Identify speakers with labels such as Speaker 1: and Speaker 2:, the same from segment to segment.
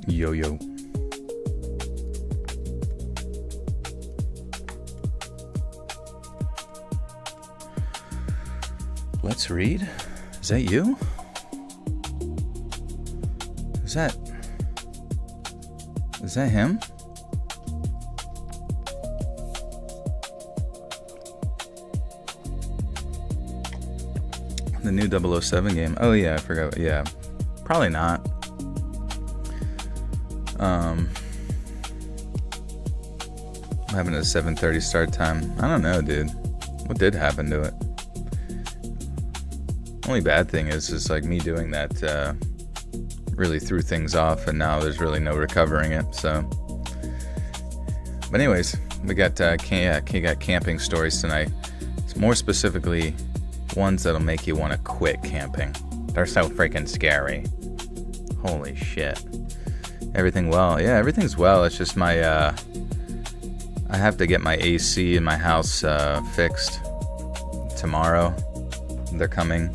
Speaker 1: Yo. Let's read. Is that you? Is that him? The new 007 game. Oh yeah, I forgot. Yeah. Probably not. What happened to the 7:30 start time? I don't know, dude. What did happen to it? Only bad thing is like me doing that really threw things off, and now there's really no recovering it. So, but anyways, we got camping stories tonight. It's more specifically ones that'll make you want to quit camping. They're so freaking scary. Holy shit. Everything well? Yeah, everything's well. It's just my I have to get my AC in my house fixed tomorrow. They're coming,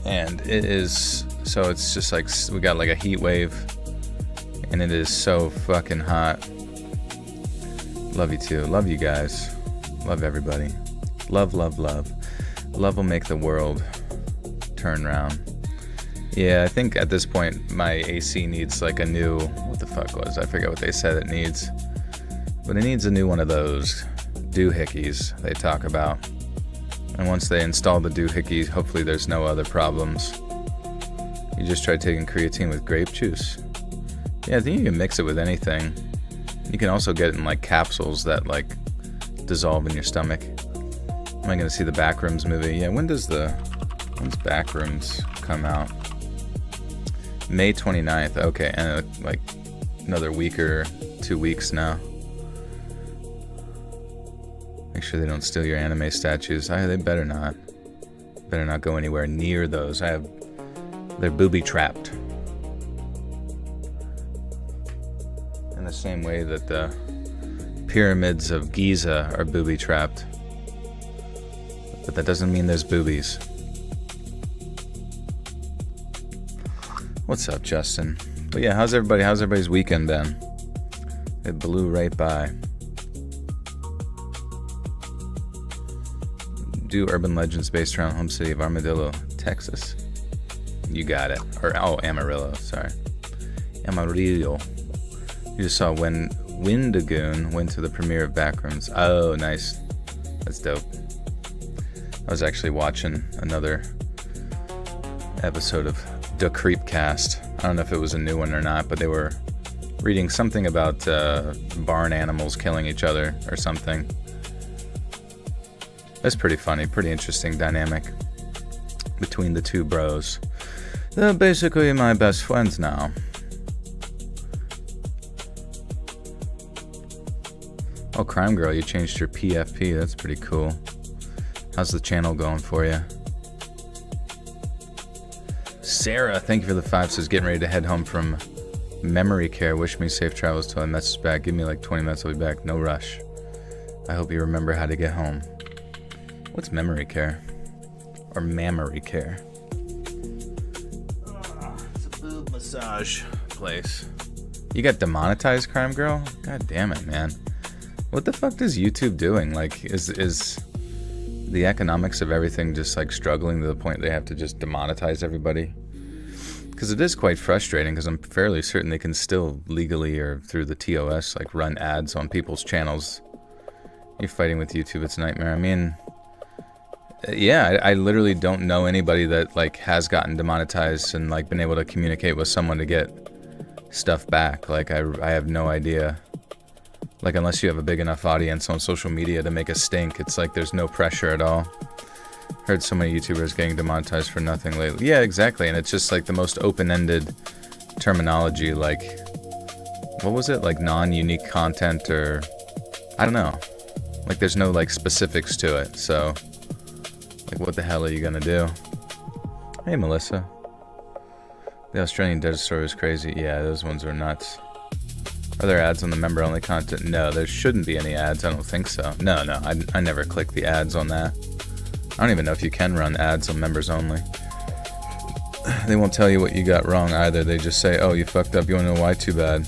Speaker 1: and it is so. It's just like we got like a heat wave, and it is so fucking hot. Love you too. Love you guys. Love everybody. Love. Love will make the world turn round. Yeah, I think at this point my AC needs like a new, what the fuck was, I forget what they said it needs. But it needs a new one of those doohickeys they talk about. And once they install the doohickey, hopefully there's no other problems. You just try taking creatine with grape juice. Yeah, I think you can mix it with anything. You can also get it in like capsules that like dissolve in your stomach. Am I gonna see the Backrooms movie? Yeah, when's Backrooms come out? May 29th. Okay, and like another week or 2 weeks now. Make sure they don't steal your anime statues. They better not. Better not go anywhere near those. They're booby trapped. In the same way that the pyramids of Giza are booby trapped. But that doesn't mean there's boobies. What's up, Justin? But yeah, how's everybody's weekend been? It blew right by. Do urban legends based around home city of Armadillo, Texas. You got it. Amarillo, sorry. Amarillo. You just saw when Windagoon went to the premiere of Backrooms. Oh, nice. That's dope. I was actually watching another episode of The Creepcast. I don't know if it was a new one or not, but they were reading something about barn animals killing each other or something. That's pretty funny, pretty interesting dynamic between the two bros. They're basically my best friends now. Oh, Crime Girl, you changed your PFP. That's pretty cool. How's the channel going for you? Sarah, thank you for the 5. Says getting ready to head home from memory care. Wish me safe travels till I message back. Give me like 20 minutes, I'll be back. No rush. I hope you remember how to get home. What's memory care? Or mammary care? It's a boob massage place. You got demonetized, Crime Girl? God damn it, man. What the fuck is YouTube doing? Like, is the economics of everything just like struggling to the point they have to just demonetize everybody? Because it is quite frustrating, because I'm fairly certain they can still legally or through the TOS like run ads on people's channels. You're fighting with YouTube, it's a nightmare. I mean, yeah, I literally don't know anybody that like has gotten demonetized and like been able to communicate with someone to get stuff back. Like I have no idea. Like, unless you have a big enough audience on social media to make a stink, it's like there's no pressure at all. Heard so many YouTubers getting demonetized for nothing lately. Yeah, exactly. And it's just like the most open-ended terminology, like, what was it? Like non-unique content, or I don't know. Like, there's no like specifics to it. So, like, what the hell are you gonna do? Hey, Melissa. The Australian desert story was crazy. Yeah, those ones were nuts. Are there ads on the member-only content? No, there shouldn't be any ads. I don't think so. No, I never click the ads on that. I don't even know if you can run ads on members only. They won't tell you what you got wrong either. They just say, oh, you fucked up. You want to know why? Too bad.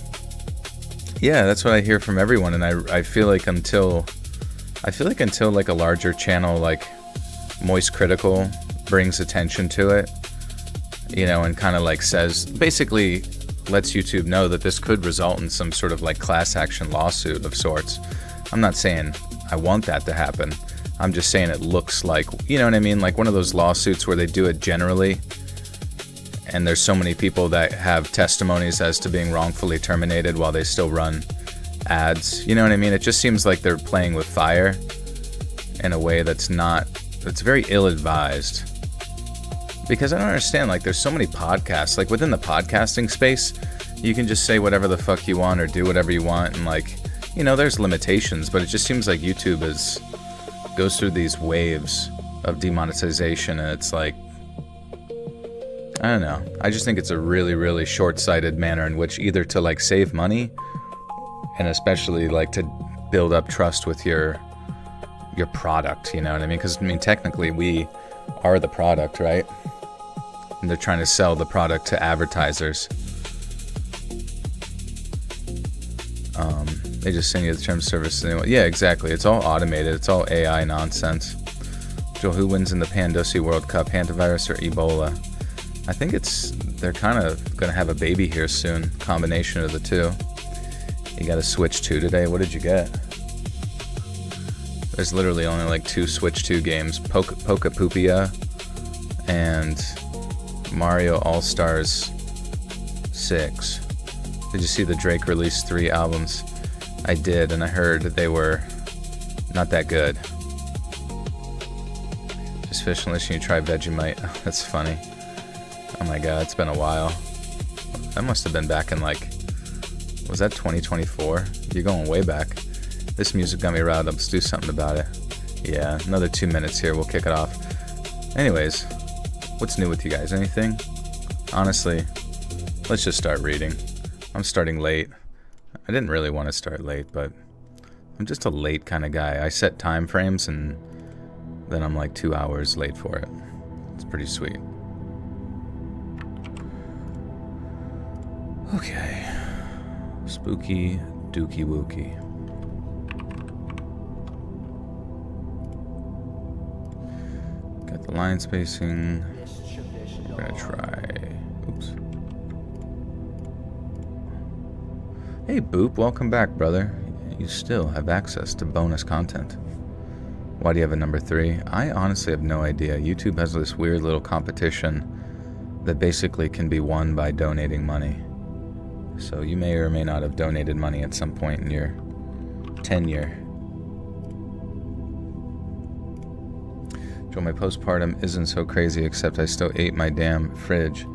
Speaker 1: Yeah, that's what I hear from everyone. And I feel like until like a larger channel like Moist Critical brings attention to it, you know, and kind of like says, basically lets YouTube know that this could result in some sort of like class action lawsuit of sorts. I'm not saying I want that to happen. I'm just saying it looks like, you know what I mean? Like one of those lawsuits where they do it generally, and there's so many people that have testimonies as to being wrongfully terminated while they still run ads. You know what I mean? It just seems like they're playing with fire in a way that's very ill-advised. Because I don't understand, like, there's so many podcasts. Like, within the podcasting space, you can just say whatever the fuck you want or do whatever you want. And, like, you know, there's limitations. But it just seems like YouTube goes through these waves of demonetization. And it's like, I don't know. I just think it's a really, really short-sighted manner in which either to, like, save money and especially, like, to build up trust with your product. You know what I mean? Because, I mean, technically, we are the product, right? And they're trying to sell the product to advertisers. They just send you the term service. Yeah, exactly. It's all automated. It's all AI nonsense. Joel, who wins in the Pandosi World Cup, hantavirus or Ebola? I think they're kind of going to have a baby here soon. Combination of the two. You got a Switch 2 today. What did you get? There's literally only like 2 Switch 2 games. Poca Pupia and Mario All-Stars 6. Did you see the Drake released 3 albums? I did, and I heard that they were not that good. Just fish unless you try Vegemite. Oh, that's funny. Oh my god, it's been a while. That must have been back in like, was that 2024? You're going way back. This music got me riled up. Let's do something about it. Yeah, another 2 minutes here. We'll kick it off. Anyways, what's new with you guys? Anything? Honestly, let's just start reading. I'm starting late. I didn't really want to start late, but I'm just a late kind of guy. I set time frames and then I'm like 2 hours late for it. It's pretty sweet. Okay. Spooky dookie wookie. Got the line spacing. We're gonna try. Oops. Hey Boop, welcome back, brother. You still have access to bonus content. Why do you have a number 3? I honestly have no idea. YouTube has this weird little competition that basically can be won by donating money. So you may or may not have donated money at some point in your tenure. Joe, my postpartum isn't so crazy, except I still ate my damn fridge.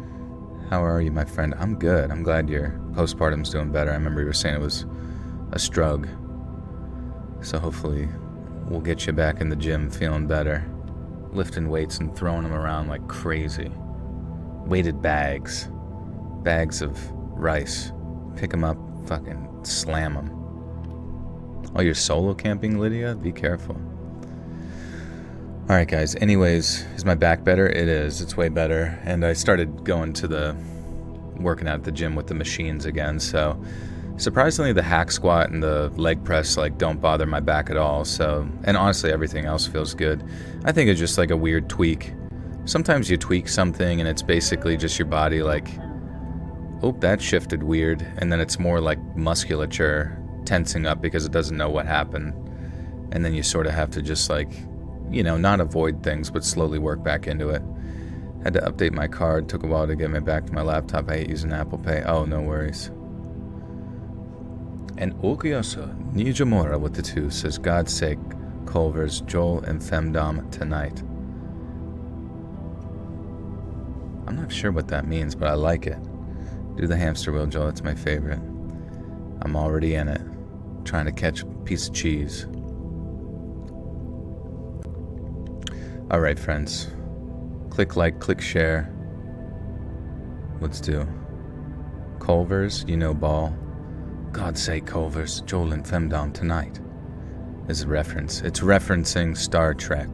Speaker 1: How are you, my friend? I'm good. I'm glad your postpartum's doing better. I remember you were saying it was a struggle. So hopefully we'll get you back in the gym feeling better. Lifting weights and throwing them around like crazy. Weighted bags. Bags of rice. Pick them up, fucking slam them. Oh, you're solo camping, Lydia? Be careful. Alright guys, anyways, is my back better? It is, it's way better. And I started working out at the gym with the machines again, so surprisingly the hack squat and the leg press like don't bother my back at all. So, and honestly everything else feels good. I think it's just like a weird tweak. Sometimes you tweak something and it's basically just your body like, oh, that shifted weird, and then it's more like musculature tensing up because it doesn't know what happened. And then you sort of have to just like, you know, not avoid things, but slowly work back into it. Had to update my card. Took a while to get me back to my laptop. I hate using Apple Pay. Oh, no worries. And Okioso Nijamura with the 2 says, God's sake, Culver's, Joel, and Femdom tonight. I'm not sure what that means, but I like it. Do the hamster wheel, Joel. It's my favorite. I'm already in it, trying to catch a piece of cheese. Alright, friends. Click like, click share. Let's do Culver's, you know ball. God's sake, Culver's, Joel and Femdom tonight. Is a reference. It's referencing Star Trek.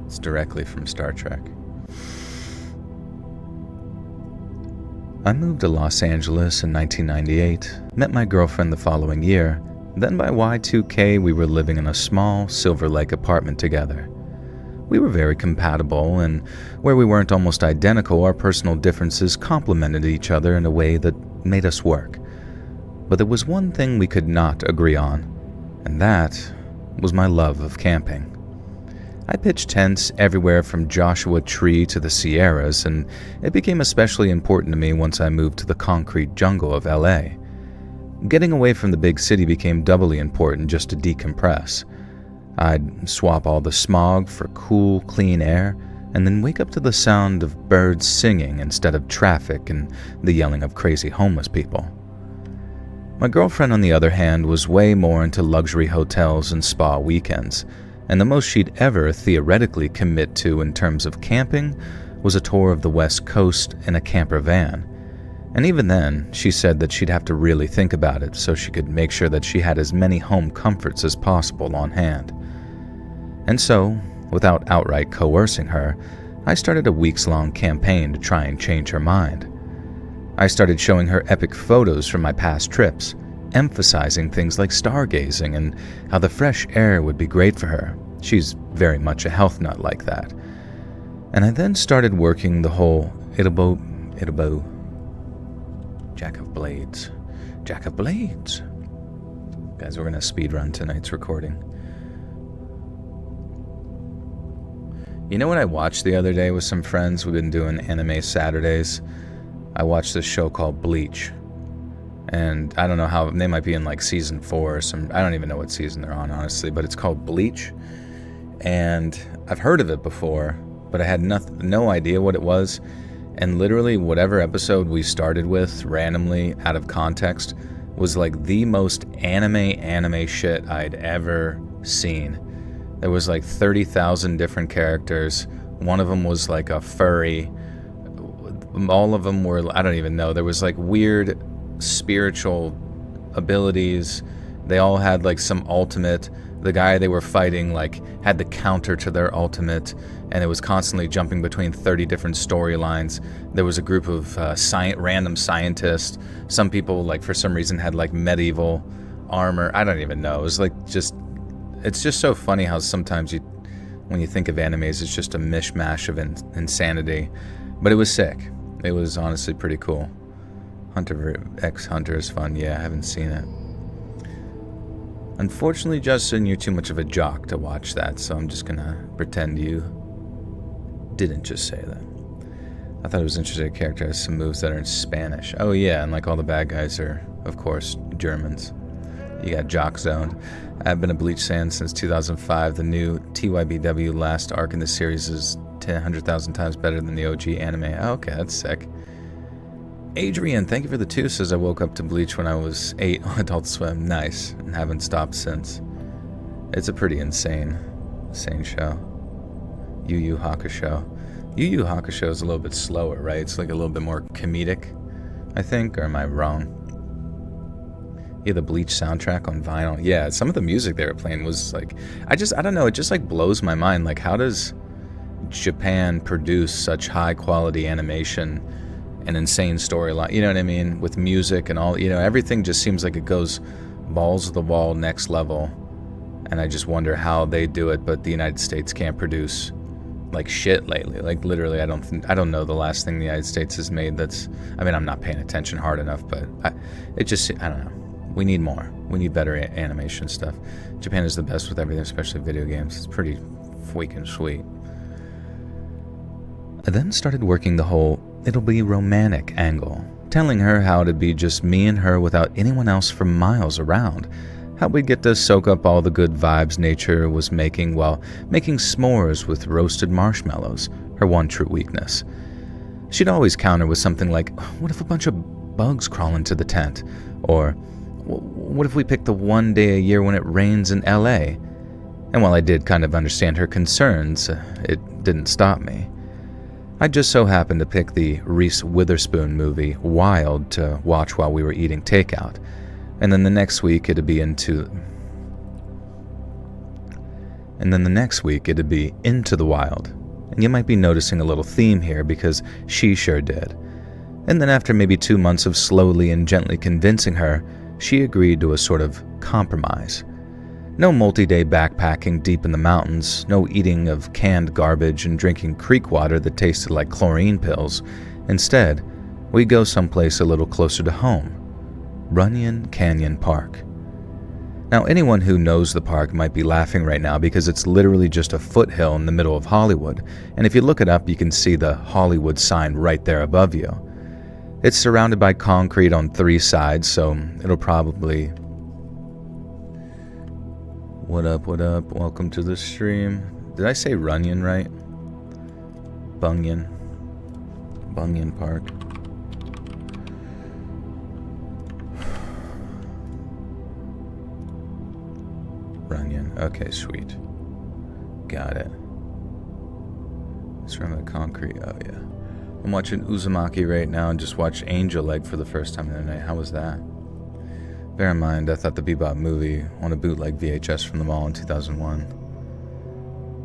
Speaker 1: It's directly from Star Trek. I moved to Los Angeles in 1998, met my girlfriend the following year, then by Y2K we were living in a small Silver Lake apartment together. We were very compatible, and where we weren't almost identical, our personal differences complemented each other in a way that made us work. But there was one thing we could not agree on, and that was my love of camping. I pitched tents everywhere from Joshua Tree to the Sierras, and it became especially important to me once I moved to the concrete jungle of LA. Getting away from the big city became doubly important just to decompress. I'd swap all the smog for cool, clean air, and then wake up to the sound of birds singing instead of traffic and the yelling of crazy homeless people. My girlfriend, on the other hand, was way more into luxury hotels and spa weekends, and the most she'd ever theoretically commit to in terms of camping was a tour of the West Coast in a camper van. And even then, she said that she'd have to really think about it so she could make sure that she had as many home comforts as possible on hand. And so, without outright coercing her, I started a weeks-long campaign to try and change her mind. I started showing her epic photos from my past trips, emphasizing things like stargazing and how the fresh air would be great for her. She's very much a health nut like that. And I then started working the whole Itabo, Jack of Blades. Jack of Blades. Guys, we're going to speedrun tonight's recording. You know what I watched the other day with some friends? We've been doing anime Saturdays. I watched this show called Bleach. And I don't know how, they might be in like season 4 or some, I don't even know what season they're on, honestly, but it's called Bleach. And I've heard of it before, but I had no idea what it was. And literally whatever episode we started with, randomly, out of context, was like the most anime shit I'd ever seen. There was like 30,000 different characters. One of them was like a furry. All of them were, I don't even know. There was like weird spiritual abilities. They all had like some ultimate. The guy they were fighting like had the counter to their ultimate, and it was constantly jumping between 30 different storylines. There was a group of random scientists. Some people, like, for some reason had like medieval armor. I don't even know. It was like it's just so funny how sometimes when you think of animes, it's just a mishmash of insanity. But it was sick. It was honestly pretty cool. Hunter x Hunter is fun. Yeah, I haven't seen it. Unfortunately, Justin, you're too much of a jock to watch that, so I'm just gonna pretend you didn't just say that. I thought it was interesting. A character has some moves that are in Spanish. Oh yeah, and like all the bad guys are, of course, Germans. You got Jock Zone. I've been a Bleach fan since 2005. The new TYBW last arc in the series is 100,000 times better than the OG anime. Oh, okay, that's sick. Adrian, thank you for the 2. Says I woke up to Bleach when I was 8 on Adult Swim. Nice, and haven't stopped since. It's a pretty insane show. Yu Yu Hakusho. Yu Yu Hakusho is a little bit slower, right? It's like a little bit more comedic, I think, or am I wrong? Yeah, the Bleach soundtrack on vinyl. Yeah, some of the music they were playing was like, I don't know, it just like blows my mind. Like, how does Japan produce such high quality animation and insane storyline, you know what I mean, with music and all, you know, everything just seems like it goes balls to the wall, next level. And I just wonder how they do it, but the United States can't produce like shit lately. Like literally, I don't know the last thing the United States has made that's, I mean, I'm not paying attention hard enough, but I don't know. We need more. We need better animation stuff. Japan is the best with everything, especially video games. It's pretty freaking sweet. I then started working the whole it'll be romantic angle, telling her how it'd be just me and her without anyone else for miles around, how we'd get to soak up all the good vibes nature was making while making s'mores with roasted marshmallows, her one true weakness. She'd always counter with something like, what if a bunch of bugs crawl into the tent? Or, what if we pick the one day a year when it rains in LA? And while I did kind of understand her concerns, it didn't stop me. I just so happened to pick the Reese Witherspoon movie Wild to watch while we were eating takeout. And then the next week it'd be Into the Wild. And you might be noticing a little theme here because she sure did. And then after maybe 2 months of slowly and gently convincing her, she agreed to a sort of compromise. No multi-day backpacking deep in the mountains, no eating of canned garbage and drinking creek water that tasted like chlorine pills. Instead, we go someplace a little closer to home, Runyon Canyon Park. Now, anyone who knows the park might be laughing right now because it's literally just a foothill in the middle of Hollywood, and if you look it up, you can see the Hollywood sign right there above you. It's surrounded by concrete on 3 sides, so it'll probably... What up, welcome to the stream. Did I say Runyon right? Bunyan Park. Runyon, okay, sweet. Got it. It's around the concrete, oh yeah. I'm watching Uzumaki right now and just watched Angel Egg for the first time the other night. How was that? Bear in mind, I thought the Bebop movie on a bootleg VHS from the mall in 2001.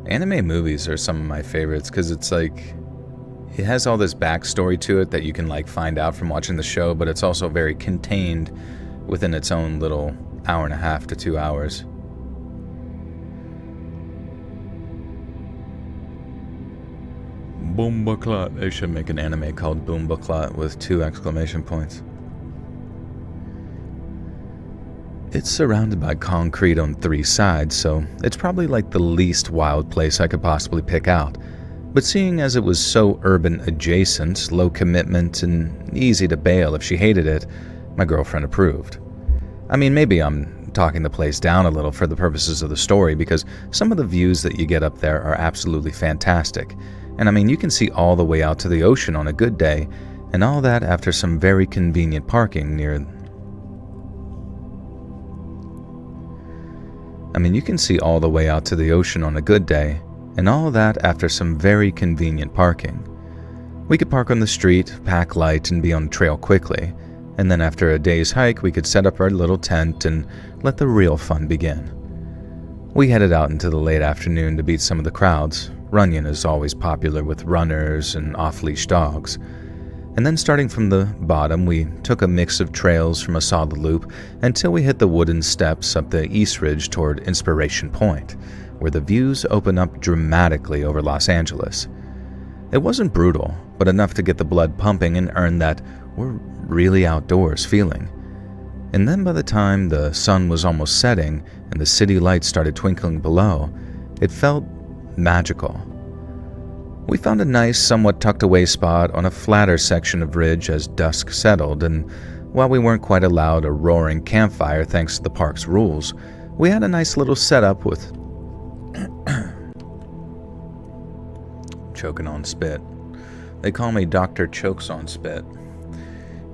Speaker 1: Anime movies are some of my favorites because it's like, it has all this backstory to it that you can like find out from watching the show, but it's also very contained within its own little hour and a half to 2 hours. Boombaclot. They should make an anime called Boombaclot with 2 exclamation points. It's surrounded by concrete on 3 sides, so it's probably like the least wild place I could possibly pick out. But seeing as it was so urban adjacent, low commitment, and easy to bail if she hated it, my girlfriend approved. I mean, maybe I'm talking the place down a little for the purposes of the story because some of the views that you get up there are absolutely fantastic. And I mean, you can see all the way out to the ocean on a good day, and all that after some very convenient parking near... you can see all the way out to the ocean on a good day, and all that after some very convenient parking. We could park on the street, pack light, and be on the trail quickly, and then after a day's hike, we could set up our little tent and let the real fun begin. We headed out into the late afternoon to beat some of the crowds. Runyon is always popular with runners and off-leash dogs. And then starting from the bottom, we took a mix of trails from a solid loop until we hit the wooden steps up the East Ridge toward Inspiration Point, where the views open up dramatically over Los Angeles. It wasn't brutal, but enough to get the blood pumping and earn that we're really outdoors feeling. And then by the time the sun was almost setting and the city lights started twinkling below, it felt magical. We found a nice, somewhat tucked-away spot on a flatter section of ridge as dusk settled, and while we weren't quite allowed a roaring campfire thanks to the park's rules, we had a nice little setup with... choking on spit. They call me Dr. Chokes on Spit.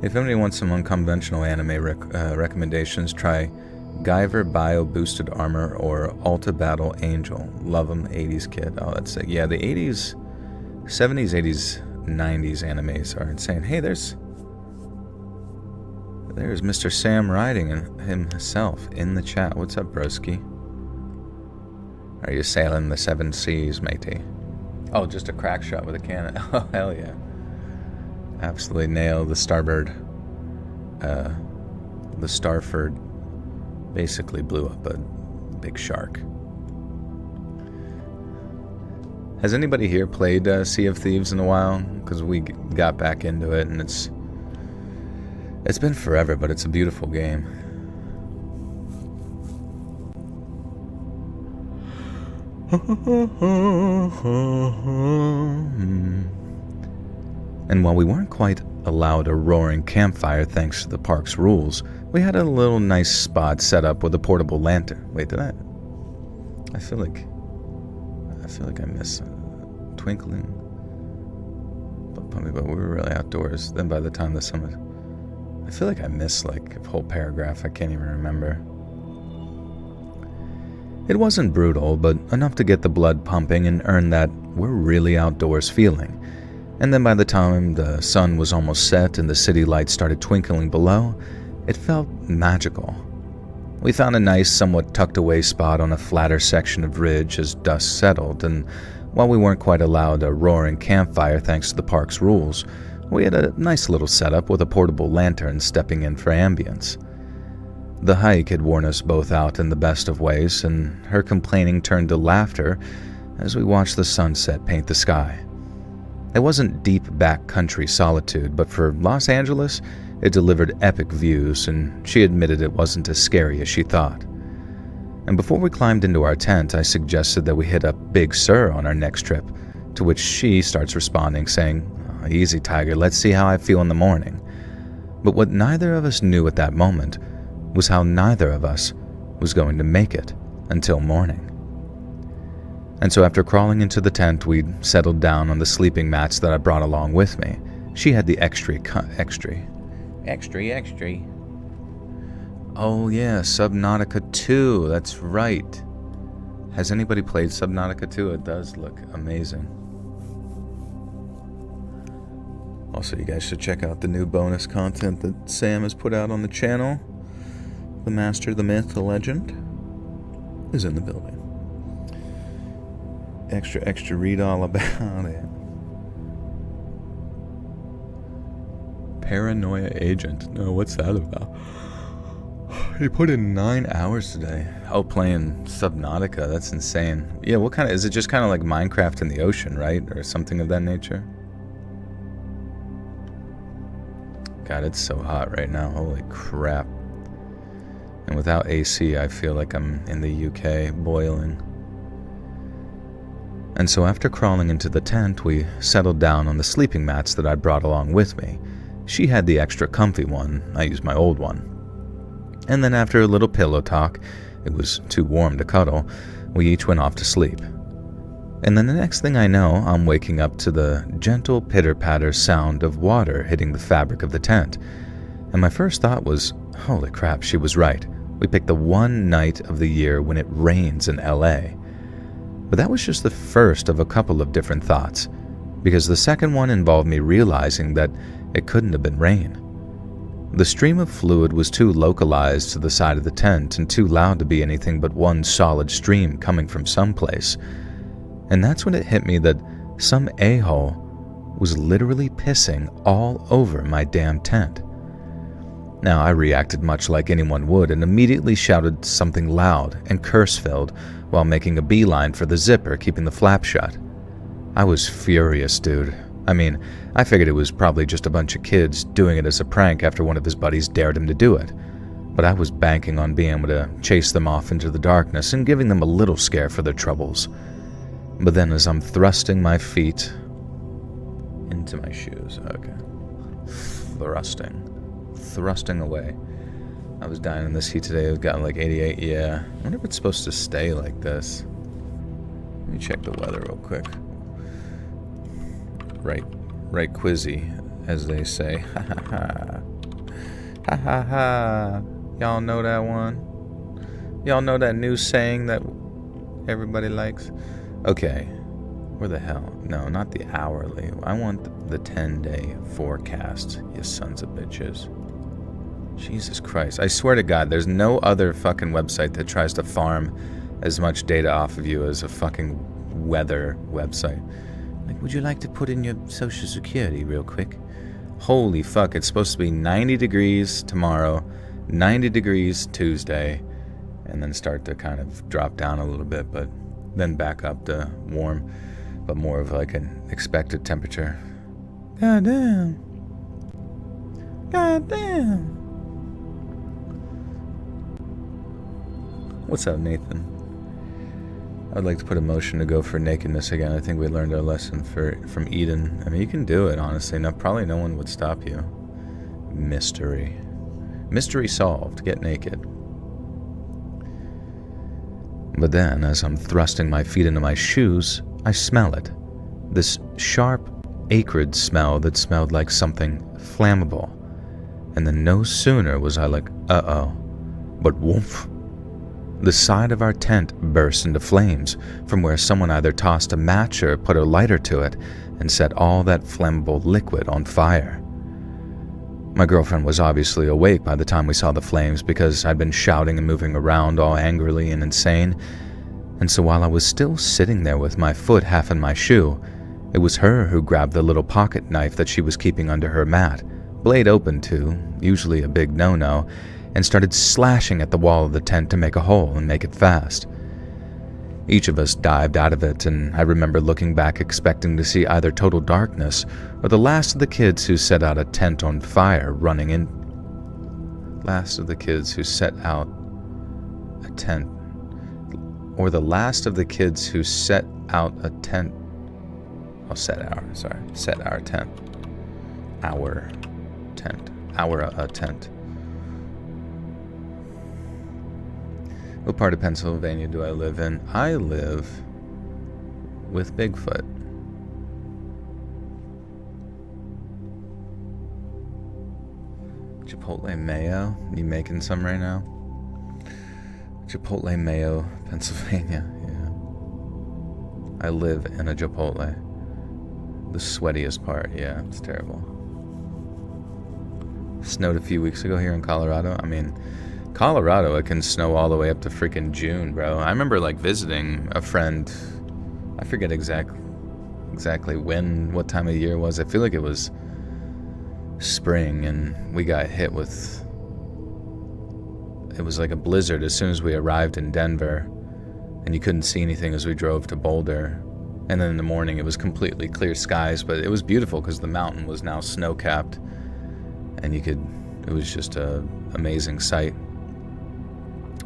Speaker 1: If anybody wants some unconventional anime recommendations, try Guyver Bio Boosted Armor or Alta Battle Angel. Love 'em, 80s kid. Oh, that's it. Yeah, the 80s, 70s, 80s, 90s animes are insane. Hey, there's Mr. Sam riding himself in the chat. What's up, broski? Are you sailing the 7 seas, matey? Oh, just a crack shot with a cannon. Oh, hell yeah. Absolutely nailed the starboard. The Starford basically blew up a big shark. Has anybody here played Sea of Thieves in a while? Because we got back into it, and it's been forever, but it's a beautiful game. And while we weren't quite allowed a roaring campfire thanks to the park's rules, we had a little nice spot set up with a portable lantern. Wait, did I? I feel like I miss twinkling. But we were really outdoors. Then by the time the summit, I feel like I missed like a whole paragraph. I can't even remember. It wasn't brutal, but enough to get the blood pumping and earn that we're really outdoors feeling. And then by the time the sun was almost set and the city lights started twinkling below, it felt magical. We found a nice, somewhat tucked away spot on a flatter section of ridge as dusk settled, and while we weren't quite allowed a roaring campfire thanks to the park's rules, we had a nice little setup with a portable lantern stepping in for ambience. The hike had worn us both out in the best of ways, and her complaining turned to laughter as we watched the sunset paint the sky. It wasn't deep backcountry solitude, but for Los Angeles, it delivered epic views, and she admitted it wasn't as scary as she thought. And before we climbed into our tent, I suggested that we hit up Big Sur on our next trip, to which she starts responding, saying, "Oh, easy, Tiger, let's see how I feel in the morning." But what neither of us knew at that moment was how neither of us was going to make it until morning. And so after crawling into the tent, we settled down on the sleeping mats that I brought along with me. She had the extra. Oh yeah, Subnautica 2, that's right. Has anybody played Subnautica 2? It does look amazing. Also, you guys should check out the new bonus content that Sam has put out on the channel. The Master, the Myth, the Legend is in the building. Extra, read all about it. Paranoia Agent. No, what's that about? He put in 9 hours today. Oh, playing Subnautica. That's insane. Yeah, what kind of... Is it just kind of like Minecraft in the ocean, right? Or something of that nature? God, it's so hot right now. Holy crap. And without AC, I feel like I'm in the UK, boiling. And so after crawling into the tent, we settled down on the sleeping mats that I'd brought along with me. She had the extra comfy one. I used my old one. And then after a little pillow talk, it was too warm to cuddle, we each went off to sleep. And then the next thing I know, I'm waking up to the gentle pitter-patter sound of water hitting the fabric of the tent. And my first thought was, holy crap, she was right. We picked the one night of the year when it rains in LA. But that was just the first of a couple of different thoughts, because the second one involved me realizing that it couldn't have been rain. The stream of fluid was too localized to the side of the tent and too loud to be anything but one solid stream coming from someplace. And that's when it hit me that some a-hole was literally pissing all over my damn tent. Now, I reacted much like anyone would and immediately shouted something loud and curse-filled while making a beeline for the zipper, keeping the flap shut. I was furious, dude. I mean, I figured it was probably just a bunch of kids doing it as a prank after one of his buddies dared him to do it. But I was banking on being able to chase them off into the darkness and giving them a little scare for their troubles. But then as I'm thrusting my feet into my shoes, thrusting away. I was dying in this heat today. It got like 88, yeah. I wonder if it's supposed to stay like this. Let me check the weather real quick. Right quizzy, as they say. Ha ha ha. Ha ha ha. Y'all know that one? Y'all know that new saying that everybody likes? Okay. Where the hell? No, not the hourly. I want the 10-day forecast, you sons of bitches. Jesus Christ. I swear to God, there's no other fucking website that tries to farm as much data off of you as a fucking weather website. Like, would you like to put in your social security real quick? Holy fuck, it's supposed to be 90 degrees tomorrow, 90 degrees Tuesday, and then start to kind of drop down a little bit, but then back up to warm, but more of like an expected temperature. God damn. What's up, Nathan? I'd like to put a motion to go for nakedness again. I think we learned our lesson from Eden. I mean, you can do it, honestly. No, probably no one would stop you. Mystery. Mystery solved. Get naked. But then, as I'm thrusting my feet into my shoes, I smell it. This sharp, acrid smell that smelled like something flammable. And then no sooner was I like, uh-oh, but woof. The side of our tent burst into flames from where someone either tossed a match or put a lighter to it and set all that flammable liquid on fire. My girlfriend was obviously awake by the time we saw the flames because I'd been shouting and moving around all angrily and insane, and so while I was still sitting there with my foot half in my shoe, it was her who grabbed the little pocket knife that she was keeping under her mat, blade open too, usually a big no-no, and started slashing at the wall of the tent to make a hole and make it fast. Each of us dived out of it, and I remember looking back expecting to see either total darkness or the last of the kids who set out a tent on fire running in. Last of the kids who set out a tent. Or the last of the kids who set out a tent. Oh, set our tent. Our tent. Our tent. What part of Pennsylvania do I live in? I live with Bigfoot. Chipotle mayo? You making some right now? Chipotle mayo, Pennsylvania. Yeah. I live in a Chipotle. The sweatiest part. Yeah, it's terrible. Snowed a few weeks ago here in Colorado. I mean, Colorado, it can snow all the way up to freaking June, bro. I remember like visiting a friend. I forget exactly what time of year it was. I feel like it was spring, and we got hit with. It was like a blizzard as soon as we arrived in Denver, and you couldn't see anything as we drove to Boulder. And then in the morning, it was completely clear skies, but it was beautiful because the mountain was now snow-capped, and it was just a amazing sight.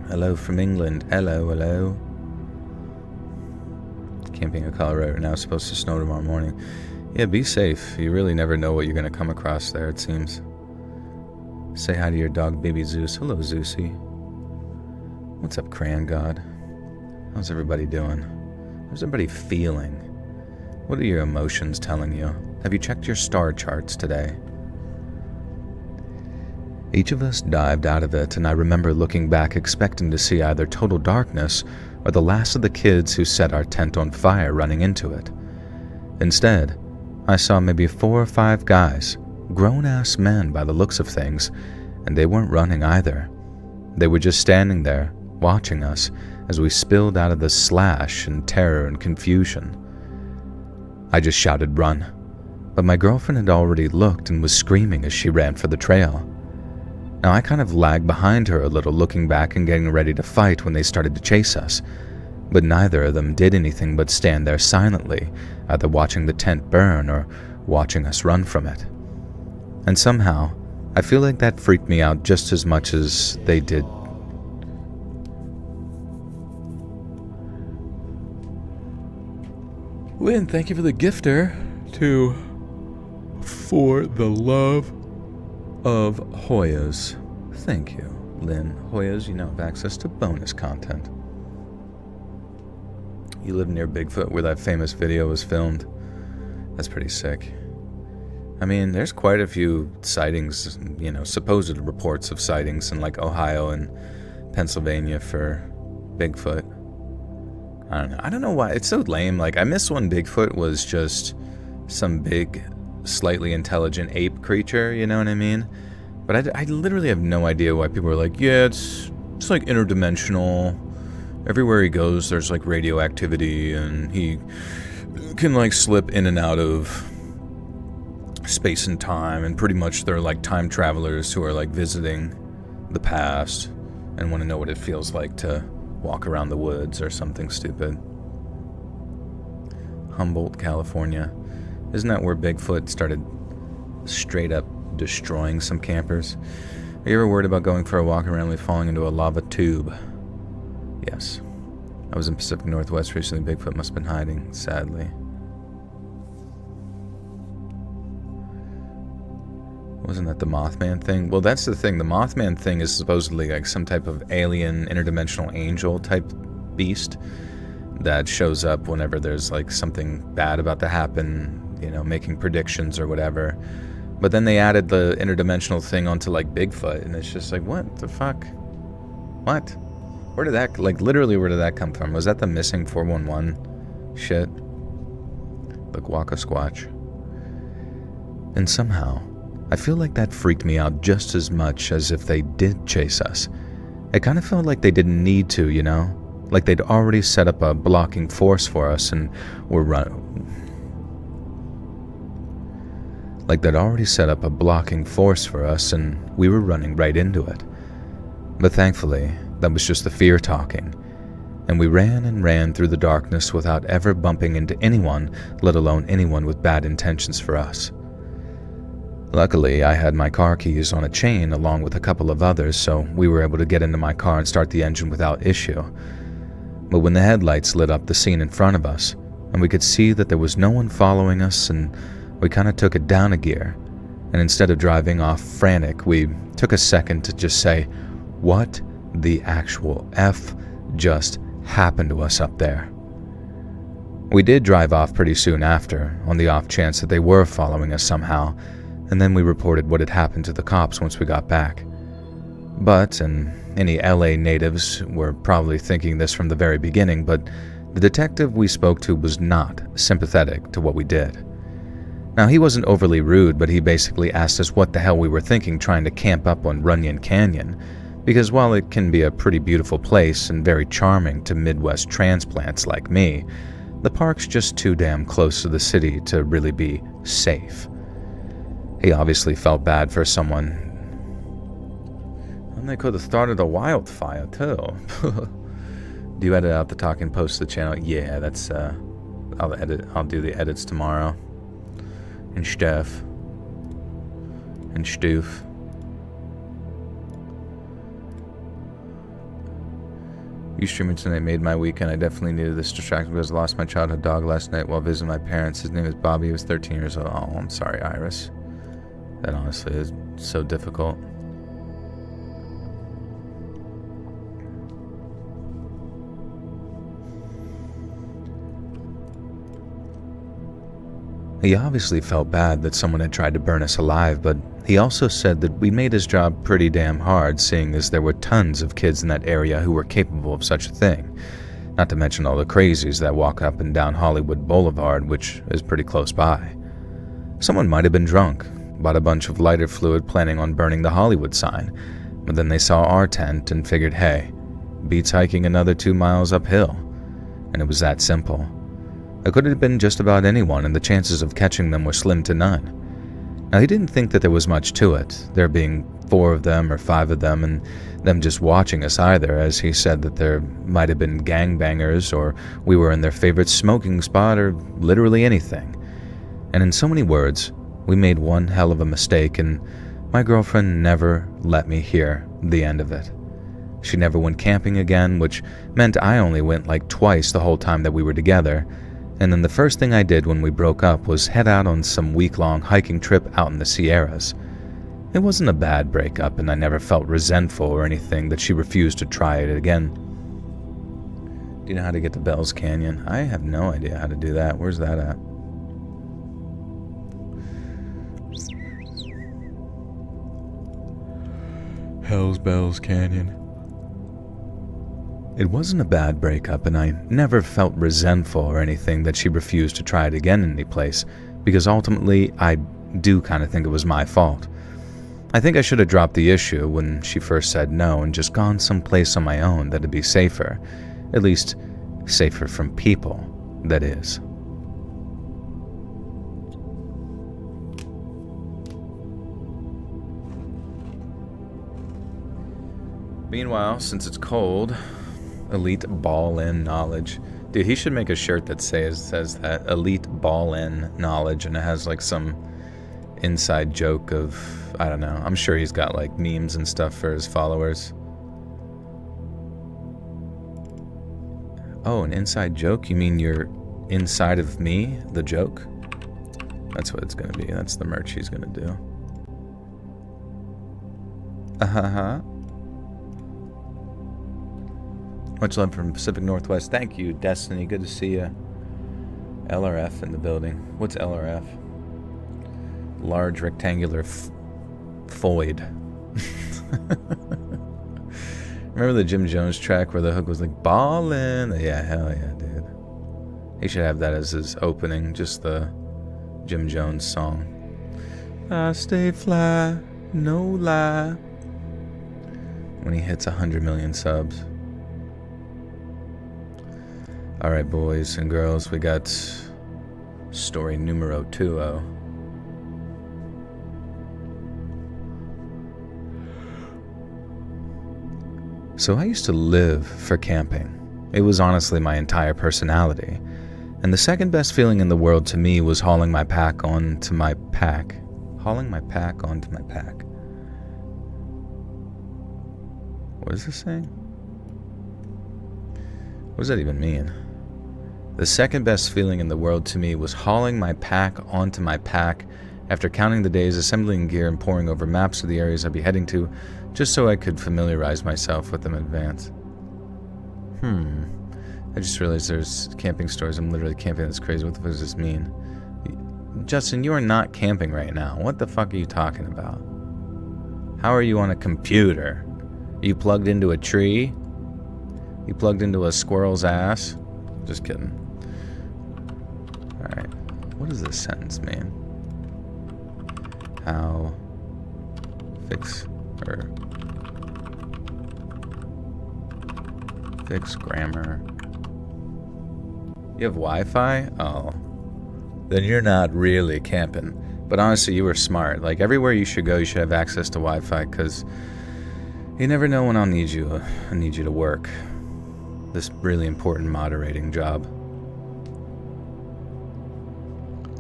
Speaker 1: Hello from England. Hello. Camping in Colorado right now. It's supposed to snow tomorrow morning. Yeah, be safe. You really never know what you're going to come across there, it seems. Say hi to your dog, baby Zeus. Hello, Zeusy. What's up, Crayon God? How's everybody doing? How's everybody feeling? What are your emotions telling you? Have you checked your star charts today? Each of us dived out of it, and I remember looking back expecting to see either total darkness or the last of the kids who set our tent on fire running into it. Instead, I saw maybe 4 or 5 guys, grown-ass men by the looks of things, and they weren't running either. They were just standing there, watching us as we spilled out of the slash in terror and confusion. I just shouted, "Run!" but my girlfriend had already looked and was screaming as she ran for the trail. Now, I kind of lagged behind her a little, looking back and getting ready to fight when they started to chase us, but neither of them did anything but stand there silently, either watching the tent burn or watching us run from it. And somehow, I feel like that freaked me out just as much as they did. Lynn, thank you for the gifter to For the Love of Hoyas. Thank you, Lynn. Hoyas, you now have access to bonus content. You live near Bigfoot where that famous video was filmed. That's pretty sick. I mean, there's quite a few sightings, supposed reports of sightings in like Ohio and Pennsylvania for Bigfoot. I don't know why. It's so lame. Like, I miss when Bigfoot was just some big, slightly intelligent ape creature, you know what I mean? But I literally have no idea why people are like, yeah, it's like interdimensional. Everywhere he goes, there's like radioactivity, and he can like slip in and out of space and time, and pretty much they're like time travelers who are like visiting the past and want to know what it feels like to walk around the woods or something stupid. Humboldt, California. Isn't that where Bigfoot started straight up destroying some campers? Are you ever worried about going for a walk and randomly falling into a lava tube? Yes. I was in Pacific Northwest recently. Bigfoot must have been hiding, sadly. Wasn't that the Mothman thing? Well, that's the thing. The Mothman thing is supposedly like some type of alien, interdimensional angel type beast that shows up whenever there's like something bad about to happen, you know, making predictions or whatever. But then they added the interdimensional thing onto like Bigfoot, and it's just like, what the fuck? What? Where did that, like, literally where did that come from? Was that the missing 411 shit? Look, Waka Squatch. And somehow, I feel like that freaked me out just as much as if they did chase us. It kind of felt like they didn't need to, you know? Like they'd already set up a blocking force for us and were Like they'd already set up a blocking force for us and we were running right into it. But thankfully, that was just the fear talking. And we ran and ran through the darkness without ever bumping into anyone, let alone anyone with bad intentions for us. Luckily, I had my car keys on a chain along with a couple of others, so we were able to get into my car and start the engine without issue. But when the headlights lit up the scene in front of us, and we could see that there was no one following us, and we kind of took it down a gear, and instead of driving off frantic, we took a second to just say, what the actual F just happened to us up there? We did drive off pretty soon after, on the off chance that they were following us somehow, and then we reported what had happened to the cops once we got back. But, and any LA natives were probably thinking this from the very beginning, but the detective we spoke to was not sympathetic to what we did. Now, he wasn't overly rude, but he basically asked us what the hell we were thinking trying to camp up on Runyon Canyon, because while it can be a pretty beautiful place and very charming to Midwest transplants like me, the park's just too damn close to the city to really be safe. He obviously felt bad for someone. And they could have started a wildfire, too. Do you edit out the talk and post to the channel? Yeah, that's, I'll do the edits tomorrow. And stuff. And stoof. You streaming tonight made my weekend. I definitely needed this distraction because I lost my childhood dog last night while visiting my parents. His name is Bobby. He was 13 years old. Oh, I'm sorry, Iris. That honestly is so difficult. He obviously felt bad that someone had tried to burn us alive, but he also said that we made his job pretty damn hard, seeing as there were tons of kids in that area who were capable of such a thing. Not to mention all the crazies that walk up and down Hollywood Boulevard, which is pretty close by. Someone might have been drunk, bought a bunch of lighter fluid planning on burning the Hollywood sign, but then they saw our tent and figured, hey, beats hiking another 2 miles uphill. And it was that simple. It could have been just about anyone, and the chances of catching them were slim to none. Now, he didn't think that there was much to it, there being 4 of them or 5 of them, and them just watching us either, as he said that there might have been gangbangers, or we were in their favorite smoking spot, or literally anything. And in so many words, we made one hell of a mistake, and my girlfriend never let me hear the end of it. She never went camping again, which meant I only went like twice the whole time that we were together. And then the first thing I did when we broke up was head out on some week-long hiking trip out in the Sierras. It wasn't a bad breakup, and I never felt resentful or anything that she refused to try it again. Do you know how to get to Bell's Canyon? I have no idea how to do that. Where's that at? Hell's Bell's Canyon. It wasn't a bad breakup, and I never felt resentful or anything that she refused to try it again in any place, because ultimately I do kind of think it was my fault. I think I should have dropped the issue when she first said no and just gone someplace on my own that'd be safer. At least, safer from people, that is. Meanwhile, since it's cold, elite ball-in knowledge. Dude, he should make a shirt that says that, elite ball-in knowledge, and it has like some inside joke of, I don't know, I'm sure he's got like memes and stuff for his followers. Oh, an inside joke? You mean you're inside of me, the joke? That's what it's gonna be. That's the merch he's gonna do. Uh-huh. Much love from Pacific Northwest. Thank you, Destiny. Good to see you. LRF in the building. What's LRF? Large rectangular void. Remember the Jim Jones track where the hook was like, ballin'? Yeah, hell yeah, dude. He should have that as his opening, just the Jim Jones song. I stay fly, no lie. When he hits 100 million subs. Alright, boys and girls, we got story numero 2. So I used to live for camping. It was honestly my entire personality. And the second best feeling in the world to me was hauling my pack onto my pack. Hauling my pack onto my pack. What is this saying? What does that even mean? The second best feeling in the world to me was hauling my pack onto my pack after counting the days, assembling gear, and poring over maps of the areas I'd be heading to, just so I could familiarize myself with them in advance. I just realized there's camping stores. I'm literally camping. That's crazy. What the fuck does this mean? Justin, you are not camping right now. What the fuck are you talking about? How are you on a computer? Are you plugged into a tree? You plugged into a squirrel's ass? Just kidding. Alright. What does this sentence mean? How fix grammar. You have Wi-Fi? Oh. Then you're not really camping. But honestly, you were smart. Like, everywhere you should go, you should have access to Wi-Fi, because you never know when I'll need you. I need you to work this really important moderating job.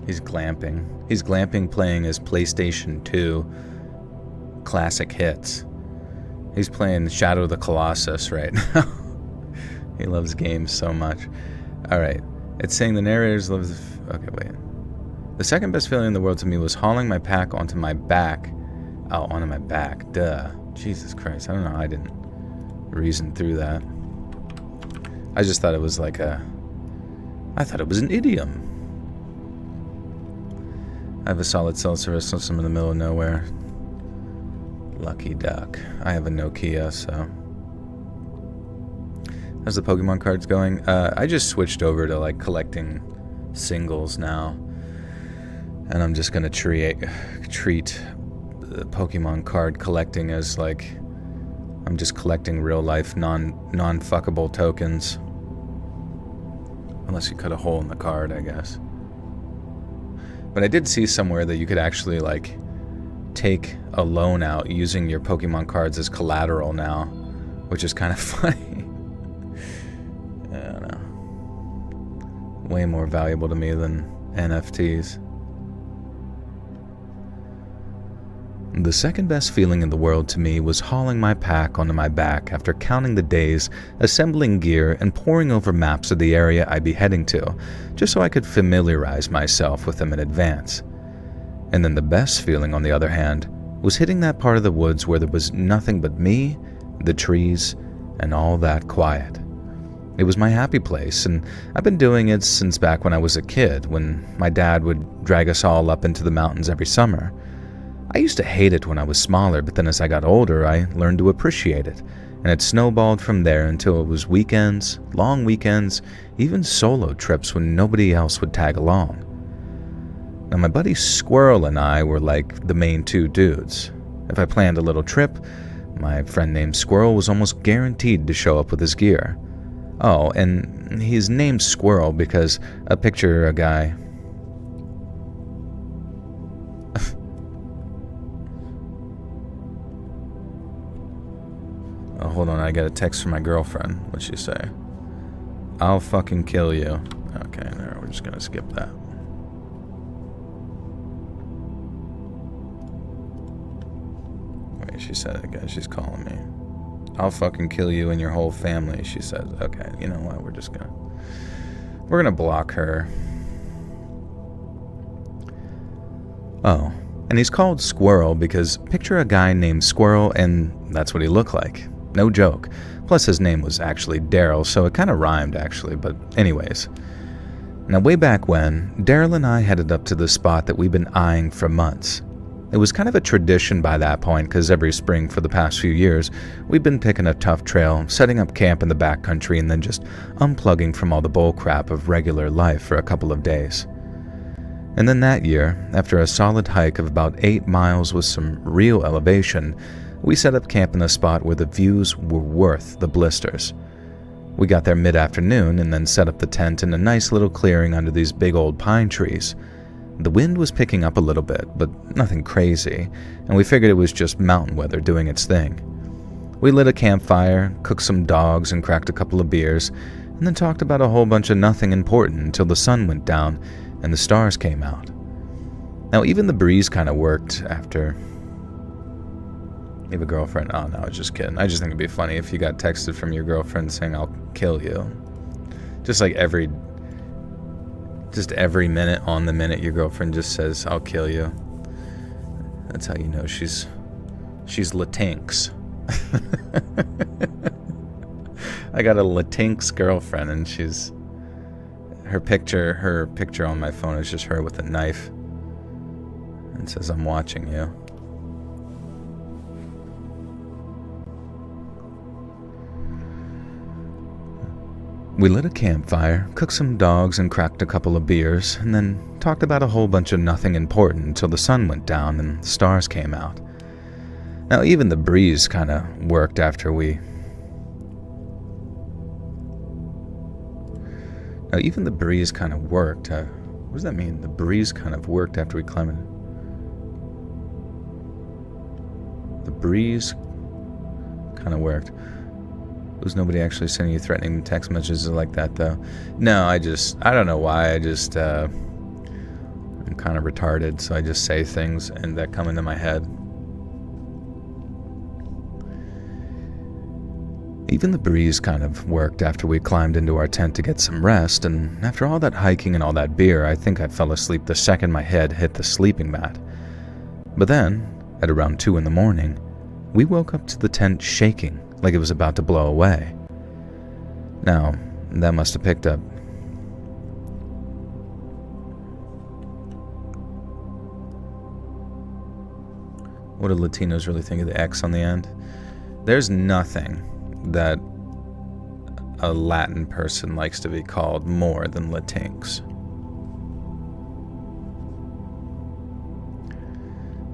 Speaker 1: He's glamping. He's glamping playing his PlayStation 2 classic hits. He's playing Shadow of the Colossus right now. He loves games so much. Alright. It's saying the narrators loves... Okay, wait. The second best feeling in the world to me was hauling my pack onto my back. Oh, onto my back. Duh. Jesus Christ. I don't know how I didn't reason through that. I just thought it was like a... I thought it was an idiom. I have a solid cell service, so I'm in the middle of nowhere. Lucky duck. I have a Nokia, so... How's the Pokemon cards going? I just switched over to, like, collecting singles now. And I'm just gonna treat the Pokemon card collecting as, like... I'm just collecting real-life, non-fuckable tokens. Unless you cut a hole in the card, I guess. But I did see somewhere that you could actually, like, take a loan out using your Pokemon cards as collateral now, which is kind of funny. I don't know. Way more valuable to me than NFTs. The second best feeling in the world to me was hauling my pack onto my back after counting the days, assembling gear, and poring over maps of the area I'd be heading to, just so I could familiarize myself with them in advance. And then the best feeling, on the other hand, was hitting that part of the woods where there was nothing but me, the trees, and all that quiet. It was my happy place, and I've been doing it since back when I was a kid, when my dad would drag us all up into the mountains every summer. I used to hate it when I was smaller, but then as I got older, I learned to appreciate it, and it snowballed from there until it was weekends, long weekends, even solo trips when nobody else would tag along. Now, my buddy Squirrel and I were like the main two dudes. If I planned a little trip, my friend named Squirrel was almost guaranteed to show up with his gear. Oh, and he's named Squirrel because a picture a guy... Oh, hold on, I got a text from my girlfriend. What'd she say? I'll fucking kill you. Okay, there, we're just gonna skip that. Wait, she said it again. She's calling me. I'll fucking kill you and your whole family. She says, okay, you know what? We're gonna block her. Oh, and he's called Squirrel because picture a guy named Squirrel and that's what he looked like. No joke. Plus his name was actually Daryl, so it kind of rhymed actually, but anyways. Now way back when, Daryl and I headed up to the spot that we've been eyeing for months. It was kind of a tradition by that point because every spring for the past few years, we've been picking a tough trail, setting up camp in the backcountry and then just unplugging from all the bullcrap of regular life for a couple of days. And then that year, after a solid hike of about 8 miles with some real elevation, we set up camp in a spot where the views were worth the blisters. We got there mid-afternoon and then set up the tent in a nice little clearing under these big old pine trees. The wind was picking up a little bit, but nothing crazy, and we figured it was just mountain weather doing its thing. We lit a campfire, cooked some dogs, and cracked a couple of beers, and then talked about a whole bunch of nothing important until the sun went down and the stars came out. Now, even the breeze kind of worked after... You have a girlfriend? Oh, no, I was just kidding. I just think it'd be funny if you got texted from your girlfriend saying, I'll kill you. Just like every minute on the minute your girlfriend just says, I'll kill you. That's how you know she's Latinx. I got a Latinx girlfriend and her picture on my phone is just her with a knife and says, I'm watching you. We lit a campfire, cooked some dogs and cracked a couple of beers, and then talked about a whole bunch of nothing important until the sun went down and the stars came out. Now even the breeze kind of worked after we... What does that mean? The breeze kind of worked after we climbed it. The breeze kind of worked. Was nobody actually sending you threatening text messages like that, though? No, I don't know why. I'm kind of retarded, so I just say things and that come into my head. Even the breeze kind of worked after we climbed into our tent to get some rest, and after all that hiking and all that beer, I think I fell asleep the second my head hit the sleeping mat. But then, at around 2 in the morning, we woke up to the tent shaking like it was about to blow away. Now, that must have picked up. What do Latinos really think of the X on the end? There's nothing that a Latin person likes to be called more than Latinx.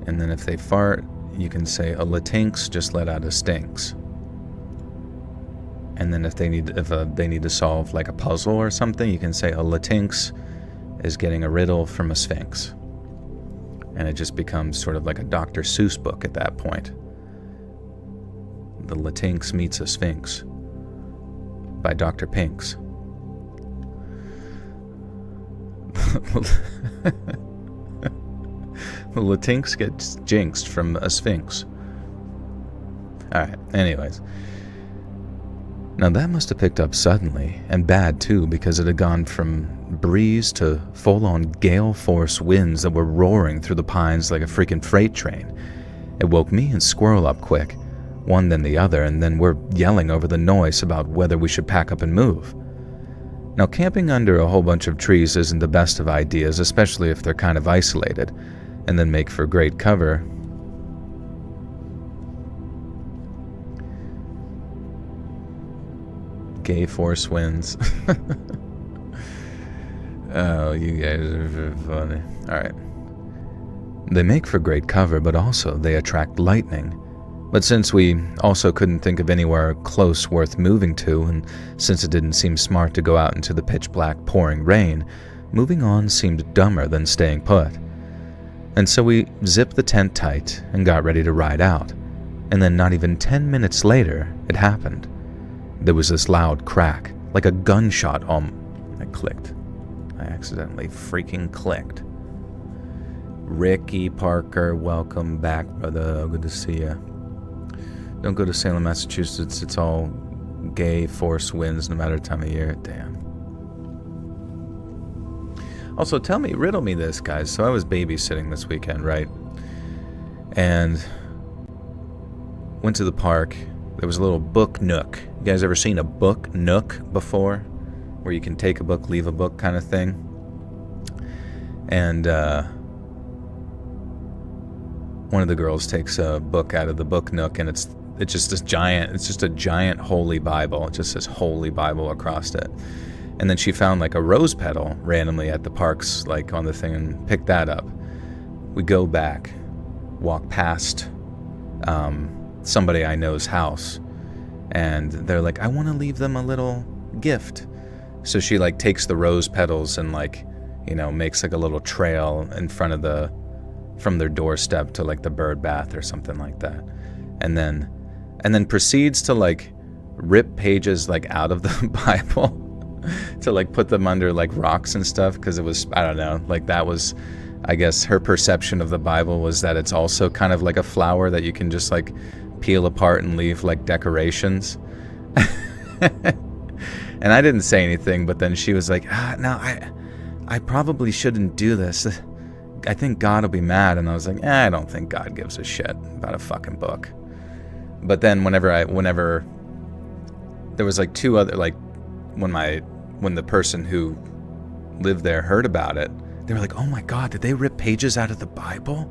Speaker 1: And then if they fart, you can say a Latinx just let out a stinks. And then if they need to solve like a puzzle or something, you can say a Latinx is getting a riddle from a sphinx. And it just becomes sort of like a Dr. Seuss book at that point. The Latinx meets a sphinx by Dr. Pinks. The Latinx gets jinxed from a sphinx. Alright, anyways. Now that must have picked up suddenly, and bad too, because it had gone from breeze to full-on gale force winds that were roaring through the pines like a freaking freight train. It woke me and Squirrel up quick, one then the other, and then we're yelling over the noise about whether we should pack up and move. Now camping under a whole bunch of trees isn't the best of ideas, especially if they're kind of isolated, and then make for great cover. Gay force winds. Oh, you guys are funny. Alright. They make for great cover, but also they attract lightning. But since we also couldn't think of anywhere close worth moving to, and since it didn't seem smart to go out into the pitch-black pouring rain, moving on seemed dumber than staying put. And so we zipped the tent tight and got ready to ride out. And then not even 10 minutes later, it happened. There was this loud crack, like a gunshot I clicked. I accidentally freaking clicked. Ricky Parker, welcome back, brother. Good to see you. Don't go to Salem, Massachusetts. It's all gay force winds no matter the time of year. Damn. Also, riddle me this, guys. So I was babysitting this weekend, right? And went to the park. There was a little book nook. You guys ever seen a book nook before? Where you can take a book, leave a book kind of thing? And one of the girls takes a book out of the book nook, and it's just a giant Holy Bible. It just says Holy Bible across it. And then she found like a rose petal randomly at the parks, like on the thing, and picked that up. We go back, walk past somebody I know's house, and they're like, I want to leave them a little gift. So she like takes the rose petals and like, makes like a little trail in front of from their doorstep to like the bird bath or something like that. And then proceeds to like rip pages like out of the Bible to like put them under like rocks and stuff, because it was, I don't know, like that was, I guess her perception of the Bible was that it's also kind of like a flower that you can just like peel apart and leave like decorations. And I didn't say anything, but then she was like, no, I probably shouldn't do this. I think God will be mad. And I was like, I don't think God gives a shit about a fucking book. But then whenever there was like two other, like when the person who lived there heard about it, they were like, oh my God, did they rip pages out of the Bible?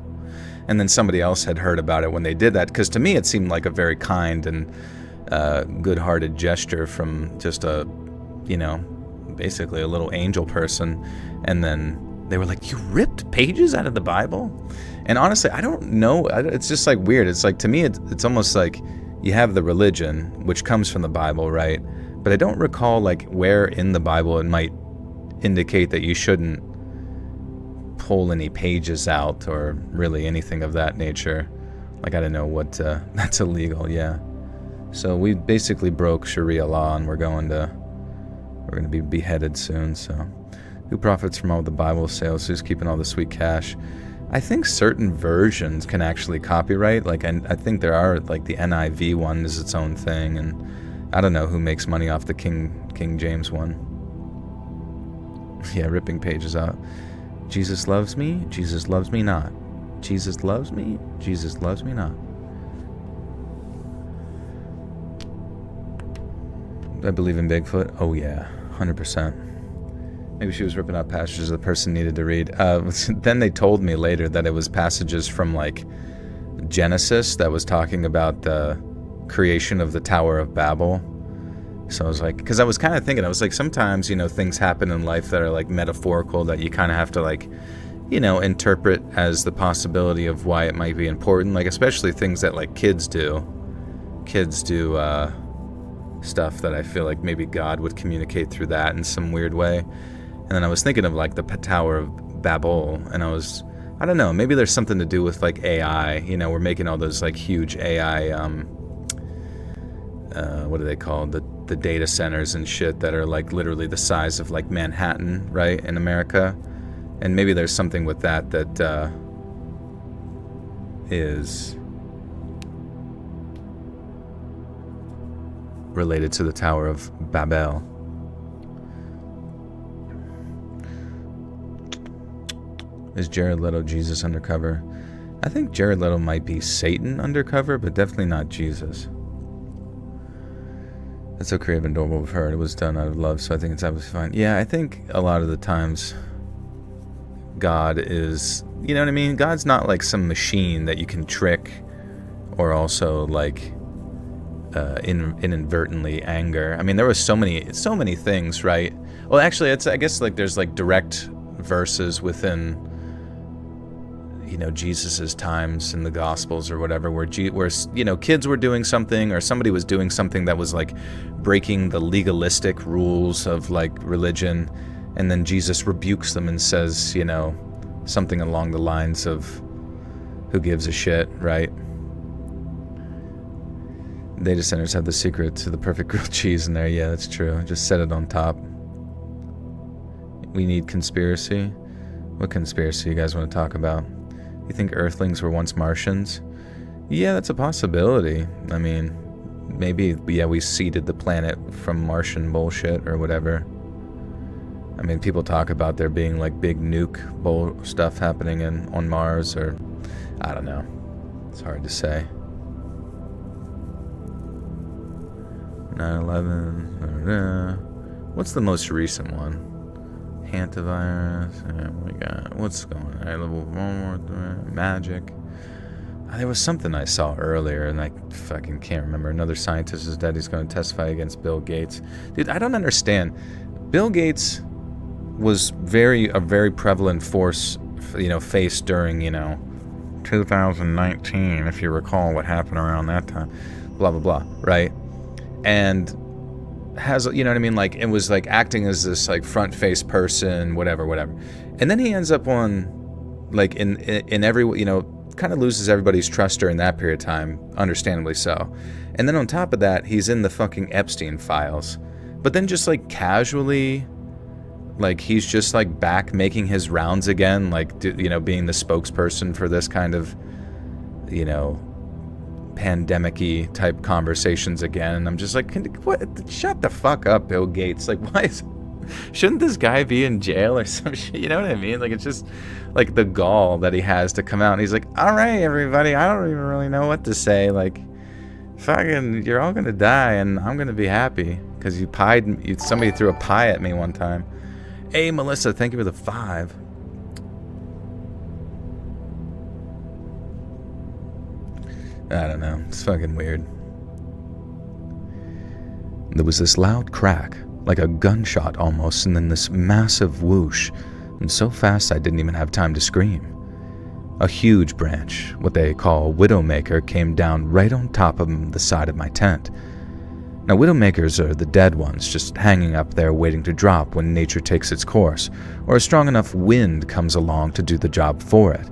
Speaker 1: And then somebody else had heard about it when they did that, because to me it seemed like a very kind and good-hearted gesture from just basically a little angel person. And then they were like, you ripped pages out of the Bible? And honestly, I don't know. It's just like weird. It's like, to me, it's almost like you have the religion, which comes from the Bible, right? But I don't recall like where in the Bible it might indicate that you shouldn't pull any pages out or really anything of that nature. Like, I don't know what, that's illegal, yeah. So we basically broke Sharia law, and we're going to be beheaded soon, so. Who profits from all the Bible sales? Who's keeping all the sweet cash? I think certain versions can actually copyright. Like, I think there are, like, the NIV one is its own thing, and I don't know who makes money off the King James one. Yeah, ripping pages out. Jesus loves me not. Jesus loves me not. I believe in Bigfoot. Oh yeah, 100%. Maybe she was ripping out passages the person needed to read. Then they told me later that it was passages from like Genesis that was talking about the creation of the Tower of Babel. So I was like, because I was kind of thinking, I was like, sometimes, things happen in life that are like metaphorical that you kind of have to like, interpret as the possibility of why it might be important. Like, especially things that like kids do. Kids do stuff that I feel like maybe God would communicate through that in some weird way. And then I was thinking of like the Tower of Babel, and I don't know, maybe there's something to do with like AI. We're making all those like huge AI, what are they called? The data centers and shit that are like literally the size of like Manhattan, right, in America. And maybe there's something with that is related to the Tower of Babel. Is Jared Leto Jesus undercover? I think Jared Leto might be Satan undercover, but definitely not Jesus. That's so creative and adorable of her. It was done out of love, so I think it's absolutely fine. Yeah, I think a lot of the times God is, you know what I mean? God's not like some machine that you can trick or also like inadvertently anger. I mean, there was so many things, right? Well, actually, I guess like there's like direct verses within Jesus's times in the Gospels or whatever, where kids were doing something, or somebody was doing something that was like breaking the legalistic rules of like religion, and then Jesus rebukes them and says, something along the lines of, "Who gives a shit," right? Data centers have the secret to the perfect grilled cheese in there. Yeah, that's true. Just set it on top. We need conspiracy. What conspiracy you guys want to talk about? You think Earthlings were once Martians? Yeah, that's a possibility. I mean, maybe, yeah, we seeded the planet from Martian bullshit or whatever. I mean, people talk about there being like big nuke bull stuff happening on Mars, or I don't know. It's hard to say. 9/11. What's the most recent one? Hantavirus. We got what's going on? Level 1 magic. There was something I saw earlier, and I fucking can't remember. Another scientist is dead. He's going to testify against Bill Gates. Dude, I don't understand. Bill Gates was a very prevalent force, faced during, 2019, if you recall what happened around that time. Blah, blah, blah, right? And has, you know what I mean? Like, it was like acting as this like front face person, whatever. And then he ends up on, like, in every, kind of loses everybody's trust during that period of time, understandably so. And then on top of that, he's in the fucking Epstein files. But then just like casually, like he's just like back making his rounds again, like, being the spokesperson for this kind of, pandemic-y type conversations again. And I'm just like, what? Shut the fuck up, Bill Gates. Like, shouldn't this guy be in jail or some shit? You know what I mean? Like, it's just like the gall that he has to come out and he's like, all right, everybody, I don't even really know what to say. Like, fucking, you're all gonna die and I'm gonna be happy because somebody threw a pie at me one time. Hey, Melissa, thank you for the 5. I don't know. It's fucking weird. There was this loud crack, like a gunshot almost, and then this massive whoosh, and so fast I didn't even have time to scream. A huge branch, what they call widowmaker, came down right on top of the side of my tent. Now, widowmakers are the dead ones, just hanging up there waiting to drop when nature takes its course, or a strong enough wind comes along to do the job for it.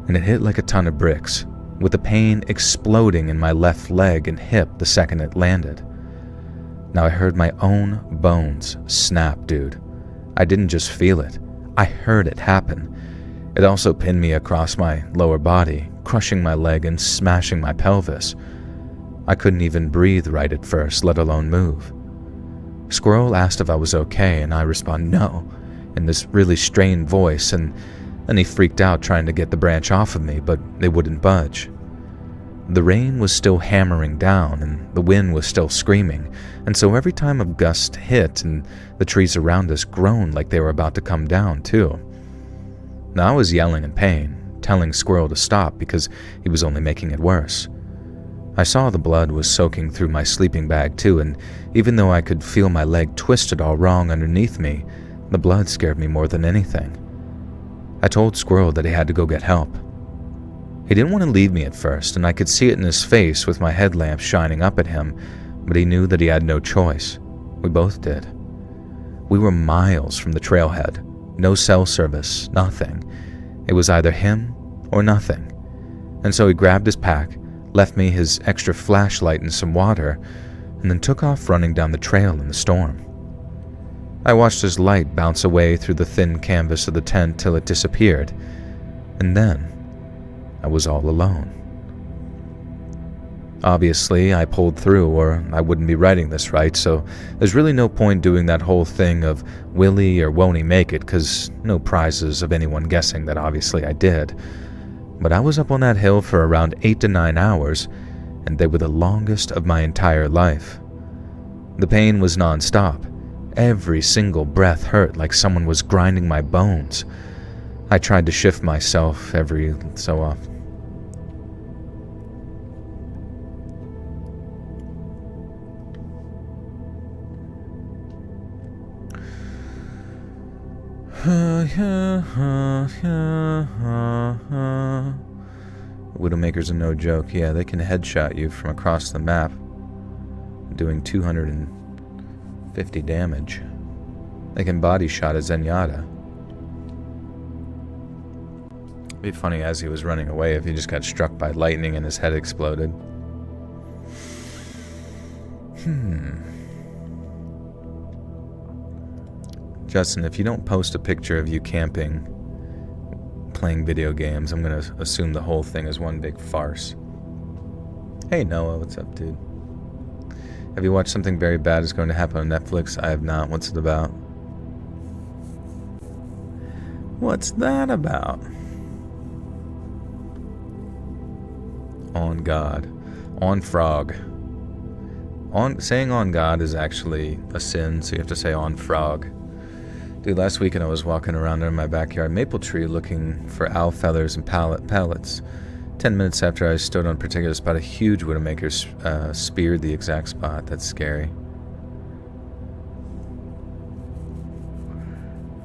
Speaker 1: And it hit like a ton of bricks, with the pain exploding in my left leg and hip the second it landed. Now I heard my own bones snap, dude. I didn't just feel it, I heard it happen. It also pinned me across my lower body, crushing my leg and smashing my pelvis. I couldn't even breathe right at first, let alone move. Squirrel asked if I was okay, and I responded no, in this really strained voice, and then he freaked out trying to get the branch off of me, but it wouldn't budge. The rain was still hammering down, and the wind was still screaming, and so every time a gust hit, and the trees around us groaned like they were about to come down, too. Now I was yelling in pain, telling Squirrel to stop because he was only making it worse. I saw the blood was soaking through my sleeping bag too, and even though I could feel my leg twisted all wrong underneath me, the blood scared me more than anything. I told Squirrel that he had to go get help. He didn't want to leave me at first, and I could see it in his face with my headlamp shining up at him, but he knew that he had no choice. We both did. We were miles from the trailhead, no cell service, nothing. It was either him or nothing. And so he grabbed his pack, left me his extra flashlight and some water, and then took off running down the trail in the storm. I watched his light bounce away through the thin canvas of the tent till it disappeared, and then I was all alone. Obviously, I pulled through, or I wouldn't be writing this, right? So there's really no point doing that whole thing of will he or won't he make it, because no prizes of anyone guessing that obviously I did. But I was up on that hill for around 8 to 9 hours, and they were the longest of my entire life. The pain was non-stop. Every single breath hurt like someone was grinding my bones. I tried to shift myself every so often. Widowmakers are no joke. Yeah, they can headshot you from across the map, doing 250 damage. They can body shot a Zenyatta. It'd be funny as he was running away if he just got struck by lightning and his head exploded. Justin, if you don't post a picture of you camping, playing video games, I'm going to assume the whole thing is one big farce. Hey Noah, what's up, dude? Have you watched Something Very Bad Is Going to Happen on Netflix? I have not. What's it about? What's that about? On God. On frog. Saying on God is actually a sin, so you have to say on frog. Dude, last weekend I was walking around in my backyard maple tree looking for owl feathers and pellets. 10 minutes after I stood on a particular spot, a huge widowmaker speared the exact spot. That's scary.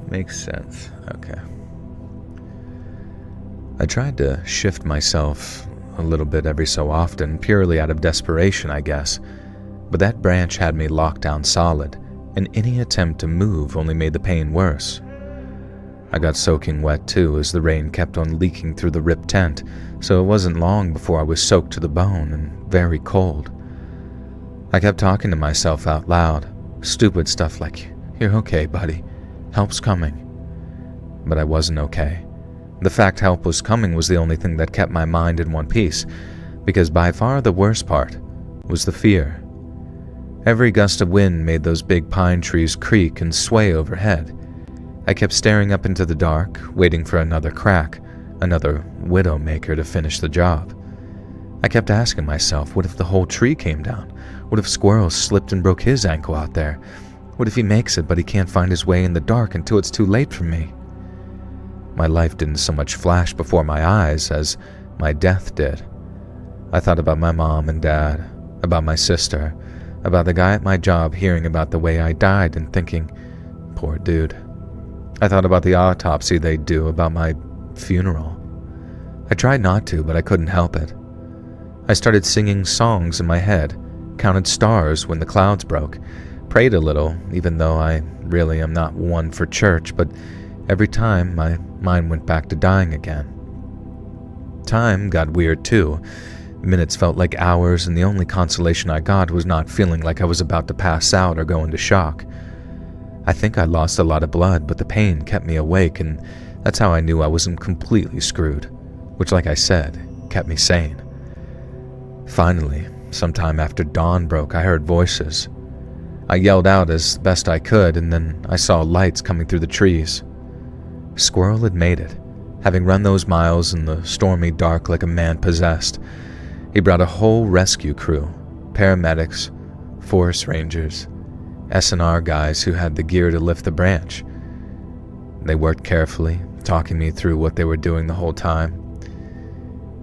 Speaker 1: Makes sense. Okay. I tried to shift myself a little bit every so often, purely out of desperation, I guess. But that branch had me locked down solid, and any attempt to move only made the pain worse. I got soaking wet too, as the rain kept on leaking through the ripped tent, so it wasn't long before I was soaked to the bone and very cold. I kept talking to myself out loud, stupid stuff like, "You're okay, buddy. Help's coming." But I wasn't okay. The fact help was coming was the only thing that kept my mind in one piece, because by far the worst part was the fear. Every gust of wind made those big pine trees creak and sway overhead. I kept staring up into the dark, waiting for another crack, another widowmaker to finish the job. I kept asking myself, what if the whole tree came down? What if Squirrel slipped and broke his ankle out there? What if he makes it but he can't find his way in the dark until it's too late for me? My life didn't so much flash before my eyes as my death did. I thought about my mom and dad, about my sister, about the guy at my job hearing about the way I died and thinking, poor dude. I thought about the autopsy they'd do, about my funeral. I tried not to, but I couldn't help it. I started singing songs in my head, counted stars when the clouds broke, prayed a little, even though I really am not one for church, but every time my mind went back to dying again. Time got weird too. Minutes felt like hours, and the only consolation I got was not feeling like I was about to pass out or go into shock. I think I lost a lot of blood, but the pain kept me awake, and that's how I knew I wasn't completely screwed, which, like I said, kept me sane. Finally, sometime after dawn broke, I heard voices. I yelled out as best I could, and then I saw lights coming through the trees. Squirrel had made it, having run those miles in the stormy dark like a man possessed. He brought a whole rescue crew, paramedics, forest rangers, S&R guys who had the gear to lift the branch. They worked carefully, talking me through what they were doing the whole time.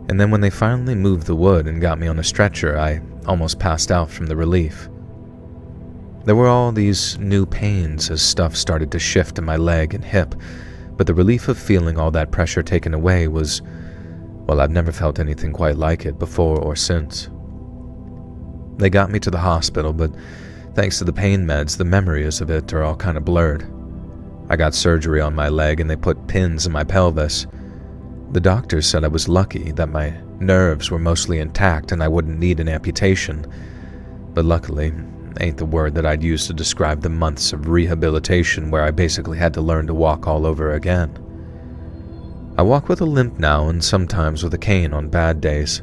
Speaker 1: And then when they finally moved the wood and got me on a stretcher, I almost passed out from the relief. There were all these new pains as stuff started to shift in my leg and hip, but the relief of feeling all that pressure taken away was, well, I've never felt anything quite like it before or since. They got me to the hospital, but thanks to the pain meds, the memories of it are all kind of blurred. I got surgery on my leg and they put pins in my pelvis. The doctors said I was lucky that my nerves were mostly intact and I wouldn't need an amputation. But luckily, ain't the word that I'd use to describe the months of rehabilitation where I basically had to learn to walk all over again. I walk with a limp now and sometimes with a cane on bad days.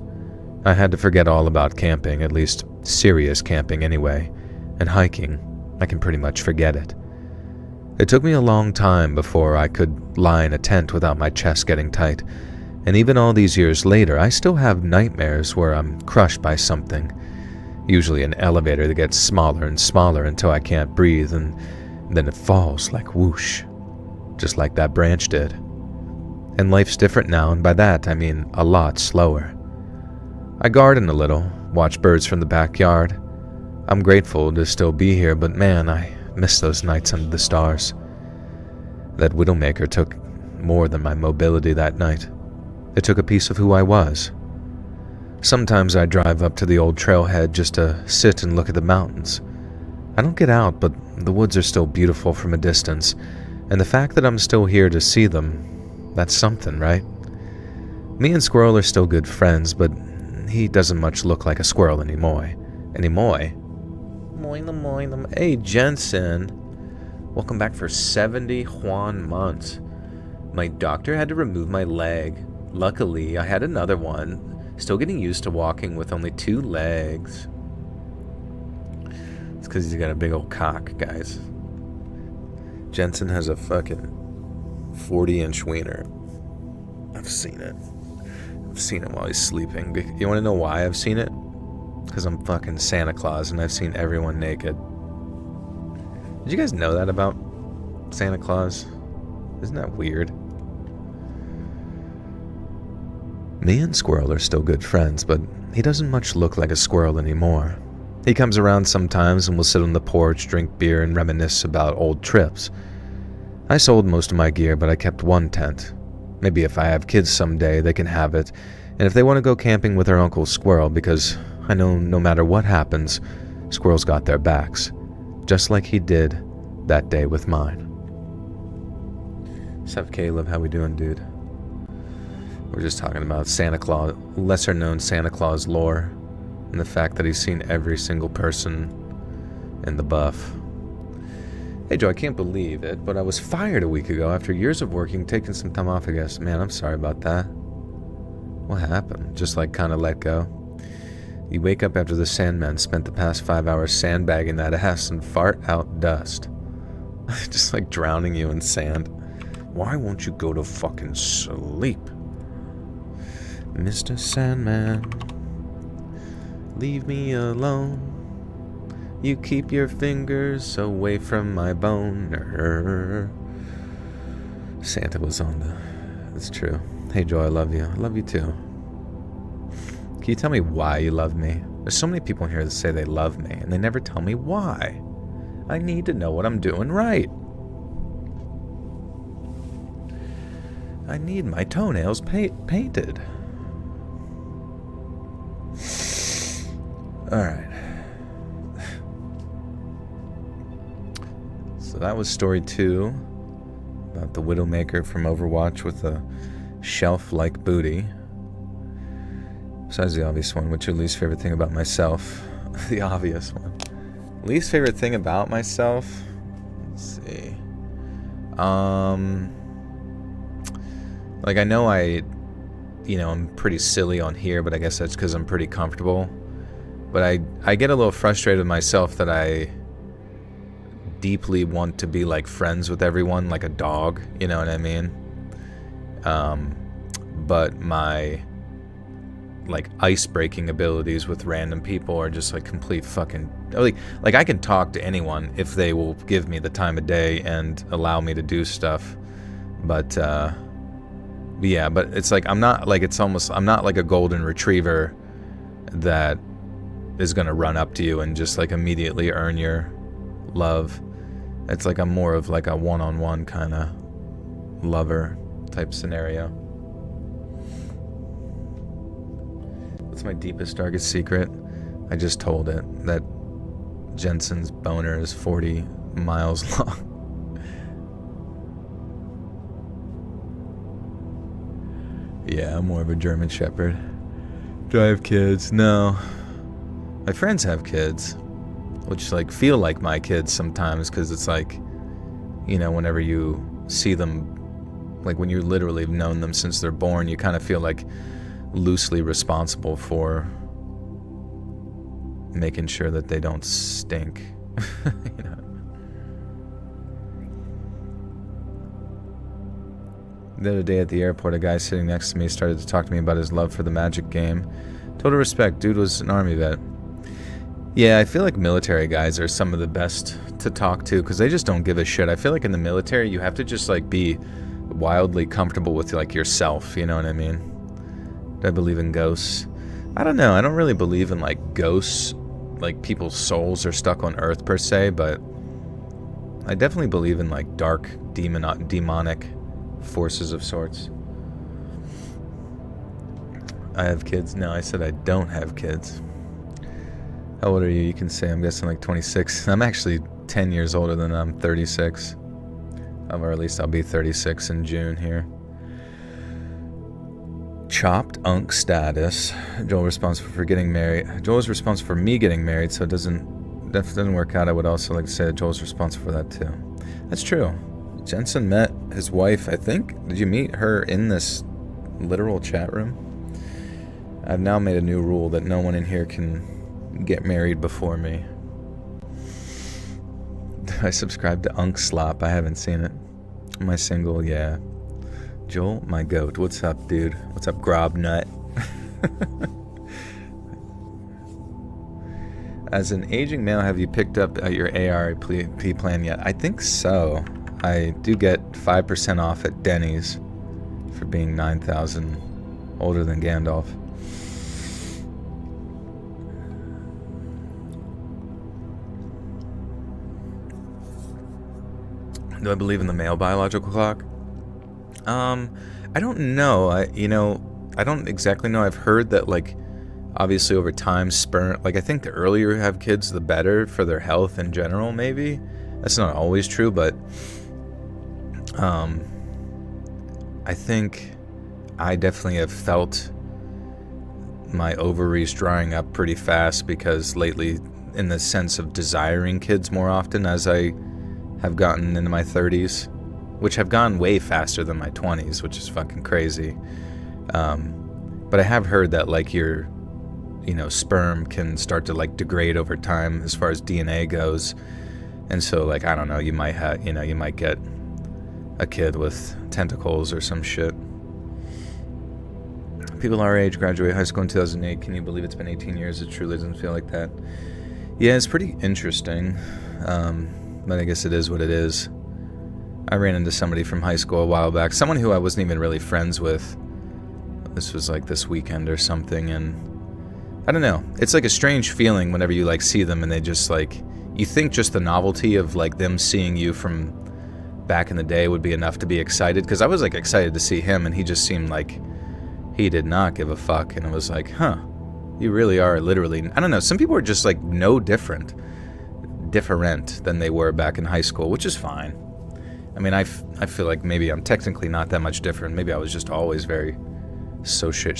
Speaker 1: I had to forget all about camping, at least serious camping anyway, and hiking, I can pretty much forget it. It took me a long time before I could lie in a tent without my chest getting tight, and even all these years later, I still have nightmares where I'm crushed by something, usually an elevator that gets smaller and smaller until I can't breathe, and then it falls like whoosh, just like that branch did. And life's different now, and by that I mean a lot slower. I garden a little, watch birds from the backyard. I'm grateful to still be here, but man, I miss those nights under the stars. That widowmaker took more than my mobility that night. It took a piece of who I was. Sometimes I drive up to the old trailhead just to sit and look at the mountains. I don't get out, but the woods are still beautiful from a distance, and the fact that I'm still here to see them, that's something, right? Me and Squirrel are still good friends, but he doesn't much look like a squirrel anymore. Hey, Jensen. Welcome back for 70 Juan months. My doctor had to remove my leg. Luckily, I had another one. Still getting used to walking with only 2 legs. It's because he's got a big old cock, guys. Jensen has a fucking 40-inch wiener. I've seen it. I've seen it while he's sleeping. You want to know why I've seen it? Because I'm fucking Santa Claus and I've seen everyone naked. Did you guys know that about Santa Claus? Isn't that weird? Me and Squirrel are still good friends, but he doesn't much look like a squirrel anymore. He comes around sometimes and will sit on the porch, drink beer, and reminisce about old trips. I sold most of my gear, but I kept one tent. Maybe if I have kids someday, they can have it, and if they want to go camping with their Uncle Squirrel, because I know no matter what happens, Squirrel's got their backs, just like he did that day with mine. What's up, Caleb? How we doing, dude? We're just talking about Santa Claus, lesser-known Santa Claus lore, and the fact that he's seen every single person in the buff. Hey, Joe, I can't believe it, but I was fired a week ago after years of working, taking some time off, I guess. Man, I'm sorry about that. What happened? Just, like, kind of let go? You wake up after the Sandman spent the past 5 hours sandbagging that ass and fart out dust. Just, like, drowning you in sand. Why won't you go to fucking sleep? Mr. Sandman, leave me alone. You keep your fingers away from my bone. Santa was on the... That's true. Hey, Joe, I love you. I love you, too. Can you tell me why you love me? There's so many people in here that say they love me, and they never tell me why. I need to know what I'm doing right. I need my toenails painted. Alright. So that was story 2 about the Widowmaker from Overwatch with a shelf-like booty. Besides the obvious one, what's your least favorite thing about myself? The obvious one. Least favorite thing about myself? Let's see. Like, I know I'm pretty silly on here, but I guess that's because I'm pretty comfortable. But I get a little frustrated with myself that I deeply want to be, like, friends with everyone, like a dog, you know what I mean? But my, like, ice-breaking abilities with random people are just, like, complete fucking... Like, I can talk to anyone if they will give me the time of day and allow me to do stuff. But, yeah, but it's like, I'm not like a golden retriever that is gonna run up to you and just, like, immediately earn your love. It's like I'm more of, like, a one-on-one kind of lover type scenario. What's my deepest, darkest secret? I just told it, that Jensen's boner is 40 miles long. Yeah, I'm more of a German Shepherd. Do I have kids? No. My friends have kids, which, like, feel like my kids sometimes, because it's like, you know, whenever you see them, like, when you literally have known them since they're born, you kind of feel like loosely responsible for making sure that they don't stink. You know? The other day at the airport, a guy sitting next to me started to talk to me about his love for the Magic game. Total respect, dude was an army vet. Yeah, I feel like military guys are some of the best to talk to, because they just don't give a shit. I feel like in the military, you have to just, like, be wildly comfortable with, like, yourself, you know what I mean? Do I believe in ghosts? I don't know, I don't really believe in, like, ghosts, like, people's souls are stuck on Earth per se, but I definitely believe in, like, dark, demonic forces of sorts. I have kids. No, I said I don't have kids. How old are you? You can say, I'm guessing, like 26. I'm actually 10 years older than I'm 36. Or at least I'll be 36 in June here. Chopped unk status. Joel responsible for getting married. Joel is responsible for me getting married, so if that doesn't work out, I would also like to say that Joel's responsible for that too. That's true. Jensen met his wife, I think. Did you meet her in this literal chat room? I've now made a new rule that no one in here can get married before me. I subscribe to Unk Slop. I haven't seen it. Am I single? Yeah. Joel, my goat. What's up, dude? What's up, Grobnut? As an aging male, have you picked up your ARP plan yet? I think so. I do get 5% off at Denny's for being 9,000 older than Gandalf. Do I believe in the male biological clock? I don't know. I don't exactly know. I've heard that, like, obviously over time, sperm, like, I think the earlier you have kids, the better for their health in general, maybe. That's not always true, but I think I definitely have felt my ovaries drying up pretty fast because lately, in the sense of desiring kids more often as I have gotten into my 30s, which have gone way faster than my 20s, which is fucking crazy. But I have heard that, like, your, sperm can start to, like, degrade over time as far as DNA goes. And so, like, I don't know, you might have, you might get a kid with tentacles or some shit. People our age graduated high school in 2008. Can you believe it's been 18 years? It truly doesn't feel like that. Yeah, it's pretty interesting. But I guess it is what it is. I ran into somebody from high school a while back, someone who I wasn't even really friends with. This was like this weekend or something, and I don't know. It's like a strange feeling whenever you like see them and they just like, you think just the novelty of like them seeing you from back in the day would be enough to be excited, because I was like excited to see him and he just seemed like he did not give a fuck, and I was like, huh, you really are literally, I don't know, some people are just like no different than they were back in high school, which is fine. I mean, I feel like maybe I'm technically not that much different. Maybe I was just always very social.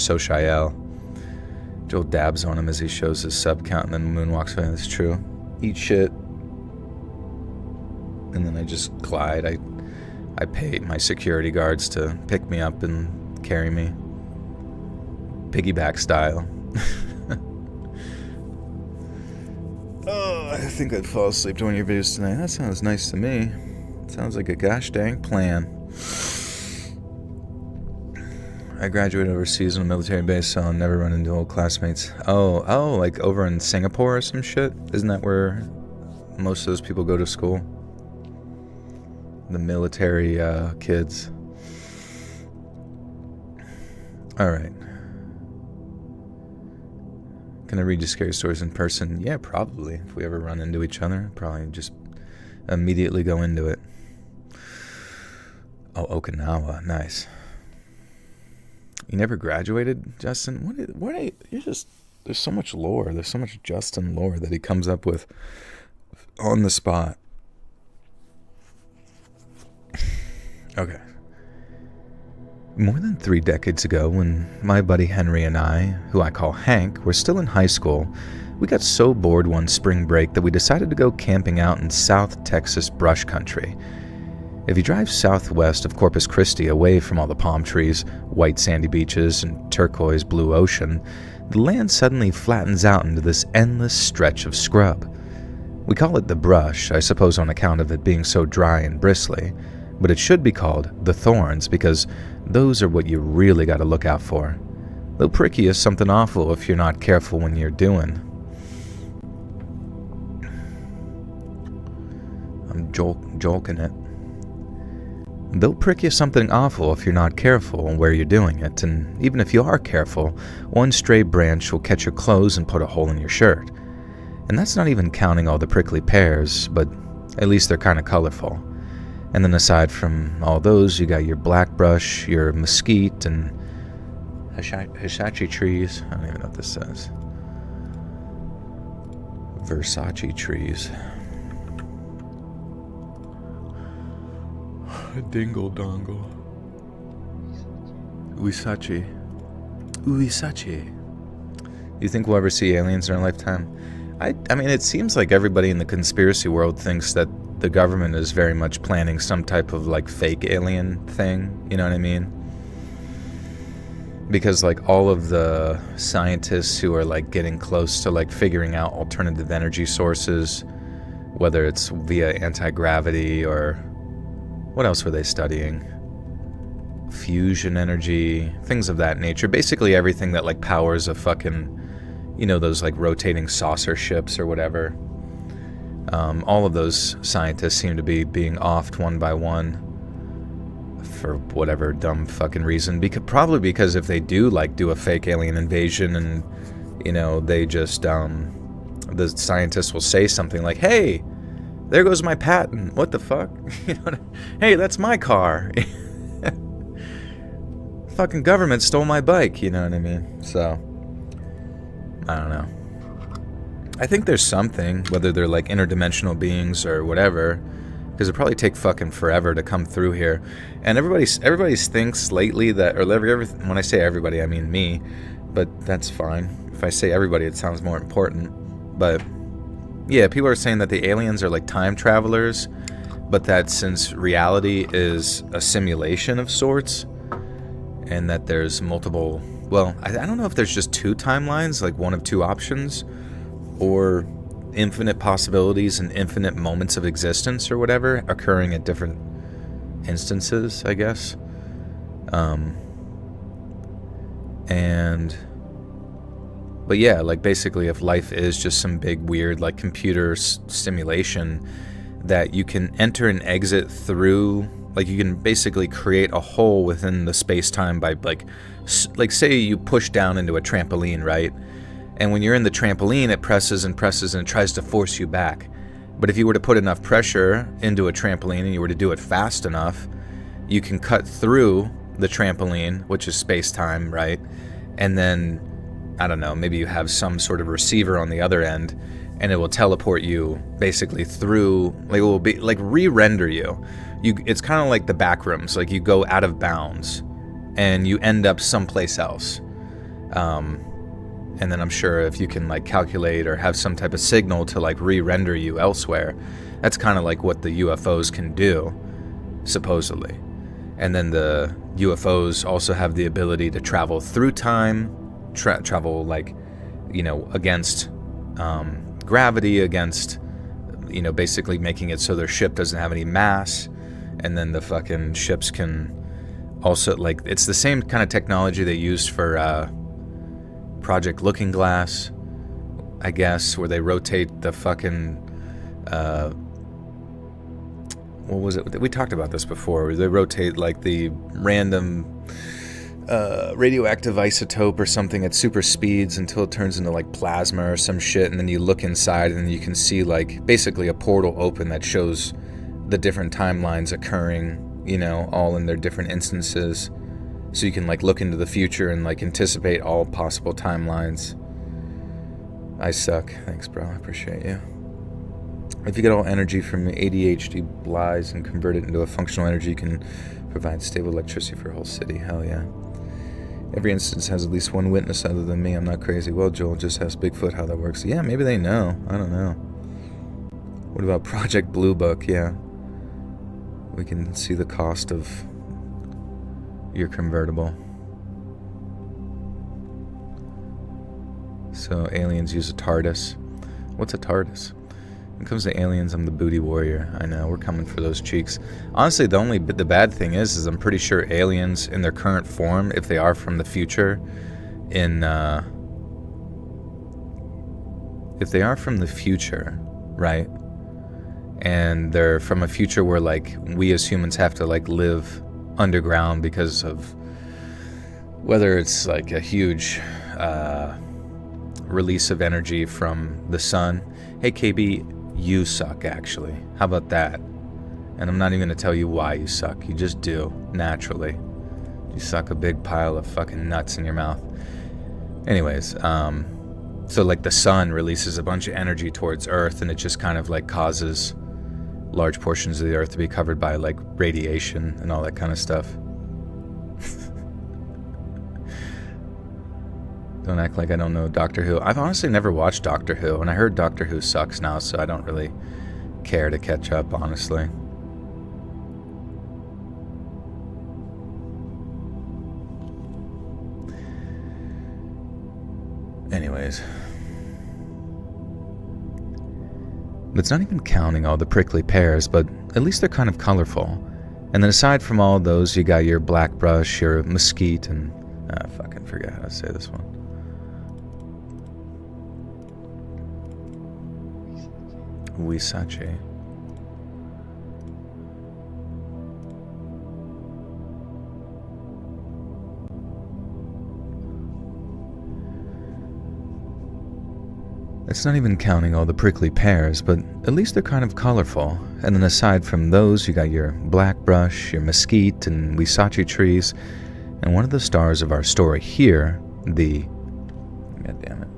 Speaker 1: Joel dabs on him as he shows his sub count, and then moonwalks away. That's true. Eat shit. And then I just glide. I pay my security guards to pick me up and carry me. Piggyback style. Oh, I think I'd fall asleep to one of your videos tonight. That sounds nice to me. Sounds like a gosh dang plan. I graduated overseas on a military base, so I'll never run into old classmates. Oh, like over in Singapore or some shit? Isn't that where most of those people go to school? The military kids. Alright. Can I read you scary stories in person? Yeah, probably. If we ever run into each other, probably just immediately go into it. Oh, Okinawa. Nice. You never graduated, Justin? You're just... There's so much lore. There's so much Justin lore that he comes up with on the spot. Okay. More than 3 decades ago, when my buddy Henry and I, who I call Hank, were still in high school, we got so bored one spring break that we decided to go camping out in South Texas brush country. If you drive southwest of Corpus Christi, away from all the palm trees, white sandy beaches, and turquoise blue ocean, the land suddenly flattens out into this endless stretch of scrub. We call it the brush, I suppose on account of it being so dry and bristly, but it should be called the thorns because those are what you really got to look out for. They'll prick you as something awful if you're not careful when you're doing. I'm jolking it. They'll prick you something awful if you're not careful where you're doing it, and even if you are careful, one stray branch will catch your clothes and put a hole in your shirt. And that's not even counting all the prickly pears, but at least they're kind of colorful. And then aside from all those, you got your blackbrush, your mesquite, and Hisachi trees. I don't even know what this says. Versace trees. Dingle dongle. Uisachi. You think we'll ever see aliens in our lifetime? I mean, it seems like everybody in the conspiracy world thinks that the government is very much planning some type of like fake alien thing. You know what I mean? because like all of the scientists who are like getting close to like figuring out alternative energy sources, whether it's via anti-gravity or what else were they studying? Fusion energy, things of that nature. Basically everything that like powers a fucking, you know, those like rotating saucer ships or whatever. All of those scientists seem to be being offed one by one for whatever dumb fucking reason. Probably because if they do like do a fake alien invasion and, you know, they just, the scientists will say something like, hey, there goes my patent. What the fuck? You know, hey, that's my car. Fucking government stole my bike, you know what I mean? So, I don't know. I think there's something, whether they're like interdimensional beings or whatever, because it'd probably take fucking forever to come through here. And everybody thinks lately that, or when I say everybody, I mean me, but that's fine. If I say everybody, it sounds more important. But yeah, people are saying that the aliens are like time travelers, but that since reality is a simulation of sorts, and that there's multiple, well, I don't know if there's just two timelines, like one of two options, or infinite possibilities and infinite moments of existence or whatever occurring at different instances, I guess. But yeah, like basically if life is just some big weird like computer simulation that you can enter and exit through, like you can basically create a hole within the space-time by like say you push down into a trampoline, right? And when you're in the trampoline, it presses and presses and it tries to force you back. But if you were to put enough pressure into a trampoline and you were to do it fast enough, you can cut through the trampoline, which is space-time, right? And then, I don't know, maybe you have some sort of receiver on the other end, and it will teleport you basically through, like it will be like re-render you. It's kind of like the back rooms, like you go out of bounds and you end up someplace else. And then I'm sure if you can like calculate or have some type of signal to like re-render you elsewhere, that's kind of like what the UFOs can do, supposedly. And then the UFOs also have the ability to travel through time, travel like, you know, against gravity, against, you know, basically making it so their ship doesn't have any mass. And then the fucking ships can also, like, it's the same kind of technology they used for Project Looking Glass, I guess, where they rotate the fucking, what was it? We talked about this before. Where they rotate like the random radioactive isotope or something at super speeds until it turns into like plasma or some shit, and then you look inside and you can see like basically a portal open that shows the different timelines occurring, you know, all in their different instances. So you can like look into the future and like anticipate all possible timelines. I suck. Thanks, bro. I appreciate you. If you get all energy from ADHD lies and convert it into a functional energy, you can provide stable electricity for a whole city. Hell yeah. Every instance has at least one witness other than me. I'm not crazy. Well, Joel, just ask Bigfoot how that works. Yeah, maybe they know. I don't know. What about Project Blue Book? Yeah. We can see the cost of your convertible. So aliens use a TARDIS. What's a TARDIS? When it comes to aliens, I'm the booty warrior. I know, we're coming for those cheeks. Honestly, the bad thing is I'm pretty sure aliens in their current form, if they are from the future, if they are from the future, right? And they're from a future where like we as humans have to like live underground because of whether it's like a huge release of energy from the sun. Hey KB, you suck actually. How about that? And I'm not even gonna tell you why you suck. You just do, naturally. You suck a big pile of fucking nuts in your mouth. Anyways, so like the sun releases a bunch of energy towards Earth, and it just kind of like causes large portions of the Earth to be covered by like radiation and all that kind of stuff. Don't act like I don't know Doctor Who. I've honestly never watched Doctor Who, and I heard Doctor Who sucks now, so I don't really care to catch up, honestly. anyways. It's not even counting all the prickly pears, but at least they're kind of colorful. And then aside from all those, you got your blackbrush, your mesquite, and... I fucking forget how to say this one. Huisache. It's not even counting all the prickly pears, but at least they're kind of colorful. And then aside from those, you got your blackbrush, your mesquite, and huisache trees. And one of the stars of our story here, the... God damn it.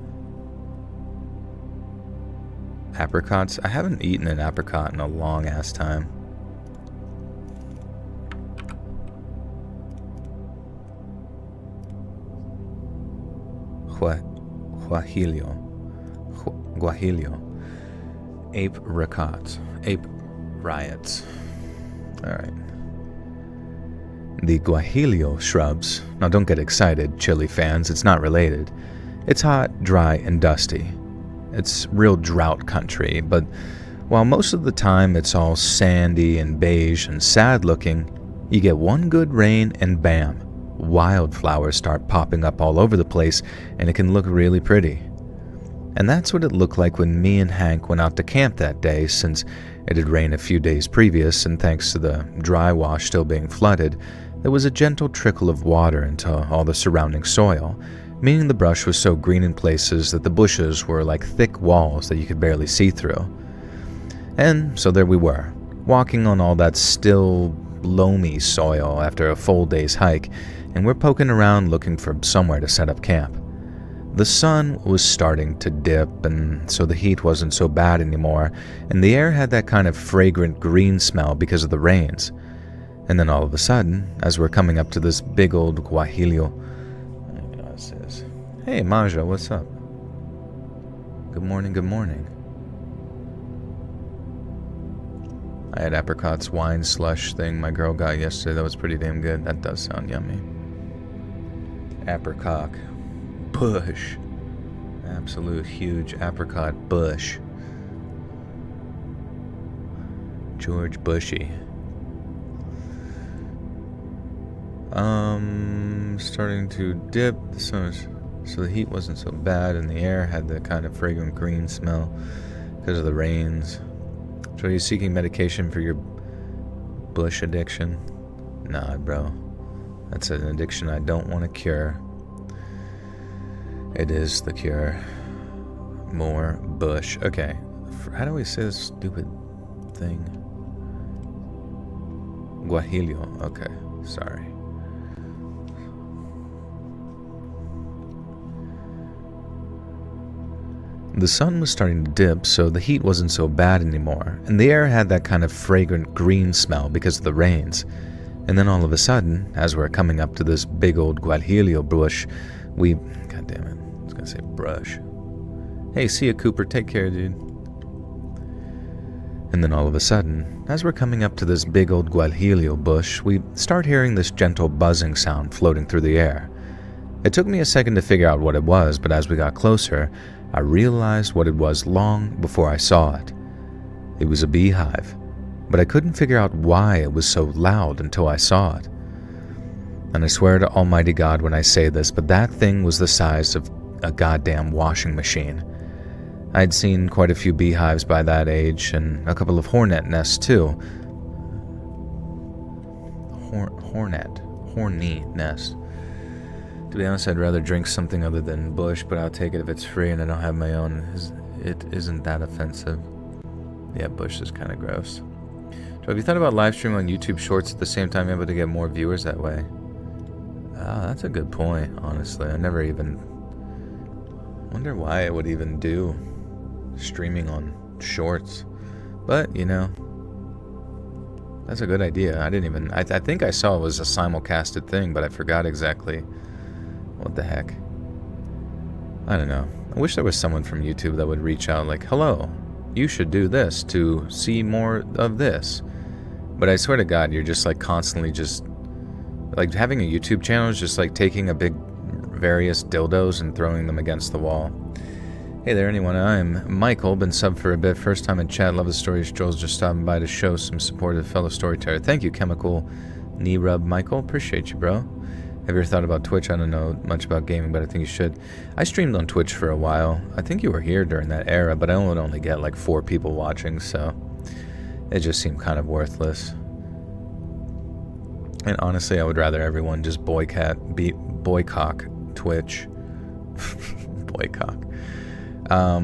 Speaker 1: Apricots. I haven't eaten an apricot in a long ass time. Guajillo. Apricots. Ape riots. Alright. The guajillo shrubs. Now don't get excited, chili fans, it's not related. It's hot, dry, and dusty. It's real drought country, but while most of the time it's all sandy and beige and sad looking, you get one good rain and bam, wildflowers start popping up all over the place and it can look really pretty. And that's what it looked like when me and Hank went out to camp that day, since it had rained a few days previous, and thanks to the dry wash still being flooded, there was a gentle trickle of water into all the surrounding soil, meaning the brush was so green in places that the bushes were like thick walls that you could barely see through. And so there we were, walking on all that still loamy soil after a full day's hike, and we're poking around looking for somewhere to set up camp. The sun was starting to dip, and so the heat wasn't so bad anymore, and the air had that kind of fragrant green smell because of the rains. And then all of a sudden, as we're coming up to this big old guajillo, it says, "Hey Maja, what's up? Good morning, good morning." I had apricots wine slush thing my girl got yesterday. That was pretty damn good. That does sound yummy. Apricot bush. Absolute huge apricot bush. George Bushy. Starting to dip. The sun was, so the heat wasn't so bad, and the air had the kind of fragrant green smell because of the rains. So are you seeking medication for your bush addiction? Nah, bro. That's an addiction I don't want to cure. It is the cure. More bush. Okay. How do we say this stupid thing? Guajillo. Okay. Sorry. The sun was starting to dip, so the heat wasn't so bad anymore, and the air had that kind of fragrant green smell because of the rains. And then all of a sudden, as we're coming up to this big old guajillo bush, we... God damn it. I was gonna say brush. Hey, see ya, Cooper. Take care, dude. And then all of a sudden, as we're coming up to this big old guajillo bush, we start hearing this gentle buzzing sound floating through the air. It took me a second to figure out what it was, but as we got closer, I realized what it was long before I saw it. It was a beehive, but I couldn't figure out why it was so loud until I saw it. And I swear to Almighty God when I say this, but that thing was the size of a goddamn washing machine. I'd seen quite a few beehives by that age, and a couple of hornet nests too. Horny nest. To be honest, I'd rather drink something other than Bush, but I'll take it if it's free and I don't have my own. It isn't that offensive. Yeah, Bush is kind of gross. So have you thought about live streaming on YouTube Shorts at the same time, able to get more viewers that way? That's a good point, honestly. I never even... wonder why I would even do streaming on Shorts. But, you know, that's a good idea. I didn't even... I think I saw it was a simulcasted thing, but I forgot exactly... what the heck? I don't know. I wish there was someone from YouTube that would reach out like, hello, you should do this to see more of this. But I swear to God, you're just like constantly just... like having a YouTube channel is just like taking a big various dildos and throwing them against the wall. Hey there, anyone. I'm Michael. Been subbed for a bit. First time in chat. Love the stories. Joel's just stopping by to show some support to fellow storyteller. Thank you, Chemical Knee Rub Michael. Appreciate you, bro. Have you ever thought about Twitch? I don't know much about gaming, but I think you should. I streamed on Twitch for a while. I think you were here during that era, but I would only get like 4 people watching, so it just seemed kind of worthless. And honestly, I would rather everyone just boycott Twitch. Boycott. Yeah.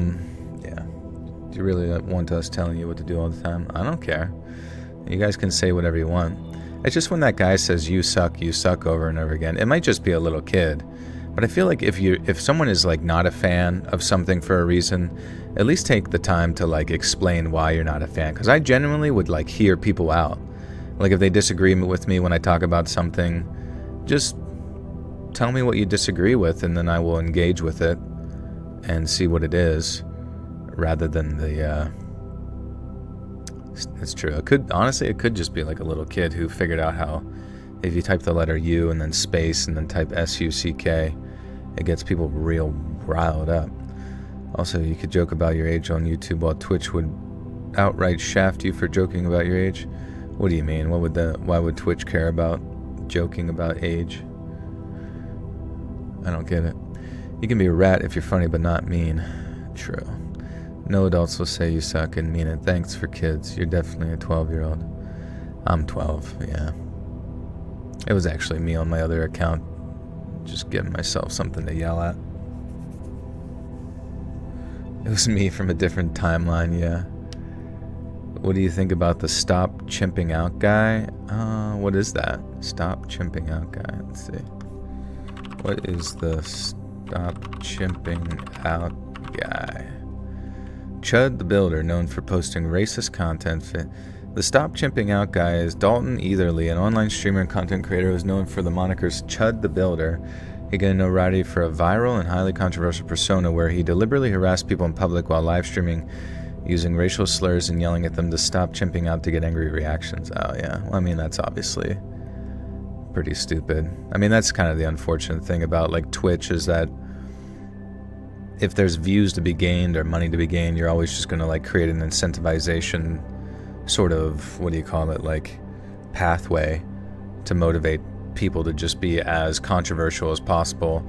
Speaker 1: Do you really want us telling you what to do all the time? I don't care. You guys can say whatever you want. It's just when that guy says you suck over and over again. It might just be a little kid, but I feel like if someone is like not a fan of something for a reason, at least take the time to like explain why you're not a fan. Because I genuinely would like hear people out. Like if they disagree with me when I talk about something, just tell me what you disagree with, and then I will engage with it and see what it is, rather than the it's true. It could just be like a little kid who figured out how if you type the letter U and then space and then type S-U-C-K, it gets people real riled up. Also, you could joke about your age on YouTube while Twitch would outright shaft you for joking about your age. What do you mean? Why would Twitch care about joking about age? I don't get it. You can be a rat if you're funny but not mean. True. No adults will say you suck and mean it. Thanks for kids. You're definitely a 12-year-old. I'm 12, yeah. It was actually me on my other account, just giving myself something to yell at. It was me from a different timeline, yeah. What do you think about the stop chimping out guy? What is that? Stop chimping out guy. Let's see. What is the stop chimping out guy? Chud the Builder, known for posting racist content. The Stop Chimping Out guy is Dalton Etherly, an online streamer and content creator who is known for the monikers Chud the Builder. He gained notoriety for a viral and highly controversial persona where he deliberately harassed people in public while live streaming, using racial slurs and yelling at them to stop chimping out to get angry reactions. Oh yeah, well, I mean, that's obviously pretty stupid. I mean, that's kind of the unfortunate thing about like Twitch, is that if there's views to be gained or money to be gained, you're always just going to like create an incentivization sort of, what do you call it, like pathway to motivate people to just be as controversial as possible.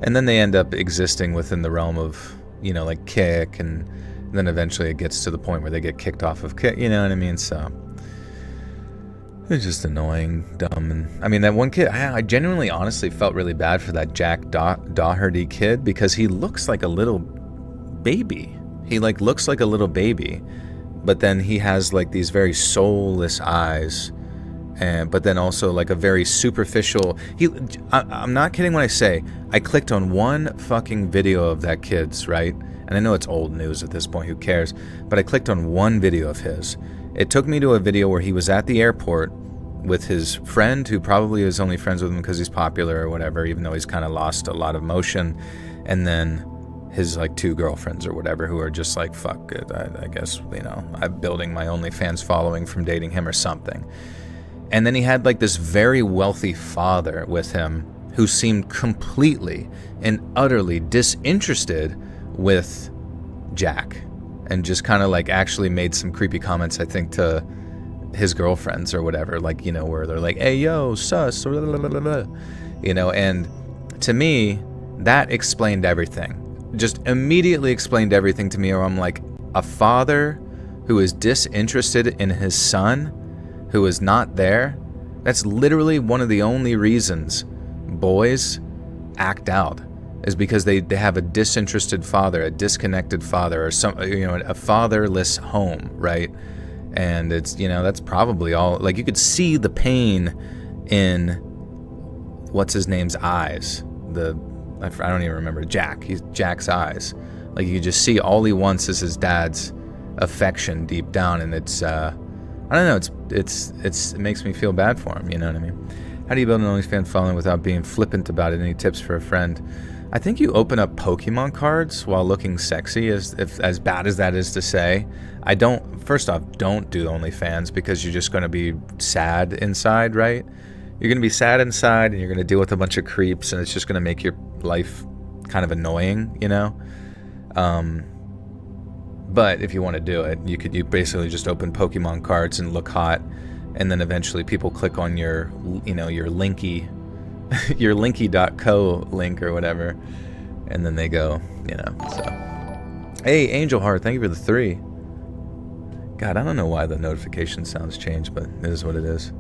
Speaker 1: And then they end up existing within the realm of, you know, like Kick, and then eventually it gets to the point where they get kicked off of Kick, you know what I mean? So it's just annoying, dumb, and I mean, that one kid, I genuinely, honestly felt really bad for that Jack Doherty kid, because he looks like a little baby. He like looks like a little baby, but then he has like these very soulless eyes, but then also like a very superficial. I'm not kidding when I say I clicked on one fucking video of that kid's, right? And I know it's old news at this point, who cares? But I clicked on one video of his. It took me to a video where he was at the airport with his friend, who probably is only friends with him because he's popular or whatever, even though he's kind of lost a lot of motion. And then his like 2 girlfriends or whatever, who are just like, fuck it, I guess, you know, I'm building my OnlyFans following from dating him or something. And then he had like this very wealthy father with him who seemed completely and utterly disinterested with Jack, and just kind of like actually made some creepy comments, I think, to his girlfriends or whatever, like, you know, where they're like, hey, yo, sus, you know. And to me, that explained everything. Just immediately explained everything to me, where I'm like, a father who is disinterested in his son, who is not there, that's literally one of the only reasons boys act out, is because they have a disinterested father, a disconnected father, or some, you know, a fatherless home, right? And it's, you know, that's probably all. Like, you could see the pain in what's his name's eyes. I don't even remember, Jack's eyes. Like, you could just see all he wants is his dad's affection deep down, and it's I don't know, it makes me feel bad for him, you know what I mean? How do you build an OnlyFans following without being flippant about it? Any tips for a friend? I think you open up Pokemon cards while looking sexy, as bad as that is to say. First off, don't do OnlyFans, because you're just going to be sad inside, right? You're gonna be sad inside, and you're gonna deal with a bunch of creeps, and it's just gonna make your life kind of annoying, you know. But if you want to do it, you basically just open Pokemon cards and look hot, and then eventually people click on your, you know, your Linky, your Linky.co link or whatever, and then they go, you know. So, hey, Angel Heart, thank you for the 3. God, I don't know why the notification sounds changed, but it is what it is.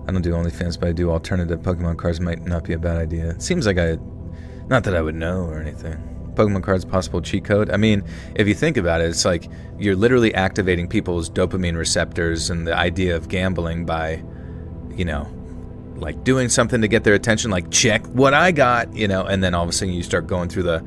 Speaker 1: I don't do OnlyFans, but I do alternative Pokemon cards. Might not be a bad idea. It seems like not that I would know or anything. Pokemon cards, possible cheat code. I mean, if you think about it, it's like you're literally activating people's dopamine receptors, and the idea of gambling by, you know, like doing something to get their attention, like check what I got, you know, and then all of a sudden you start going through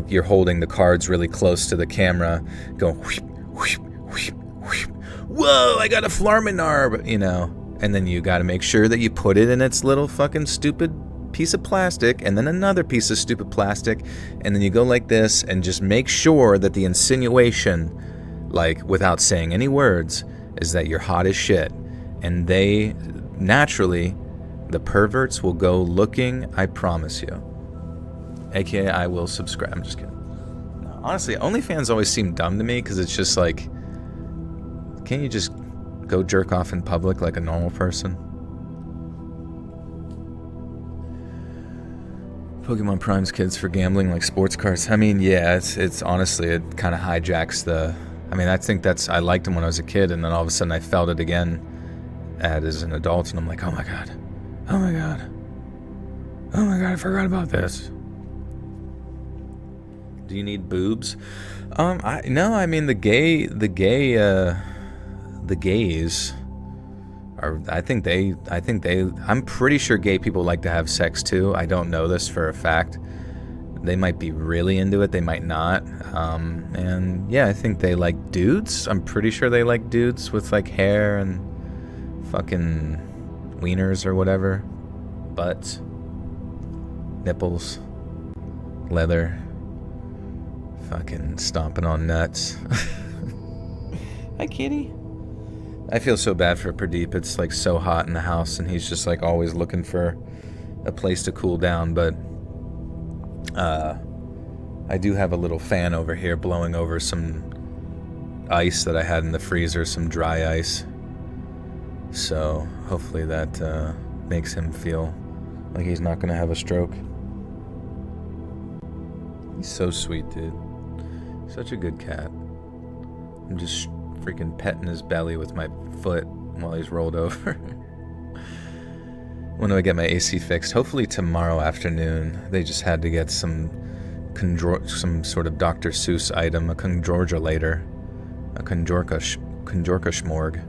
Speaker 1: you're holding the cards really close to the camera, going whoop, whoop, whoop, whoop. Whoa, I got a Flarminarb, you know, and then you got to make sure that you put it in its little fucking stupid piece of plastic, and then another piece of stupid plastic, and then you go like this, and just make sure that the insinuation, like without saying any words, is that you're hot as shit. And they naturally, the perverts will go looking, I promise you. AKA I will subscribe. I'm just kidding. No, honestly, OnlyFans always seem dumb to me, because it's just like, can't you just go jerk off in public like a normal person? Pokemon Prime's kids for gambling like sports cards. I mean, yeah, it's honestly, it kind of hijacks the... I mean, I liked them when I was a kid, and then all of a sudden I felt it again as an adult, and I'm like, oh my god. Oh my god. Oh my god, I forgot about this. Do you need boobs? No, I mean, the gays are, I'm pretty sure gay people like to have sex too. I don't know this for a fact. They might be really into it, they might not. And yeah, I think they like dudes. I'm pretty sure they like dudes with like hair and fucking wieners or whatever. Butts. Nipples. Leather. Fucking stomping on nuts. Hi, kitty. I feel so bad for Pradeep. It's like so hot in the house, and he's just like always looking for a place to cool down. But I do have a little fan over here blowing over some ice that I had in the freezer, some dry ice. So hopefully that makes him feel like he's not gonna have a stroke. He's so sweet, dude. Such a good cat. I'm just freaking petting his belly with my foot while he's rolled over. When do I get my AC fixed? Hopefully tomorrow afternoon. They just had to get some sort of Dr. Seuss item, a conjorgulator, a conjorka schmorg,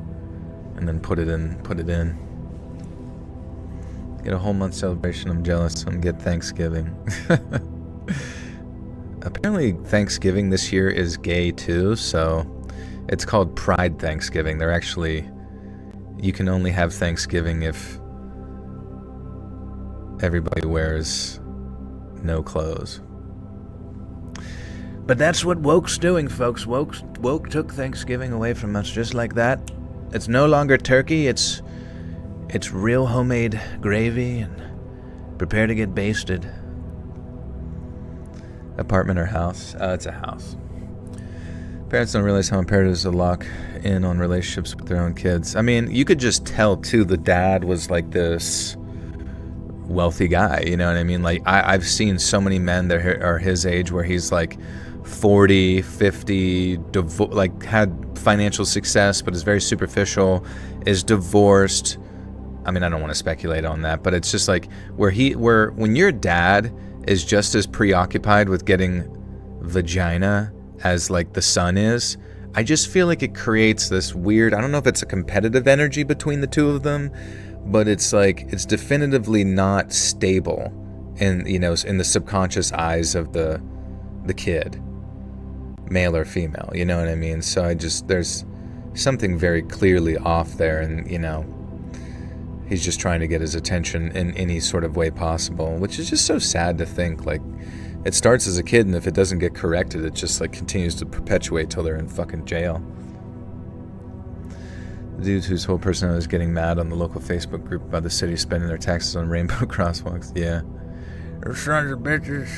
Speaker 1: and then put it in. Get a whole month celebration. I'm jealous. I'm gonna get Thanksgiving. Apparently Thanksgiving this year is gay too, so it's called Pride Thanksgiving. They're actually, you can only have Thanksgiving if everybody wears no clothes. But that's what woke's doing, folks. Woke took Thanksgiving away from us just like that. It's no longer turkey, it's real homemade gravy, and prepare to get basted. Apartment or house? It's a house. Parents don't realize how imperative it is to lock in on relationships with their own kids. I mean, you could just tell, too, the dad was like this wealthy guy, you know what I mean? Like, I've seen so many men that are his age where he's like 40, 50, like had financial success, but is very superficial, is divorced. I mean, I don't want to speculate on that, but it's just like when your dad is just as preoccupied with getting vagina as like the son is, I just feel like it creates this weird, I don't know if it's a competitive energy between the two of them, but it's like, it's definitively not stable in, you know, in the subconscious eyes of the kid, male or female, you know what I mean? So there's something very clearly off there, and, you know, he's just trying to get his attention in any sort of way possible, which is just so sad to think. Like, it starts as a kid, and if it doesn't get corrected, it just like continues to perpetuate till they're in fucking jail. The dude whose whole personality is getting mad on the local Facebook group about the city spending their taxes on rainbow crosswalks. Yeah. They're sons of bitches.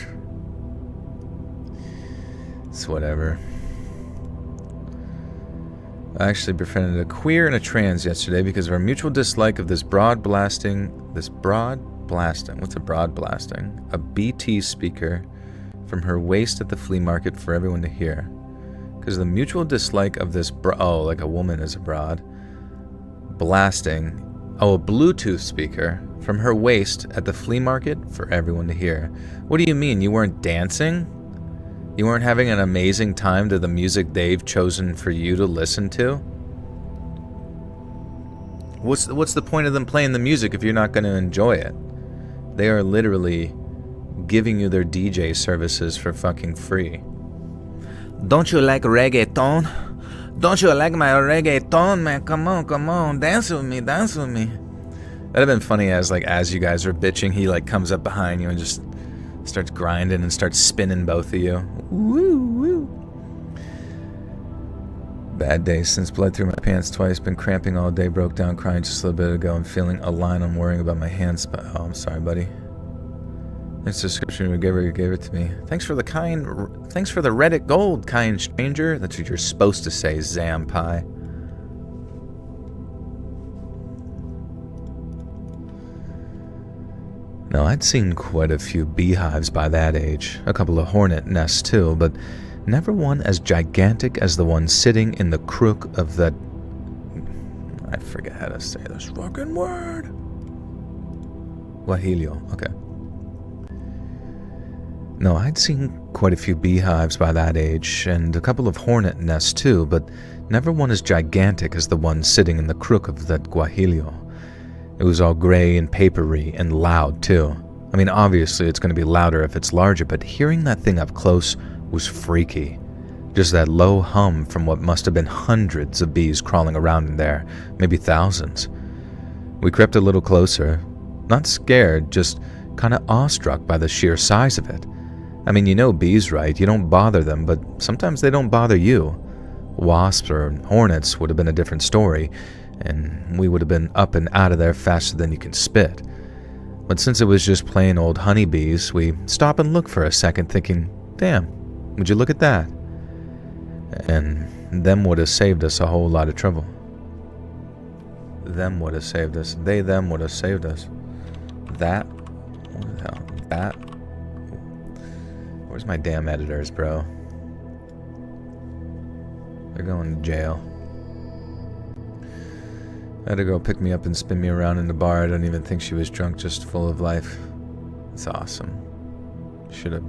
Speaker 1: It's whatever. I actually befriended a queer and a trans yesterday because of our mutual dislike of this broad blasting. What's a broad blasting? A BT speaker from her waist at the flea market for everyone to hear. Because of the mutual dislike of this like a woman is a broad. Blasting. Oh, a Bluetooth speaker from her waist at the flea market for everyone to hear. What do you mean? You weren't dancing? You weren't having an amazing time to the music they've chosen for you to listen to? What's the point of them playing the music if you're not going to enjoy it? They are literally giving you their DJ services for fucking free. Don't you like reggaeton? Don't you like my reggaeton, man? Come on, dance with me. That'd have been funny as you guys are bitching, he comes up behind you and just starts grinding and starts spinning both of you. Woo, woo. Bad day since bled through my pants twice, been cramping all day, broke down crying just a little bit ago and feeling a line on worrying about my hands. Oh, I'm sorry, buddy. Thanks for the description you gave it to me. Thanks for the Reddit gold, kind stranger. That's what you're supposed to say, Zampai. Now, I'd seen quite a few beehives by that age, a couple of hornet nests too, but never one as gigantic as the one sitting in the crook of that... I forget how to say this fucking word. Guajillo, okay. No, I'd seen quite a few beehives by that age, and a couple of hornet nests too, but never one as gigantic as the one sitting in the crook of that Guajillo. It was all gray and papery and loud, too. I mean, obviously it's going to be louder if it's larger, but hearing that thing up close was freaky. Just that low hum from what must have been hundreds of bees crawling around in there, maybe thousands. We crept a little closer, not scared, just kind of awestruck by the sheer size of it. I mean, you know bees, right? You don't bother them, but sometimes they don't bother you. Wasps or hornets would have been a different story, and we would have been up and out of there faster than you can spit. But since it was just plain old honeybees, we stop and look for a second thinking, damn, would you look at that? And them would have saved us a whole lot of trouble. Them would have saved us. Them would have saved us. That? What the hell? That? Where's my damn editors, bro? They're going to jail. I had a girl pick me up and spin me around in the bar. I don't even think she was drunk, just full of life. It's awesome. Should've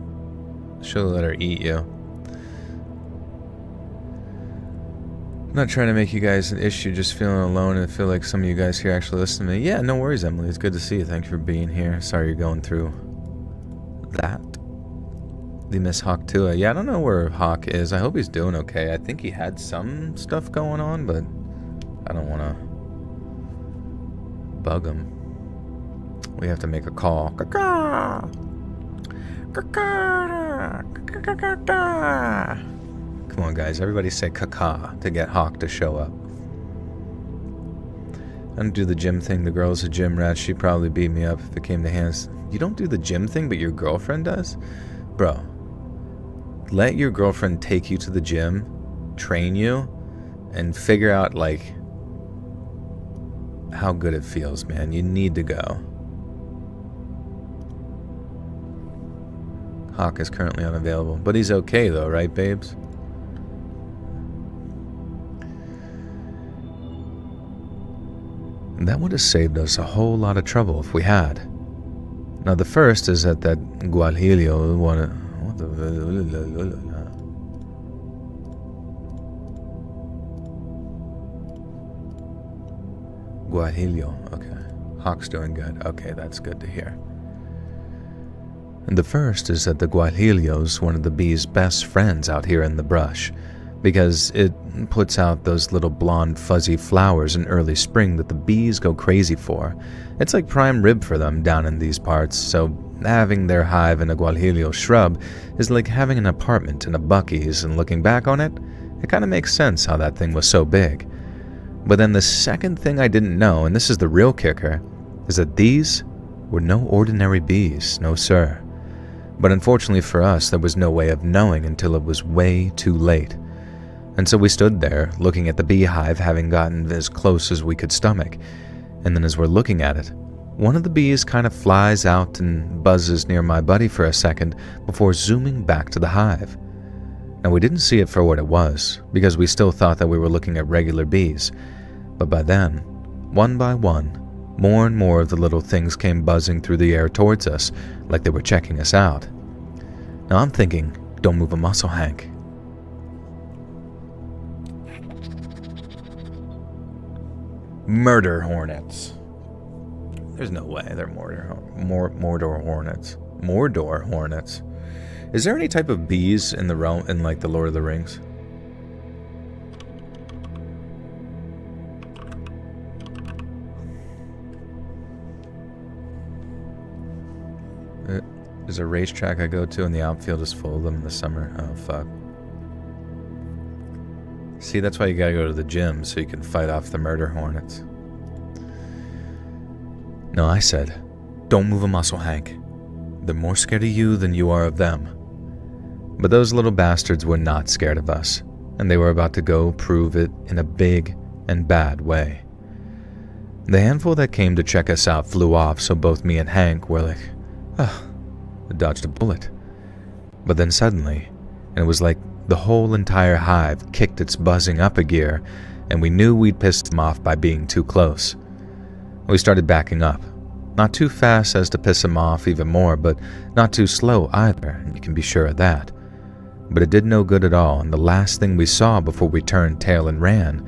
Speaker 1: let her eat you. I'm not trying to make you guys an issue, just feeling alone and feel like some of you guys here actually listen to me. Yeah, no worries, Emily. It's good to see you. Thank you for being here. Sorry you're going through that. The Miss Hawk too. Yeah, I don't know where Hawk is. I hope he's doing okay. I think he had some stuff going on, but I don't want to bug him. We have to make a call. Caca! Caca! Caca! Come on, guys. Everybody say caca to get Hawk to show up. I don't do the gym thing. The girl's a gym rat. She'd probably beat me up if it came to hands. You don't do the gym thing, but your girlfriend does? Bro, let your girlfriend take you to the gym, train you, and figure out, how good it feels, man. You need to go. Hawk is currently unavailable, but he's okay though, right, babes? That would have saved us a whole lot of trouble if we had. Now the first is that Guajillo Guajillo, okay. Hawk's doing good. Okay, that's good to hear. And the first is that the Guajillo's one of the bee's best friends out here in the brush, because it puts out those little blonde fuzzy flowers in early spring that the bees go crazy for. It's like prime rib for them down in these parts, so having their hive in a Guajillo shrub is like having an apartment in a Buc-ee's, and looking back on it, it kind of makes sense how that thing was so big. But then the second thing I didn't know, and this is the real kicker, is that these were no ordinary bees, no sir. But unfortunately for us, there was no way of knowing until it was way too late. And so we stood there, looking at the beehive, having gotten as close as we could stomach. And then as we're looking at it, one of the bees kind of flies out and buzzes near my buddy for a second before zooming back to the hive. Now, we didn't see it for what it was, because we still thought that we were looking at regular bees. But by then, one by one, more and more of the little things came buzzing through the air towards us, like they were checking us out. Now I'm thinking, don't move a muscle, Hank. Murder hornets. There's no way they're Mordor hornets. Mordor hornets. Is there any type of bees in the realm in like the Lord of the Rings? There's a racetrack I go to and the outfield is full of them in the summer. Oh, fuck. See, that's why you gotta go to the gym, so you can fight off the murder hornets. No, I said, don't move a muscle, Hank. They're more scared of you than you are of them. But those little bastards were not scared of us, and they were about to go prove it in a big and bad way. The handful that came to check us out flew off, so both me and Hank were like, oh, I dodged a bullet. But then suddenly, and it was like the whole entire hive kicked its buzzing up a gear, and we knew we'd pissed them off by being too close. We started backing up. Not too fast as to piss them off even more, but not too slow either, you can be sure of that. But it did no good at all, and the last thing we saw before we turned tail and ran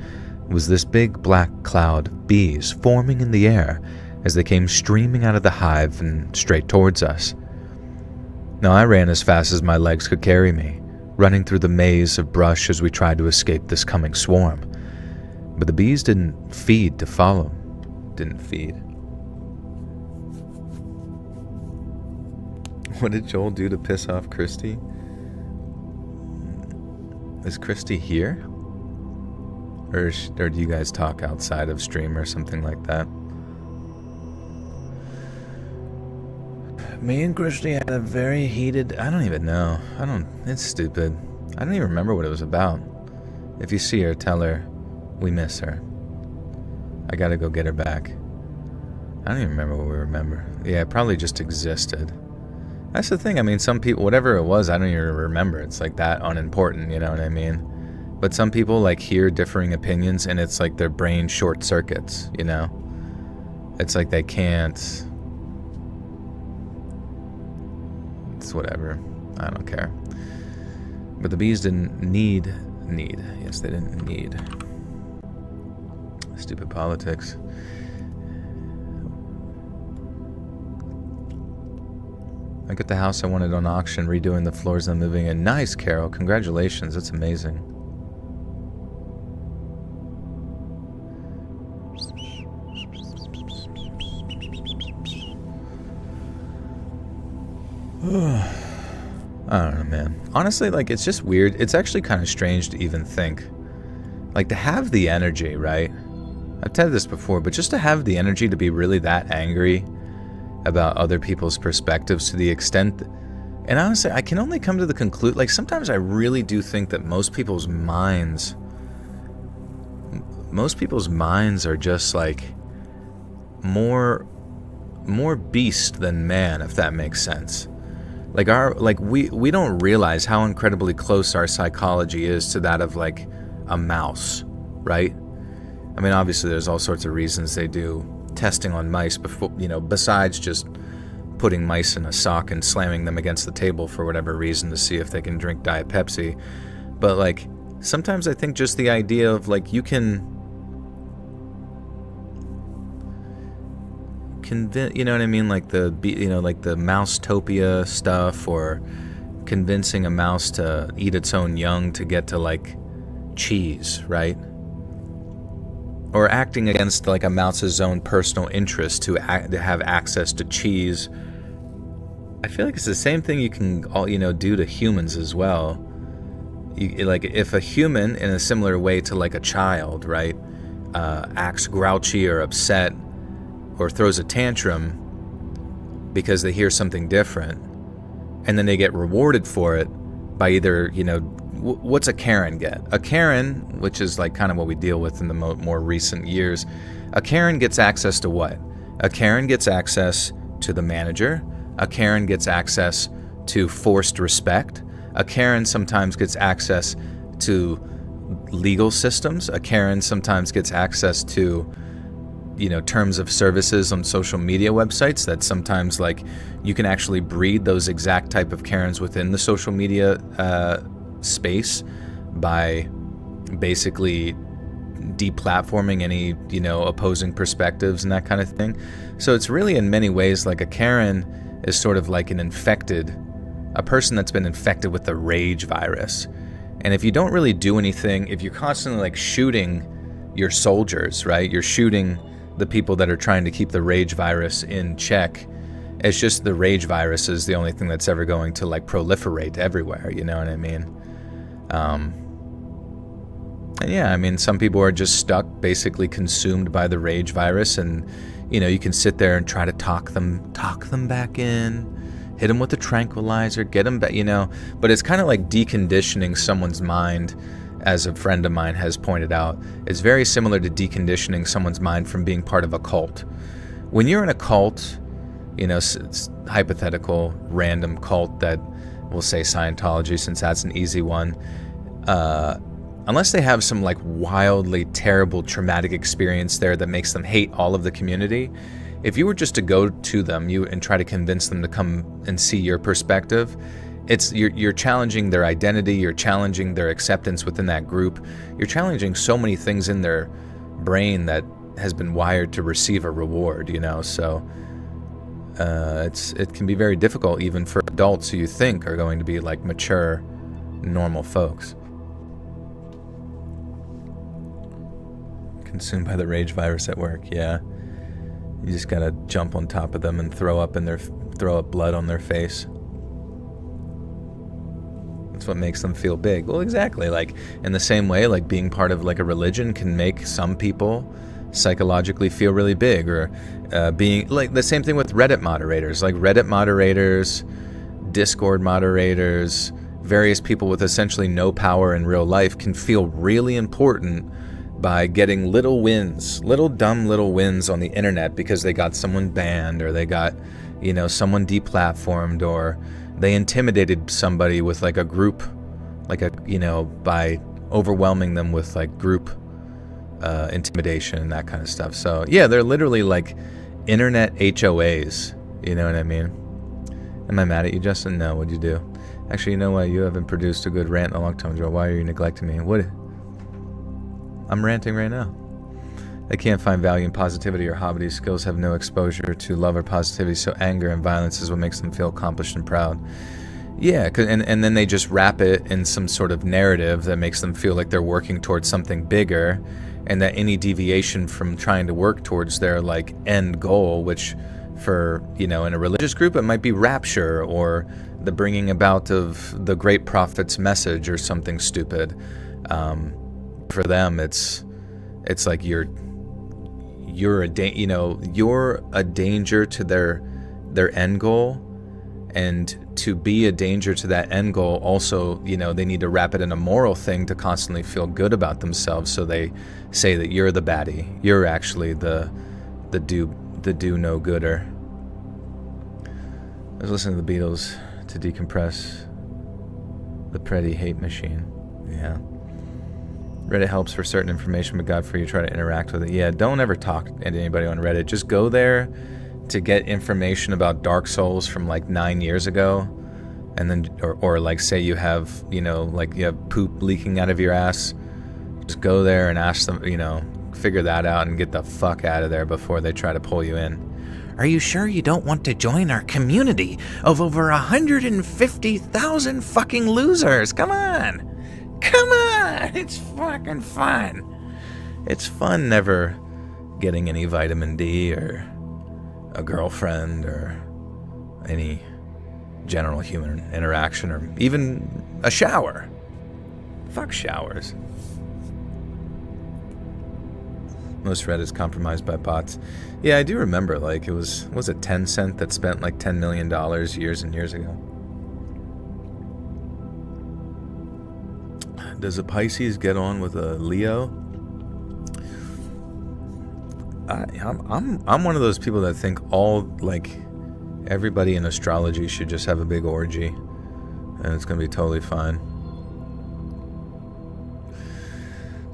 Speaker 1: was this big black cloud of bees forming in the air as they came streaming out of the hive and straight towards us. Now I ran as fast as my legs could carry me, running through the maze of brush as we tried to escape this coming swarm. But the bees didn't feed to follow. Didn't feed. What did Joel do to piss off Christy? Is Christy here? Or do you guys talk outside of stream or something like that? Me and Christy had a very heated... I don't even know. It's stupid. I don't even remember what it was about. If you see her, tell her we miss her. I gotta go get her back. I don't even remember what we remember. Yeah, it probably just existed. That's the thing. I mean, some people, whatever it was, I don't even remember. It's like that unimportant, you know what I mean? But some people like hear differing opinions and it's like their brain short circuits, you know? It's like they can't... It's whatever. I don't care. But the bees didn't need. Yes, they didn't need. Stupid politics. I got the house I wanted on auction, redoing the floors and moving in. Nice, Carol. Congratulations. That's amazing. I don't know, man. Honestly, like, it's just weird. It's actually kind of strange to even think. Like, to have the energy, right? I've said this before, but just to have the energy to be really that angry about other people's perspectives to the extent... And honestly, I can only come to the conclusion... Like, sometimes I really do think that most people's minds are just, like, more beast than man, if that makes sense. Like we don't realize how incredibly close our psychology is to that of like a mouse, right? I mean, obviously there's all sorts of reasons they do testing on mice before, you know, besides just putting mice in a sock and slamming them against the table for whatever reason to see if they can drink Diet Pepsi. But like sometimes I think just the idea of like you can you know what I mean, like the, you know, like the Mouse-topia stuff, or convincing a mouse to eat its own young to get to like cheese, right? Or acting against like a mouse's own personal interest to have access to cheese. I feel like it's the same thing you can all, you know, do to humans as well. Like if a human, in a similar way to like a child, right? acts grouchy or upset or throws a tantrum because they hear something different, and then they get rewarded for it by either, what's a Karen get? A Karen, which is like kind of what we deal with in the more recent years, a Karen gets access to what? A Karen gets access to the manager. A Karen gets access to forced respect. A Karen sometimes gets access to legal systems. A Karen sometimes gets access to terms of services on social media websites that sometimes, like, you can actually breed those exact type of Karens within the social media space by basically deplatforming any, opposing perspectives and that kind of thing. So it's really in many ways like a Karen is sort of like a person that's been infected with the rage virus. And if you don't really do anything, if you're constantly like shooting your soldiers, right? You're shooting the people that are trying to keep the rage virus in check. It's just the rage virus is the only thing that's ever going to like proliferate everywhere, you know what I mean? And yeah, I mean, some people are just stuck, basically consumed by the rage virus, and you can sit there and try to talk them back in, hit them with a tranquilizer, get them back, but it's kind of like deconditioning someone's mind. As a friend of mine has pointed out, it's very similar to deconditioning someone's mind from being part of a cult. When you're in a cult, it's hypothetical, random cult that we'll say Scientology, since that's an easy one, unless they have some like wildly terrible traumatic experience there that makes them hate all of the community, if you were just to go to them and try to convince them to come and see your perspective, you're challenging their identity, you're challenging their acceptance within that group, you're challenging so many things in their brain that has been wired to receive a reward, so it can be very difficult even for adults who you think are going to be like mature, normal folks. Consumed by the rage virus at work, yeah. You just gotta jump on top of them and throw up blood on their face. That's what makes them feel big. Well, exactly. Like in the same way, like being part of like a religion can make some people psychologically feel really big, or being like the same thing with Reddit moderators, like Reddit moderators, Discord moderators, various people with essentially no power in real life can feel really important by getting little wins, dumb little wins on the internet because they got someone banned, or they got, someone deplatformed, or they intimidated somebody with like a group, by overwhelming them with like group intimidation and that kind of stuff. So yeah, they're literally like internet HOAs, you know what I mean? Am I mad at you, Justin? No, what'd you do? Actually, you know what? You haven't produced a good rant in a long time, Joe. Why are you neglecting me? What? I'm ranting right now. They can't find value in positivity or hobby. Skills have no exposure to love or positivity, so anger and violence is what makes them feel accomplished and proud. Yeah, and then they just wrap it in some sort of narrative that makes them feel like they're working towards something bigger, and that any deviation from trying to work towards their like end goal, which for, in a religious group, it might be rapture or the bringing about of the great prophet's message or something stupid. For them, it's like you're a danger to their end goal, and to be a danger to that end goal also, they need to wrap it in a moral thing to constantly feel good about themselves. So they say that you're the baddie, you're actually the do no gooder. I was listening to the Beatles to decompress. The Pretty Hate Machine. Yeah. Reddit helps for certain information, but God, for you try to interact with it. Yeah, don't ever talk to anybody on Reddit. Just go there to get information about Dark Souls from like 9 years ago, and then, or like say you have, you have poop leaking out of your ass. Just go there and ask them, figure that out and get the fuck out of there before they try to pull you in. Are you sure you don't want to join our community of over 150,000 fucking losers? Come on! Come on! It's fucking fun. It's fun never getting any vitamin D or a girlfriend or any general human interaction or even a shower. Fuck showers. Most Reddit's compromised by bots. Yeah, I do remember, like, was it Tencent that spent like $10 million years and years ago? Does a Pisces get on with a Leo? I'm one of those people that think everybody in astrology should just have a big orgy, and it's gonna be totally fine.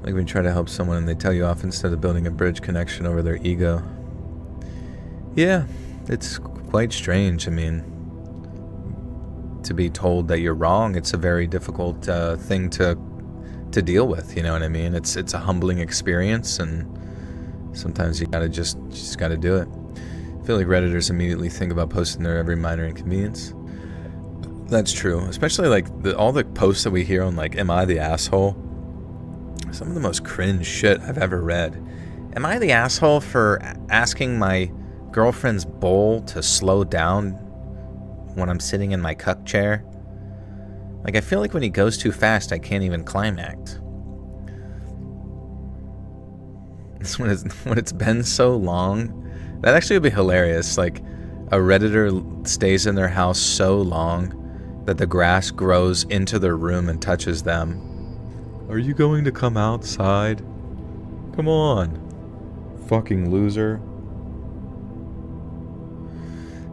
Speaker 1: Like when you try to help someone and they tell you off instead of building a bridge connection over their ego. Yeah, it's quite strange. I mean, to be told that you're wrong, it's a very difficult thing to deal with. You know what I mean? It's a humbling experience, and sometimes you gotta just gotta do it. I feel like Redditors immediately think about posting their every minor inconvenience. That's true, especially like all the posts that we hear on like, "Am I the asshole?" Some of the most cringe shit I've ever read. Am I the asshole for asking my girlfriend's bowl to slow down when I'm sitting in my cuck chair? Like, I feel like when he goes too fast, I can't even climax. When it's been so long, that actually would be hilarious. Like, a Redditor stays in their house so long that the grass grows into their room and touches them. Are you going to come outside? Come on, fucking loser.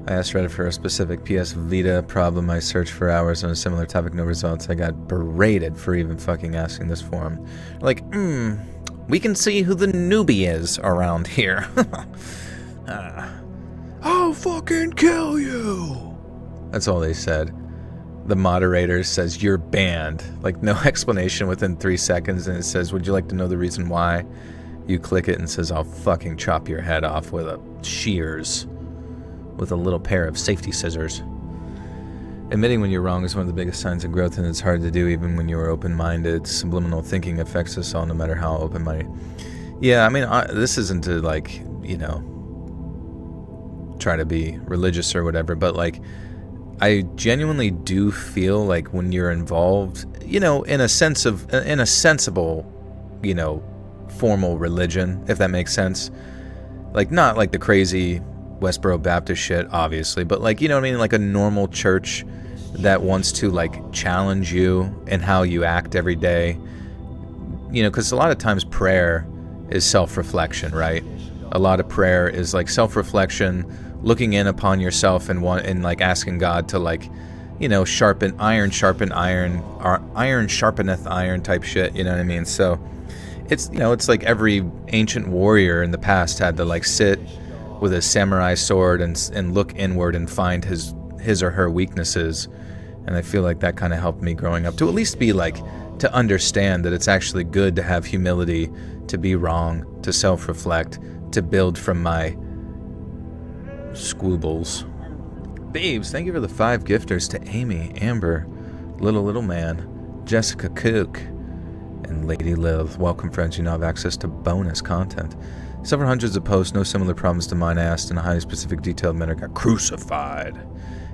Speaker 1: I asked Reddit for a specific PS Vita problem. I searched for hours on a similar topic, no results. I got berated for even fucking asking this forum. Like, we can see who the newbie is around here. I'll fucking kill you. That's all they said. The moderator says, you're banned. Like, no explanation within 3 seconds, and it says, would you like to know the reason why? You click it and it says, I'll fucking chop your head off with shears. With a little pair of safety scissors. Admitting when you're wrong is one of the biggest signs of growth, and it's hard to do even when you are open-minded. Subliminal thinking affects us all, no matter how open-minded. Yeah, I mean, this isn't to, like, you know, try to be religious or whatever, but, like, I genuinely do feel like when you're involved, you know, in a sensible, you know, formal religion, if that makes sense. Like, not like the crazy Westboro Baptist shit, obviously, but like, you know what I mean? Like a normal church that wants to like challenge you in how you act every day. You know, because a lot of times prayer is self-reflection, right? A lot of prayer is like self-reflection, looking in upon yourself and like asking God to like, you know, sharpen iron, or iron sharpeneth iron type shit, you know what I mean? So it's, you know, it's like every ancient warrior in the past had to like sit with a samurai sword and look inward and find his or her weaknesses. And I feel like that kind of helped me growing up to at least be like, to understand that it's actually good to have humility, to be wrong, to self-reflect, to build from my squibbles. Babes, thank you for the 5 gifters to Amy, Amber, Little Man, Jessica Cook, and Lady Liv. Welcome, friends. You now have access to bonus content. Several hundreds of posts, no similar problems to mine asked in a highly specific, detailed manner, got crucified.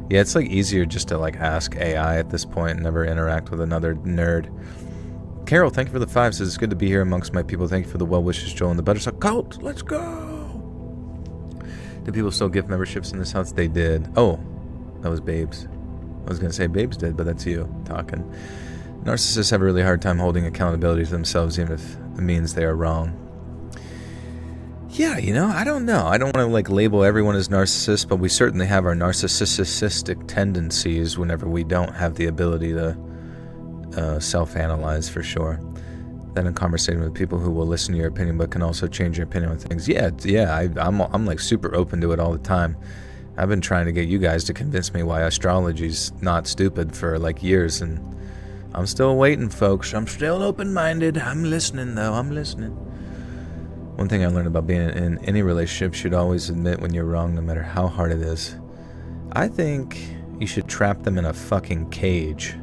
Speaker 1: Yeah, it's like easier just to like ask AI at this point and never interact with another nerd. Carol, thank you for the 5. Says it's good to be here amongst my people. Thank you for the well wishes, Joel and the Buttersuck Cult. Let's go. Do people still gift memberships in this house? They did. Oh, that was Babes. I was gonna say Babes did, but that's you talking. Narcissists have a really hard time holding accountability to themselves, even if it means they are wrong. Yeah, you know, I don't know. I don't want to like label everyone as narcissists, but we certainly have our narcissistic tendencies whenever we don't have the ability to self-analyze, for sure. Then in conversation with people who will listen to your opinion but can also change your opinion on things. Yeah, I'm like super open to it all the time. I've been trying to get you guys to convince me why astrology's not stupid for like years, and I'm still waiting, folks. I'm still open-minded. I'm listening, though. I'm listening. One thing I learned about being in any relationship, you should always admit when you're wrong, no matter how hard it is. I think you should trap them in a fucking cage.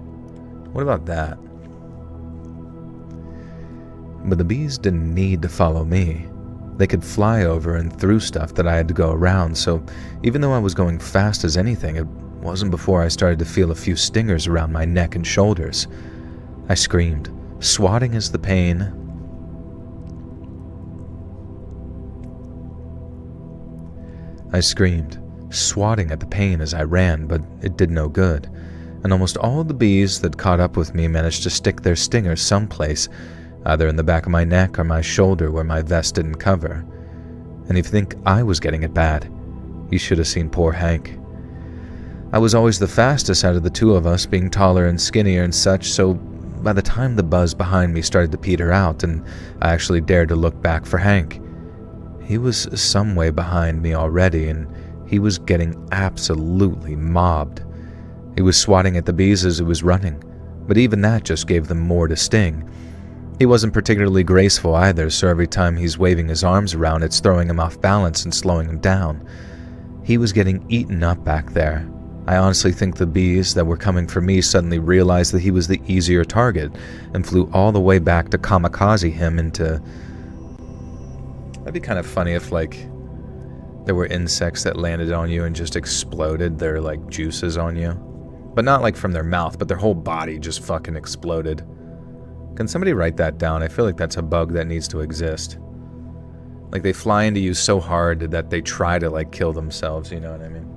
Speaker 1: What about that? But the bees didn't need to follow me. They could fly over and through stuff that I had to go around, so even though I was going fast as anything, it wasn't before I started to feel a few stingers around my neck and shoulders. I screamed, swatting as the pain I screamed, swatting at the pain as I ran, but it did no good, and almost all the bees that caught up with me managed to stick their stingers someplace, either in the back of my neck or my shoulder where my vest didn't cover. And if you think I was getting it bad, you should have seen poor Hank. I was always the fastest out of the two of us, being taller and skinnier and such, so by the time the buzz behind me started to peter out and I actually dared to look back for Hank, he was some way behind me already, and he was getting absolutely mobbed. He was swatting at the bees as he was running, but even that just gave them more to sting. He wasn't particularly graceful either, so every time he's waving his arms around, it's throwing him off balance and slowing him down. He was getting eaten up back there. I honestly think the bees that were coming for me suddenly realized that he was the easier target and flew all the way back to kamikaze him into... That'd be kind of funny if, like, there were insects that landed on you and just exploded their, like, juices on you. But not, like, from their mouth, but their whole body just fucking exploded. Can somebody write that down? I feel like that's a bug that needs to exist. Like, they fly into you so hard that they try to, like, kill themselves, you know what I mean?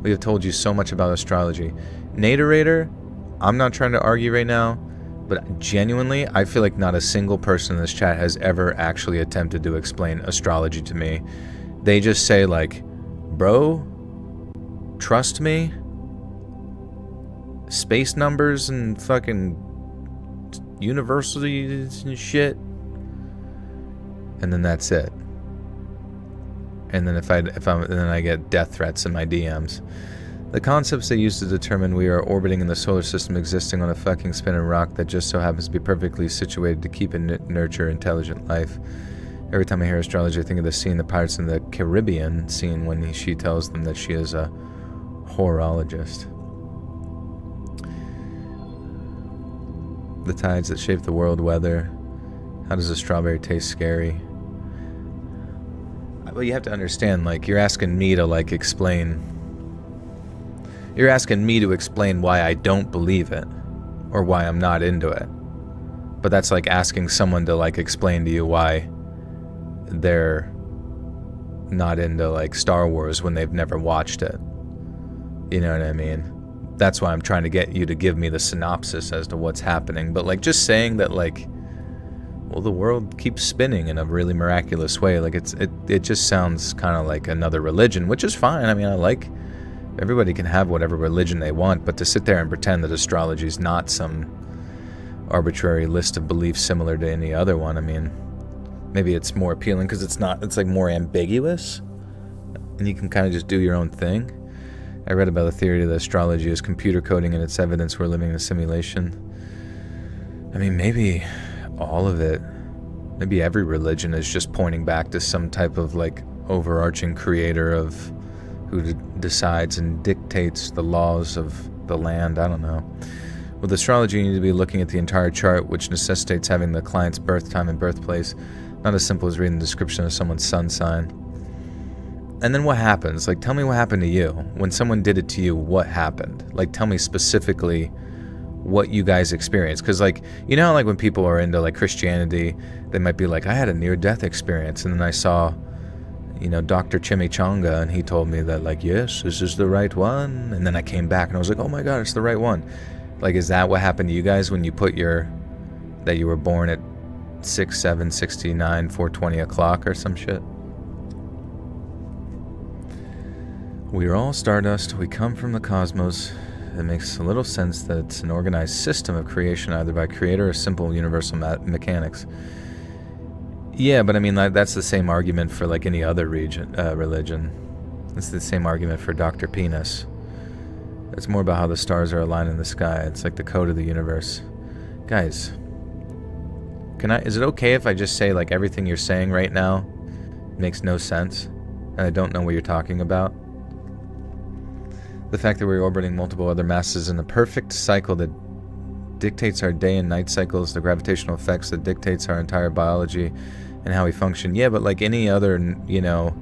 Speaker 1: We have told you so much about astrology. Naturator, I'm not trying to argue right now, but genuinely, I feel like not a single person in this chat has ever actually attempted to explain astrology to me. They just say, like, bro, trust me, space numbers and fucking universities and shit, and then that's it. And then then I get death threats in my DMs. The concepts they use to determine we are orbiting in the solar system, existing on a fucking spinning rock that just so happens to be perfectly situated to keep and nurture intelligent life. Every time I hear astrology, I think of the scene, the Pirates in the Caribbean scene, when she tells them that she is a horologist. The tides that shape the world weather. How does a strawberry taste scary? Well, you have to understand, like, you're asking me to, like, explain... You're asking me to explain why I don't believe it, or why I'm not into it. But that's like asking someone to, like, explain to you why they're not into, like, Star Wars when they've never watched it. You know what I mean? That's why I'm trying to get you to give me the synopsis as to what's happening. But, like, just saying that, like, well, the world keeps spinning in a really miraculous way, like, it just sounds kind of like another religion, which is fine. I mean, I like... Everybody can have whatever religion they want, but to sit there and pretend that astrology is not some arbitrary list of beliefs similar to any other one, I mean, maybe it's more appealing because it's like more ambiguous, and you can kind of just do your own thing. I read about the theory that astrology is computer coding and its evidence we're living in a simulation. I mean, maybe all of it, maybe every religion is just pointing back to some type of, like, overarching creator of who decides and dictates the laws of the land. I don't know. With astrology, you need to be looking at the entire chart, which necessitates having the client's birth time and birthplace, not as simple as reading the description of someone's sun sign. And then what happens? Like, tell me what happened to you. When someone did it to you, what happened? Like, tell me specifically what you guys experienced. Because, like, you know how, like, when people are into, like, Christianity, they might be like, I had a near-death experience, and then I saw... you know, Dr. Chimichanga, and he told me that, like, yes, this is the right one. And then I came back and I was like, oh my god, it's the right one. Like, is that what happened to you guys when you put that you were born at 6, 7, 69, 420 o'clock or some shit? We are all stardust. We come from the cosmos. It makes a little sense that it's an organized system of creation, either by creator or simple universal mechanics. Yeah, but I mean, that's the same argument for, like, any other religion. It's the same argument for Dr. Penis. It's more about how the stars are aligned in the sky. It's like the code of the universe. Guys, is it okay if I just say, like, everything you're saying right now makes no sense, and I don't know what you're talking about? The fact that we're orbiting multiple other masses in a perfect cycle that dictates our day and night cycles, the gravitational effects that dictates our entire biology and how we function. Yeah, but like any other, you know,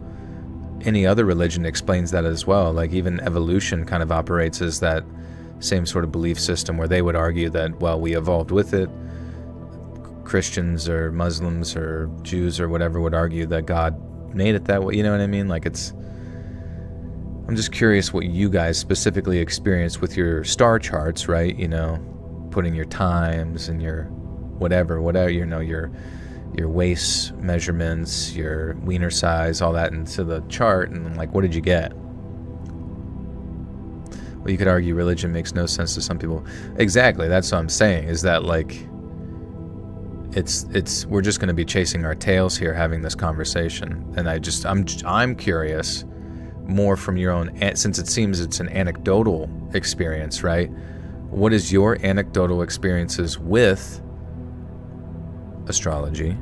Speaker 1: any other religion explains that as well. Like, even evolution kind of operates as that same sort of belief system, where they would argue that, well, we evolved with it. Christians or Muslims or Jews or whatever would argue that God made it that way. You know what I mean? Like, I'm just curious what you guys specifically experience with your star charts, right? You know, putting your times and your whatever, you know, your waist measurements, your wiener size, all that into the chart, and like, what did you get? Well, you could argue religion makes no sense to some people. Exactly, that's what I'm saying, is that like, we're just going to be chasing our tails here having this conversation. And I'm curious more from your own, since it seems it's an anecdotal experience, right? What is your anecdotal experiences with astrology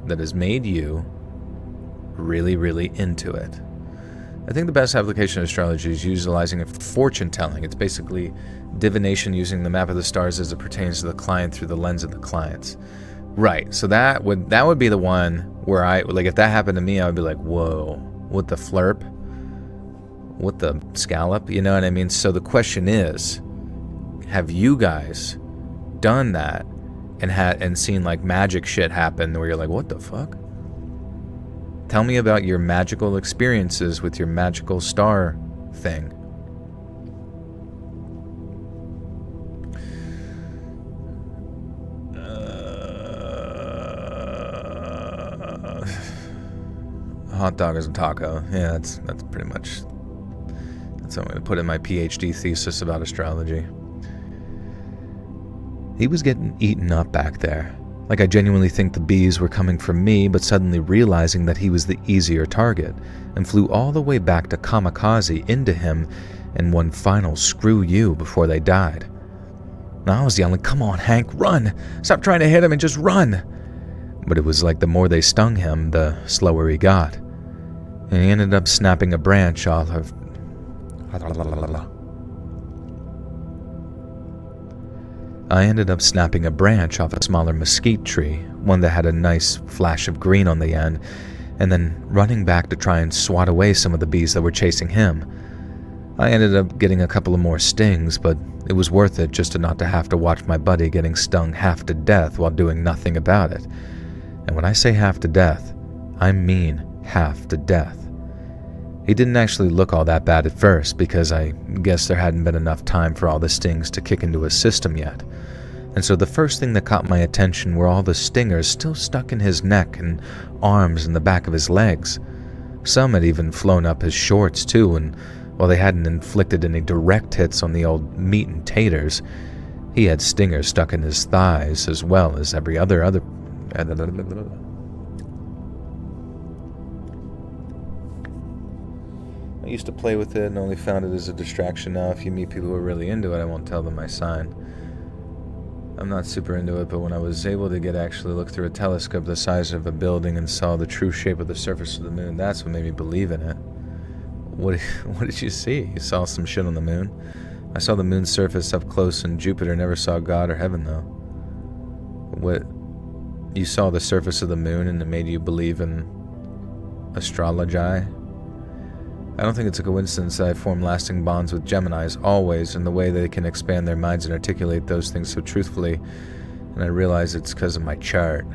Speaker 1: that has made you really, really into it? I think the best application of astrology is utilizing fortune telling. It's basically divination using the map of the stars as it pertains to the client through the lens of the clients. Right. So that would be the one where if that happened to me, I would be like, whoa, what the flurp? What the scallop? You know what I mean? So the question is, have you guys done that and seen like magic shit happen where you're like, what the fuck? Tell me about your magical experiences with your magical star thing. Hot dog is a taco. Yeah, that's pretty much. That's what I'm going to put in my PhD thesis about astrology. He was getting eaten up back there. Like I genuinely think the bees were coming for me, but suddenly realizing that he was the easier target, and flew all the way back to kamikaze into him in one final screw you before they died. Now I was yelling, come on Hank, run! Stop trying to hit him and just run! But it was like the more they stung him, the slower he got. And he ended up snapping a branch off of... I ended up snapping a branch off a smaller mesquite tree, one that had a nice flash of green on the end, and then running back to try and swat away some of the bees that were chasing him. I ended up getting a couple of more stings, but it was worth it just not to have to watch my buddy getting stung half to death while doing nothing about it. And when I say half to death, I mean half to death. He didn't actually look all that bad at first, because I guess there hadn't been enough time for all the stings to kick into his system yet. And so the first thing that caught my attention were all the stingers still stuck in his neck and arms and the back of his legs. Some had even flown up his shorts too, and while they hadn't inflicted any direct hits on the old meat and taters, he had stingers stuck in his thighs as well as every other... I used to play with it and only found it as a distraction. Now if you meet people who are really into it, I won't tell them my sign. I'm not super into it, but when I was able to actually look through a telescope the size of a building and saw the true shape of the surface of the moon, that's what made me believe in it. What did you see? You saw some shit on the moon? I saw the moon's surface up close in Jupiter, never saw God or heaven though. What? You saw the surface of the moon and it made you believe in astrology? I don't think it's a coincidence that I form lasting bonds with Geminis always, in the way they can expand their minds and articulate those things so truthfully, and I realize it's because of my chart,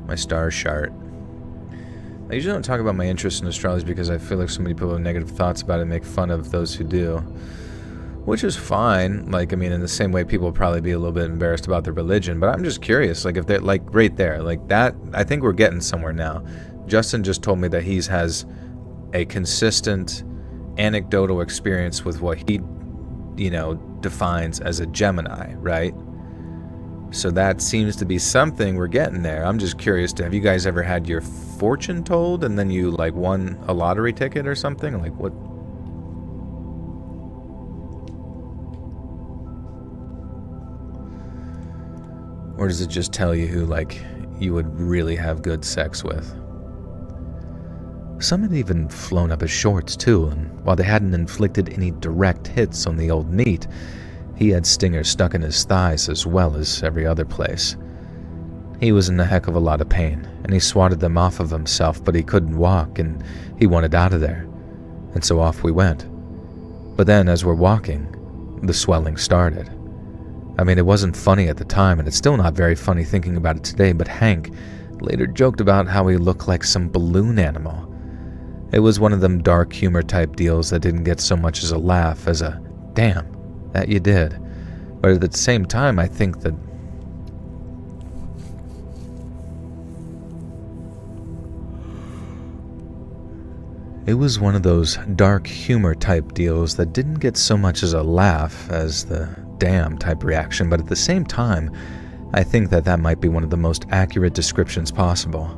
Speaker 1: my star chart. I usually don't talk about my interest in astrology because I feel like so many people have negative thoughts about it and make fun of those who do, which is fine. Like, I mean, in the same way people will probably be a little bit embarrassed about their religion, but I'm just curious, like if they're like right there, like that, I think we're getting somewhere now. Justin just told me that he has a consistent anecdotal experience with what he, defines as a Gemini, right? So that seems to be something we're getting there. I'm just curious, have you guys ever had your fortune told and then you like won a lottery ticket or something? Like what? Or does it just tell you who like you would really have good sex with? Some had even flown up his shorts too, and while they hadn't inflicted any direct hits on the old meat, he had stingers stuck in his thighs as well as every other place. He was in a heck of a lot of pain, and he swatted them off of himself, but he couldn't walk, and he wanted out of there. And so off we went. But then, as we're walking, the swelling started. I mean, it wasn't funny at the time, and it's still not very funny thinking about it today, but Hank, later joked about how he looked like some balloon animal. It was one of them dark humor type deals that didn't get so much as a laugh as a, damn, that you did. But at the same time, I think that it was one of those dark humor type deals that didn't get so much as a laugh as the damn type reaction, but at the same time, I think that that might be one of the most accurate descriptions possible.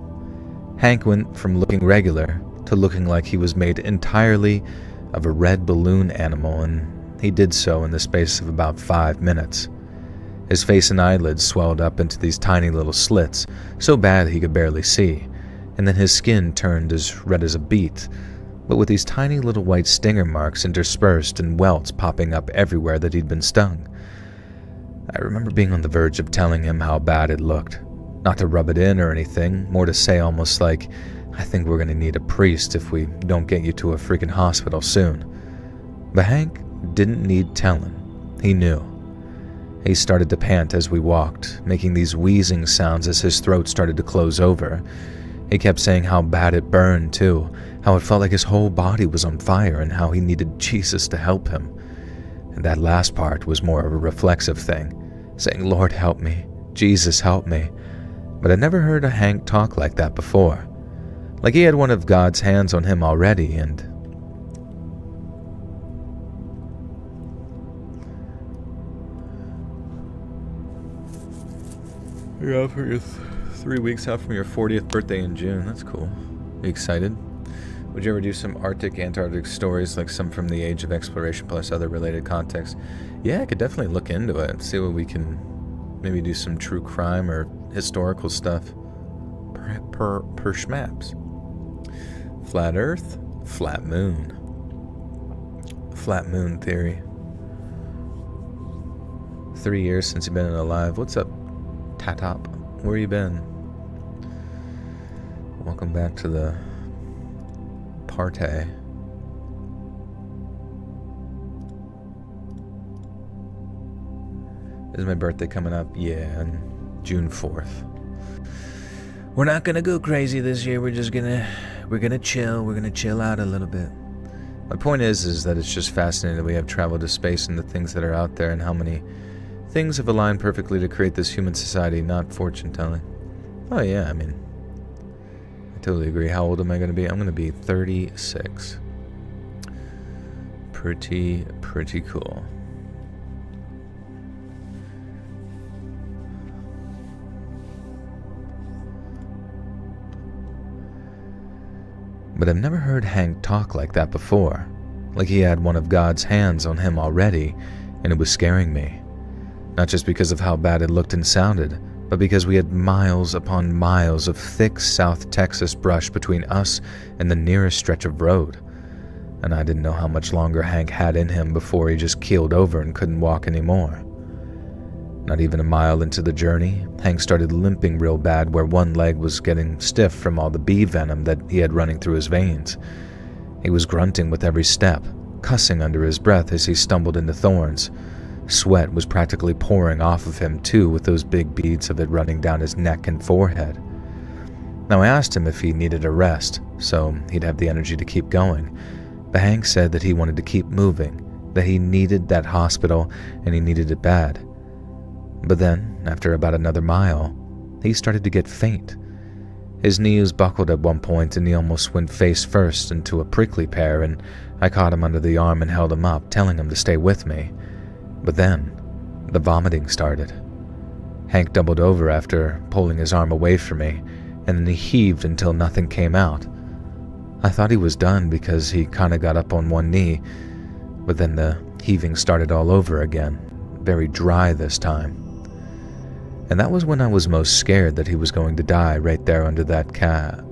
Speaker 1: Hank went from looking regular to looking like he was made entirely of a red balloon animal, and he did so in the space of about 5 minutes. His face and eyelids swelled up into these tiny little slits, so bad he could barely see, and then his skin turned as red as a beet, but with these tiny little white stinger marks interspersed and welts popping up everywhere that he'd been stung. I remember being on the verge of telling him how bad it looked. Not to rub it in or anything, more to say almost like, I think we're gonna need a priest if we don't get you to a freaking hospital soon. But Hank didn't need telling. He knew. He started to pant as we walked, making these wheezing sounds as his throat started to close over. He kept saying how bad it burned too, how it felt like his whole body was on fire and how he needed Jesus to help him. And that last part was more of a reflexive thing, saying, Lord help me, Jesus help me. But I never heard a Hank talk like that before. Like he had one of God's hands on him already, and you're out for your 3 weeks out from your 40th birthday in June. That's cool. You excited? Would you ever do some Arctic, Antarctic stories like some from the Age of Exploration plus other related context? Yeah, I could definitely look into it. See what we can maybe do some true crime or historical stuff. Per schmaps. Flat Earth, flat moon. Flat moon theory. 3 years since you've been alive. What's up, Tatop? Where you been? Welcome back to the party. Is my birthday coming up? Yeah, on June 4th. We're not gonna go crazy this year. We're gonna chill. We're gonna chill out a little bit. My point is that it's just fascinating that we have traveled to space and the things that are out there and how many things have aligned perfectly to create this human society, not fortune telling. Oh yeah, I mean, I totally agree. How old am I gonna be? I'm gonna be 36. Pretty cool. But I've never heard Hank talk like that before. Like he had one of God's hands on him already, and it was scaring me. Not just because of how bad it looked and sounded, but because we had miles upon miles of thick South Texas brush between us and the nearest stretch of road. And I didn't know how much longer Hank had in him before he just keeled over and couldn't walk anymore. Not even a mile into the journey, Hank started limping real bad where one leg was getting stiff from all the bee venom that he had running through his veins. He was grunting with every step, cussing under his breath as he stumbled into thorns. Sweat was practically pouring off of him too, with those big beads of it running down his neck and forehead. Now I asked him if he needed a rest, so he'd have the energy to keep going, but Hank said that he wanted to keep moving, that he needed that hospital and he needed it bad. But then, after about another mile, he started to get faint. His knees buckled at one point and he almost went face first into a prickly pear, and I caught him under the arm and held him up, telling him to stay with me. But then, the vomiting started. Hank doubled over after pulling his arm away from me, and then he heaved until nothing came out. I thought he was done because he kinda got up on one knee, but then the heaving started all over again, very dry this time. And that was when I was most scared that he was going to die right there under that cat.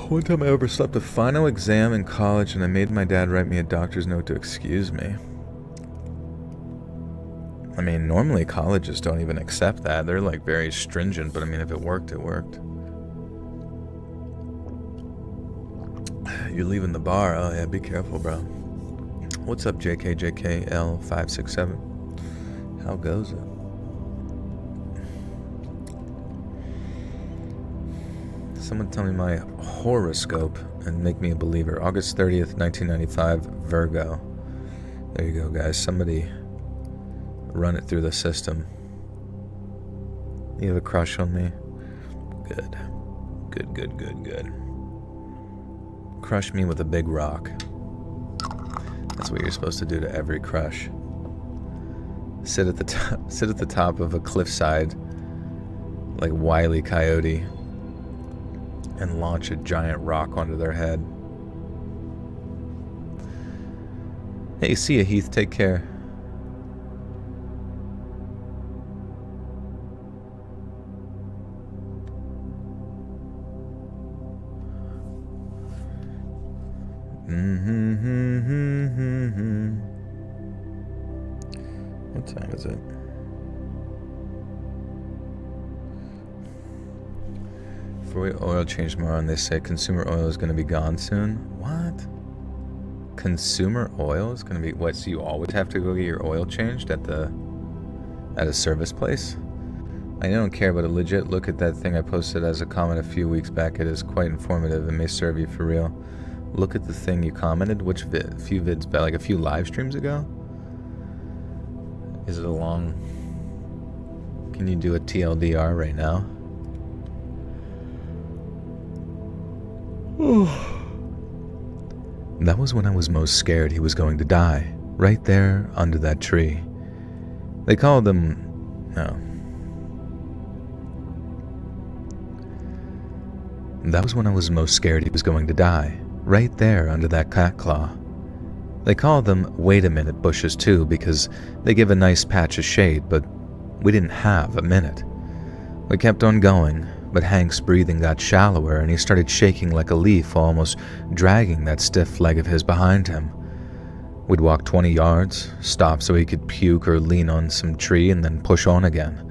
Speaker 1: One time I overslept a final exam in college and I made my dad write me a doctor's note to excuse me. I mean, normally colleges don't even accept that. They're like very stringent, but I mean, if it worked, it worked. You're leaving the bar. Oh yeah, be careful, bro. What's up, JKJKL567? How goes it? Someone tell me my horoscope and make me a believer. August 30th, 1995, Virgo. There you go, guys. Somebody run it through the system. You have a crush on me? Good. Good. Crush me with a big rock. That's what you're supposed to do to every crush. Sit at the top of a cliffside like Wile E. Coyote and launch a giant rock onto their head. Hey, see ya, Heath. Take care. What time is it? For oil change tomorrow, and they say consumer oil is going to be gone soon. What? Consumer oil is going to be what? So you always have to go get your oil changed at a service place? I don't care, but a legit look at that thing I posted as a comment a few weeks back. It is quite informative and may serve you for real. Look at the thing you commented. Which vid? A few vids back, like a few live streams ago? Is it a long... Can you do a TLDR right now? That was when I was most scared he was going to die. Right there under that tree. They called them... No. That was when I was most scared he was going to die. Right there under that cat claw. They call them wait a minute bushes too because they give a nice patch of shade, but we didn't have a minute. We kept on going, but Hank's breathing got shallower and he started shaking like a leaf, almost dragging that stiff leg of his behind him. We'd walk 20 yards, stop so he could puke or lean on some tree, and then push on again.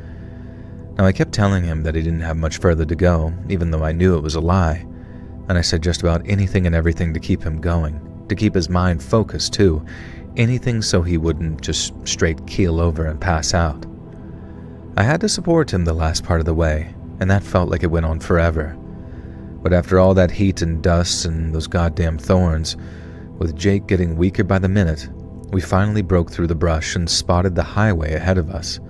Speaker 1: Now I kept telling him that he didn't have much further to go, even though I knew it was a lie. And I said just about anything and everything to keep him going, to keep his mind focused too, anything so he wouldn't just straight keel over and pass out. I had to support him the last part of the way, and that felt like it went on forever. But after all that heat and dust and those goddamn thorns, with Jake getting weaker by the minute, we finally broke through the brush and spotted the highway ahead of us.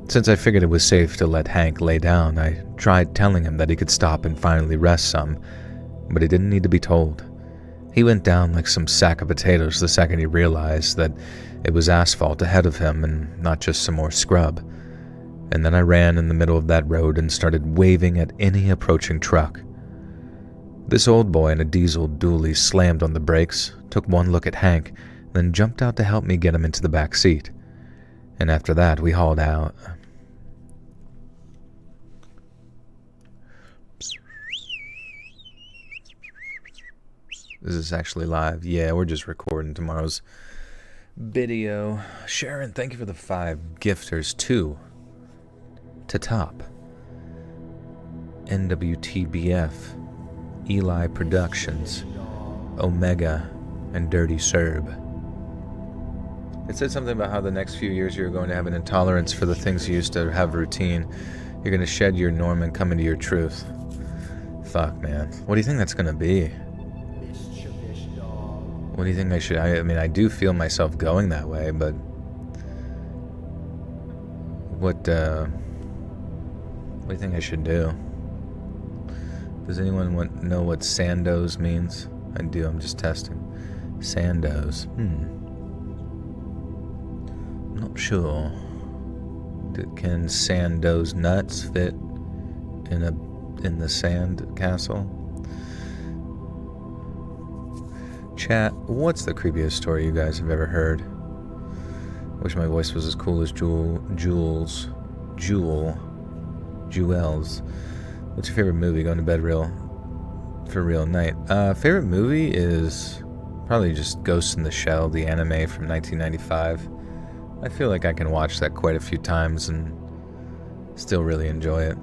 Speaker 1: Since I figured it was safe to let Hank lay down, I tried telling him that he could stop and finally rest some, but he didn't need to be told. He went down like some sack of potatoes the second he realized that it was asphalt ahead of him and not just some more scrub. And then I ran in the middle of that road and started waving at any approaching truck. This old boy in a diesel dually slammed on the brakes, took one look at Hank, then jumped out to help me get him into the back seat. And after that, we hauled out. Is this actually live? Yeah, we're just recording tomorrow's video. Sharon, thank you for the 5 gifters. 2 to top. NWTBF, Eli Productions, Omega, and Dirty Serb. It said something about how the next few years you're going to have an intolerance for the things you used to have routine. You're going to shed your norm and come into your truth. Fuck, man. What do you think that's going to be? What do you think I should... I mean, I do feel myself going that way, but... What do you think I should do? Does anyone know what Sandoz means? I do, I'm just testing. Sandoz. Not sure. Can Sandoz nuts fit in the sand castle? Chat, what's the creepiest story you guys have ever heard? Wish my voice was as cool as Jewel's. What's your favorite movie? Going to bed for real night. Favorite movie is probably just Ghost in the Shell, the anime from 1995. I feel like I can watch that quite a few times and still really enjoy it.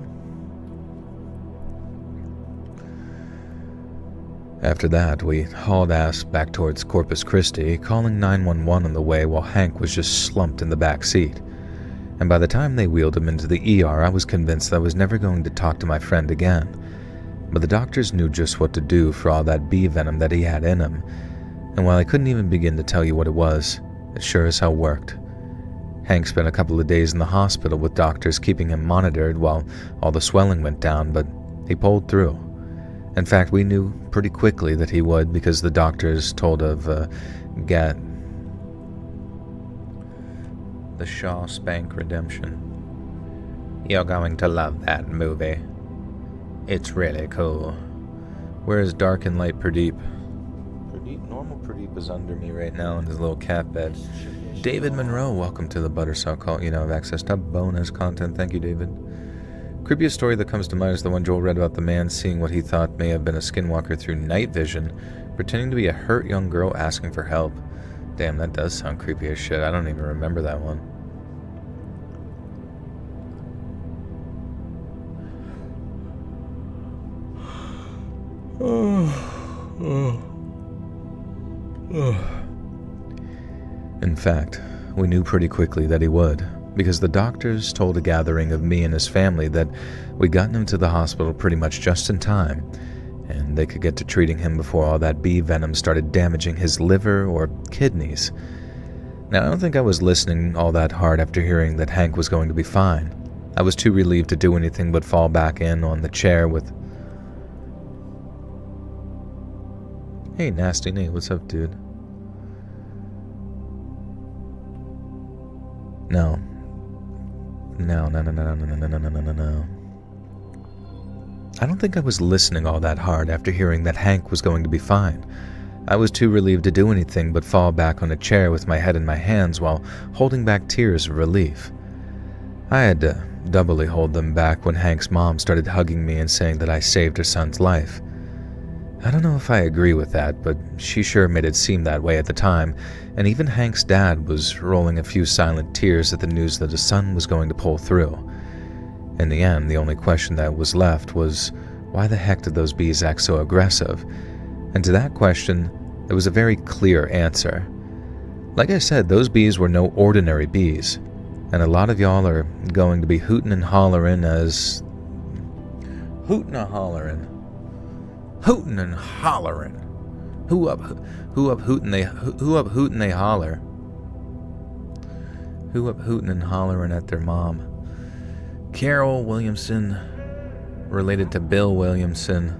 Speaker 1: After that, we hauled ass back towards Corpus Christi, calling 911 on the way while Hank was just slumped in the back seat. And by the time they wheeled him into the ER, I was convinced I was never going to talk to my friend again. But the doctors knew just what to do for all that bee venom that he had in him, and while I couldn't even begin to tell you what it was, it sure as hell worked. Hank spent a couple of days in the hospital with doctors keeping him monitored while all the swelling went down, but he pulled through. In fact, we knew pretty quickly that he would because the doctors told of the Shaw Spank Redemption. You're going to love that movie. It's really cool. Where is Dark and Light Pradeep? Normal Pradeep is under me right now in his little cat bed. David Monroe, welcome to the Buttersaw Cult. You now have access to bonus content. Thank you, David. Creepiest story that comes to mind is the one Joel read about the man seeing what he thought may have been a skinwalker through night vision, pretending to be a hurt young girl asking for help. Damn, that does sound creepy as shit. I don't even remember that one. In fact, we knew pretty quickly that he would, because the doctors told a gathering of me and his family that we'd gotten him to the hospital pretty much just in time, and they could get to treating him before all that bee venom started damaging his liver or kidneys. Now, I don't think I was listening all that hard after hearing that Hank was going to be fine. I was too relieved to do anything but fall back in on the chair with... Hey, Nasty Nate, what's up, dude? No. I don't think I was listening all that hard after hearing that Hank was going to be fine. I was too relieved to do anything but fall back on a chair with my head in my hands while holding back tears of relief. I had to doubly hold them back when Hank's mom started hugging me and saying that I saved her son's life. I don't know if I agree with that, but she sure made it seem that way at the time, and even Hank's dad was rolling a few silent tears at the news that his son was going to pull through. In the end, the only question that was left was, why the heck did those bees act so aggressive? And to that question, there was a very clear answer. Like I said, those bees were no ordinary bees, and a lot of y'all are going to be hootin' and hollerin' as... Hootin' and hollerin'. Hootin' and hollerin'. Who up hootin' they holler? Who up hootin' and hollerin' at their mom? Carol Williamson, related to Bill Williamson.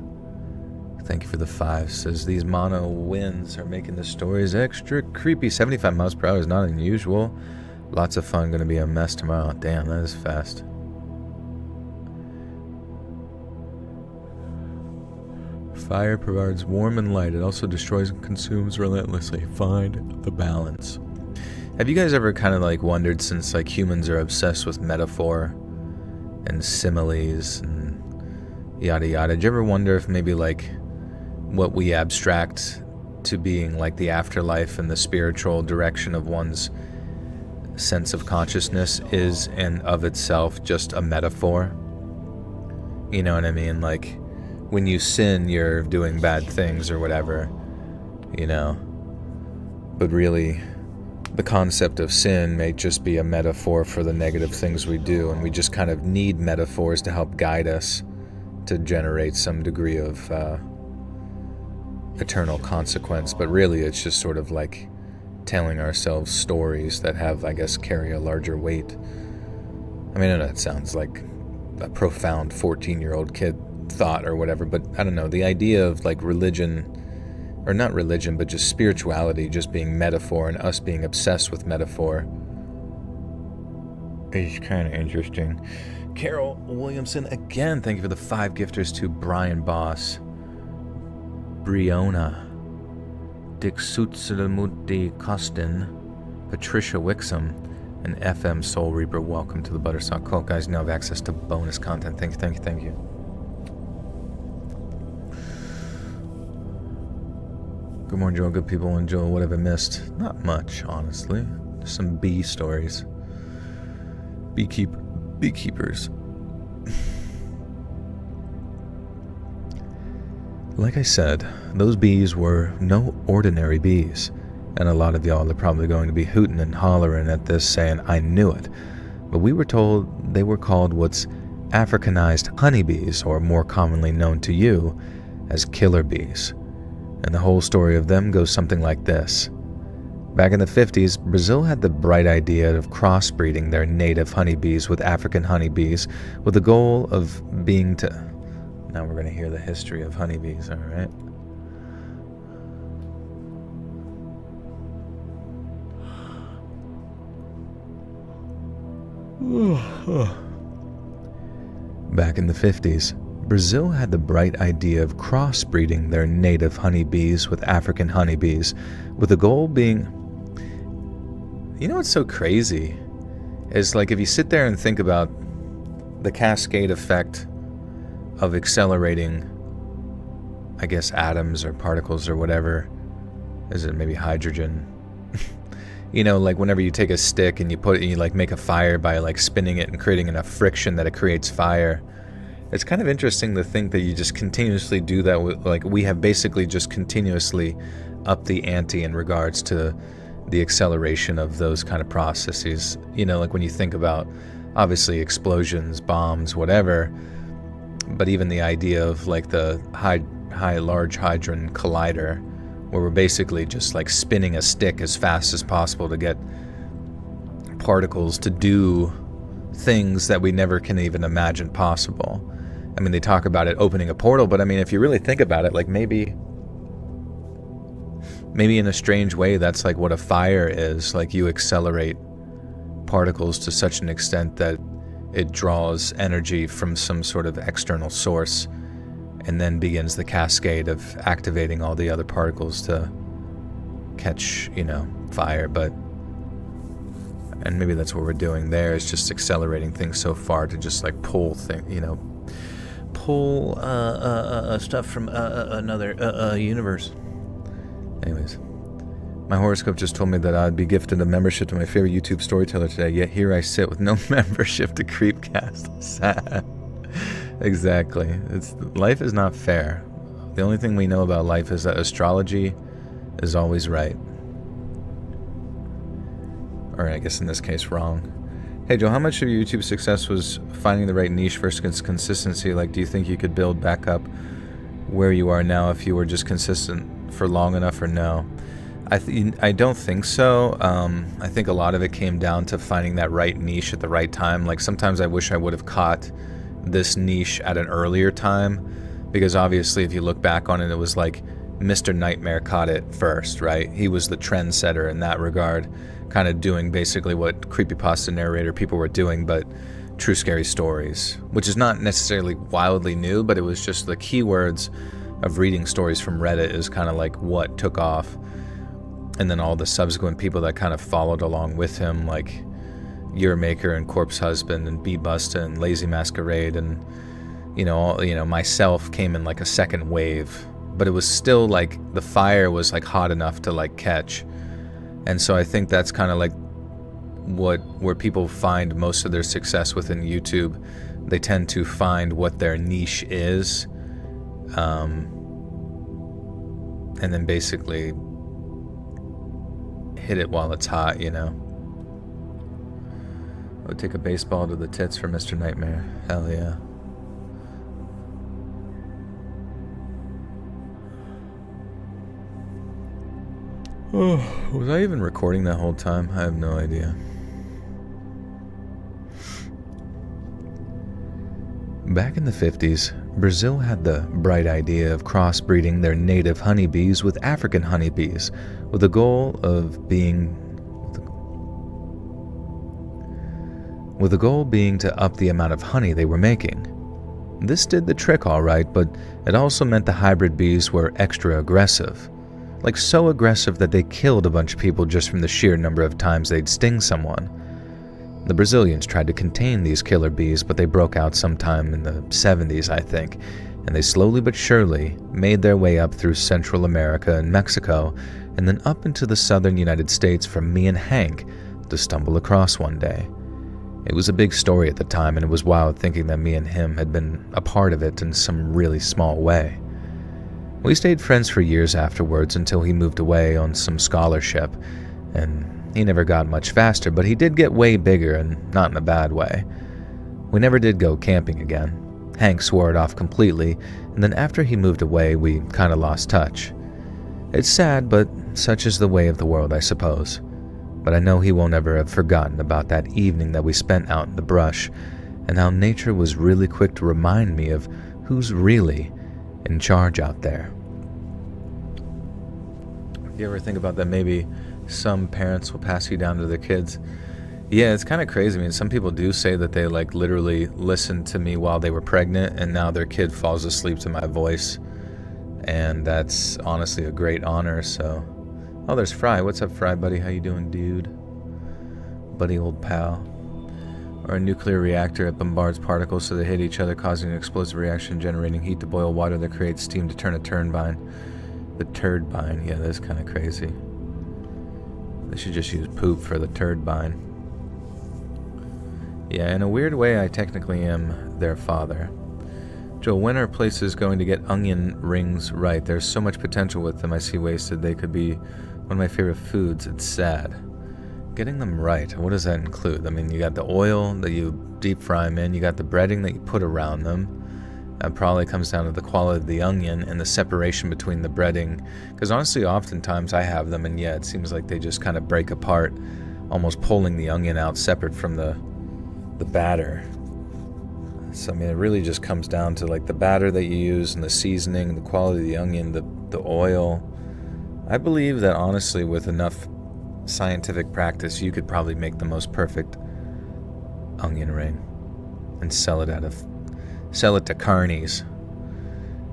Speaker 1: Thank you for the 5. Says these mono winds are making the stories extra creepy. 75 miles per hour is not unusual. Lots of fun. Gonna be a mess tomorrow. Damn, that is fast. Fire provides warmth and light. It also destroys and consumes relentlessly. Find the balance. Have you guys ever kind of like wondered, since like humans are obsessed with metaphor and similes and yada yada, did you ever wonder if maybe like what we abstract to being like the afterlife and the spiritual direction of one's sense of consciousness is and of itself just a metaphor? You know what I mean? Like, when you sin, you're doing bad things or whatever, you know. But really, the concept of sin may just be a metaphor for the negative things we do, and we just kind of need metaphors to help guide us to generate some degree of eternal consequence. But really, it's just sort of like telling ourselves stories that have, I guess, carry a larger weight. I mean, I know that sounds like a profound 14-year-old kid thought or whatever, but I don't know, the idea of like religion, or not religion, but just spirituality just being metaphor and us being obsessed with metaphor is kind of interesting. Carol Williamson, again, thank you for the 5 gifters to Brian Boss, Briona, Dick Sutsulamuti Costin, Patricia Wixom, and FM Soul Reaper. Welcome to the Buttersaw Cult. Guys, now have access to bonus content. Thank you. Good morning, Joel. Good people. And Joel, what have I missed? Not much, honestly. Just some bee stories. Beekeepers. Like I said, those bees were no ordinary bees, and a lot of y'all are probably going to be hooting and hollering at this saying, I knew it, but we were told they were called what's Africanized honeybees, or more commonly known to you as killer bees. And the whole story of them goes something like this. Back in the 50s, Brazil had the bright idea of crossbreeding their native honeybees with African honeybees with the goal of being to... Now we're going to hear the history of honeybees, all right? Back in the 50s, Brazil had the bright idea of crossbreeding their native honeybees with African honeybees, with the goal being... You know what's so crazy? Is like if you sit there and think about the cascade effect of accelerating, I guess, atoms or particles or whatever. Is it maybe hydrogen? You know, like whenever you take a stick and you put it, you like make a fire by like spinning it and creating enough friction that it creates fire. It's kind of interesting to think that you just continuously do that with, like, we have basically just continuously upped the ante in regards to the acceleration of those kind of processes. You know, like when you think about, obviously, explosions, bombs, whatever, but even the idea of like the Large Hadron Collider, where we're basically just like spinning a stick as fast as possible to get particles to do things that we never can even imagine possible. I mean, they talk about it opening a portal, but I mean, if you really think about it, like maybe in a strange way, that's like what a fire is. Like you accelerate particles to such an extent that it draws energy from some sort of external source and then begins the cascade of activating all the other particles to catch, you know, fire. And maybe that's what we're doing there, is just accelerating things so far to just like pull stuff from another universe. Anyways, my horoscope just told me that I'd be gifted a membership to my favorite YouTube storyteller today, yet here I sit with no membership to Creepcast. Sad. Exactly. Life is not fair. The only thing we know about life is that astrology is always right. Or I guess in this case, wrong. Hey Joe, how much of your YouTube success was finding the right niche versus consistency? Like, do you think you could build back up where you are now if you were just consistent for long enough, or no? I don't think so. I think a lot of it came down to finding that right niche at the right time. Like sometimes I wish I would have caught this niche at an earlier time, because obviously if you look back on it, it was like Mr. Nightmare caught it first, right? He was the trendsetter in that regard, kind of doing basically what creepypasta narrator people were doing, but true scary stories, which is not necessarily wildly new, but it was just the keywords of reading stories from Reddit is kind of like what took off. And then all the subsequent people that kind of followed along with him, like Yearmaker and Corpse Husband and Bee Busta and Lazy Masquerade, and myself came in like a second wave, but it was still like the fire was like hot enough to like catch. And so I think that's kind of like where people find most of their success within YouTube. They tend to find what their niche is, and then basically hit it while it's hot, you know. I would take a baseball to the tits for Mr. Nightmare. Hell yeah. Oh, was I even recording that whole time? I have no idea. Back in the 50s, Brazil had the bright idea of crossbreeding their native honeybees with African honeybees, with the goal being to up the amount of honey they were making. This did the trick all right, but it also meant the hybrid bees were extra aggressive. Like so aggressive that they killed a bunch of people just from the sheer number of times they'd sting someone. The Brazilians tried to contain these killer bees, but they broke out sometime in the 70s, I think, and they slowly but surely made their way up through Central America and Mexico, and then up into the southern United States for me and Hank to stumble across one day. It was a big story at the time, and it was wild thinking that me and him had been a part of it in some really small way. We stayed friends for years afterwards until he moved away on some scholarship, and he never got much faster, but he did get way bigger, and not in a bad way. We never did go camping again. Hank swore it off completely, and then after he moved away, we kinda lost touch. It's sad, but such is the way of the world, I suppose. But I know he won't ever have forgotten about that evening that we spent out in the brush, and how nature was really quick to remind me of who's really in charge out there. You ever think about that? Maybe some parents will pass you down to their kids. Yeah, it's kind of crazy. I mean, some people do say that they like literally listened to me while they were pregnant, and now their kid falls asleep to my voice, and that's honestly a great honor. So, oh, there's Fry. What's up, Fry, buddy? How you doing, dude? Buddy, old pal. Or a nuclear reactor, it bombards particles so they hit each other, causing an explosive reaction, generating heat to boil water that creates steam to turn a turbine. The turbine, yeah, that's kind of crazy. They should just use poop for the turbine. Yeah, in a weird way, I technically am their father. Joe, when are places going to get onion rings right? There's so much potential with them I see wasted. They could be one of my favorite foods. It's sad. Getting them right, what does that include? I mean, you got the oil that you deep fry them in, you got the breading that you put around them. That probably comes down to the quality of the onion and the separation between the breading. Because honestly, oftentimes I have them, and yeah, it seems like they just kind of break apart, almost pulling the onion out separate from the batter. So I mean, it really just comes down to like the batter that you use and the seasoning, the quality of the onion, the oil. I believe that honestly, with enough scientific practice, you could probably make the most perfect onion ring and sell it to carnies.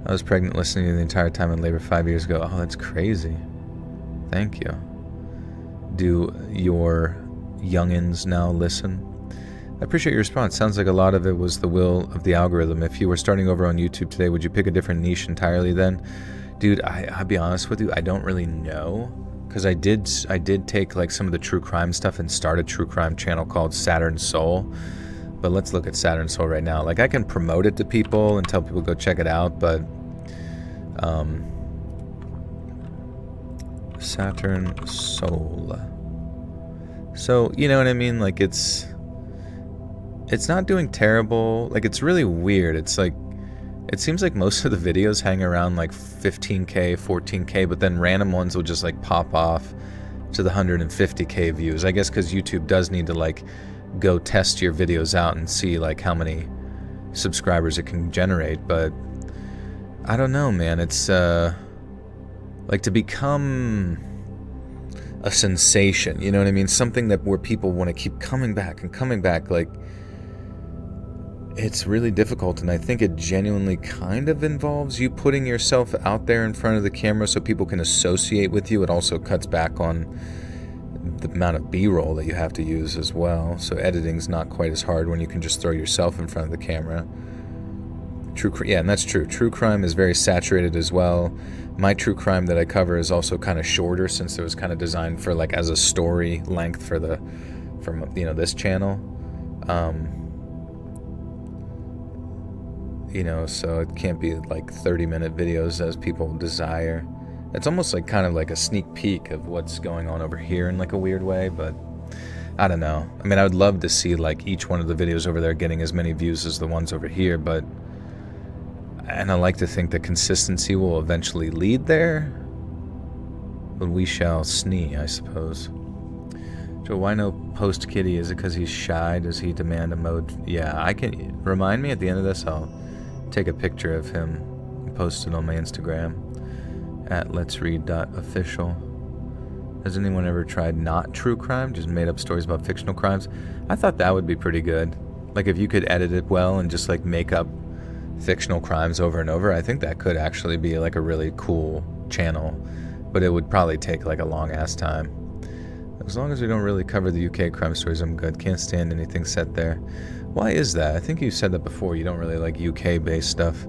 Speaker 1: I was pregnant listening to you the entire time in labor 5 years ago. Oh, that's crazy. Thank you. Do your youngins now listen? I appreciate your response. Sounds like a lot of it was the will of the algorithm. If you were starting over on YouTube today, would you pick a different niche entirely then? Dude, I'll be honest with you, I don't really know. Because I did take like some of the true crime stuff and start a true crime channel called Saturn Soul. But let's look at Saturn Soul right now. Like, I can promote it to people and tell people go check it out, but Saturn Soul. So, you know what I mean? Like, it's not doing terrible. Like, it's really weird. It's like, it seems like most of the videos hang around like 15K, 14K, but then random ones will just like pop off to the 150K views. I guess because YouTube does need to like go test your videos out and see like how many subscribers it can generate. But I don't know, man. It's like to become a sensation, you know what I mean? Something that where people want to keep coming back and coming back, like, it's really difficult, and I think it genuinely kind of involves you putting yourself out there in front of the camera so people can associate with you. It also cuts back on the amount of B-roll that you have to use as well, so editing's not quite as hard when you can just throw yourself in front of the camera. Yeah, and that's true. True crime is very saturated as well. My true crime that I cover is also kind of shorter, since it was kind of designed for like as a story length for this channel. So it can't be like 30-minute videos as people desire. It's almost like kind of like a sneak peek of what's going on over here in like a weird way, but I don't know. I mean, I would love to see like each one of the videos over there getting as many views as the ones over here, and I like to think that consistency will eventually lead there, but we shall see, I suppose. So why no post Kitty? Is it because he's shy? Does he demand a mode? Yeah, I can remind me at the end of this. I'll take a picture of him and post it on my Instagram at letsread.official. Has anyone ever tried not true crime, just made up stories about fictional crimes? I thought that would be pretty good. Like if you could edit it well and just like make up fictional crimes over and over, I think that could actually be like a really cool channel, but it would probably take like a long ass time. As long as we don't really cover the UK crime stories, I'm good. Can't stand anything set there. Why is that? I think you said that before. You don't really like UK-based stuff.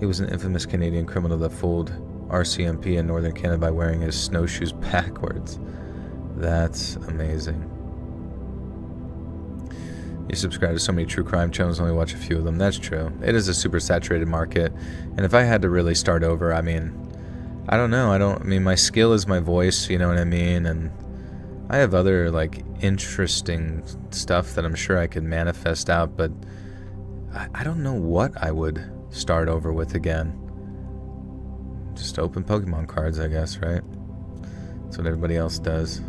Speaker 1: He was an infamous Canadian criminal that fooled RCMP in northern Canada by wearing his snowshoes backwards. That's amazing. You subscribe to so many true crime channels, only watch a few of them. That's true. It is a super saturated market. And if I had to really start over, I mean, I don't know. I mean, my skill is my voice, you know what I mean? And I have other, like, interesting stuff that I'm sure I could manifest out, but I don't know what I would start over with again. Just open Pokemon cards, I guess, right? That's what everybody else does.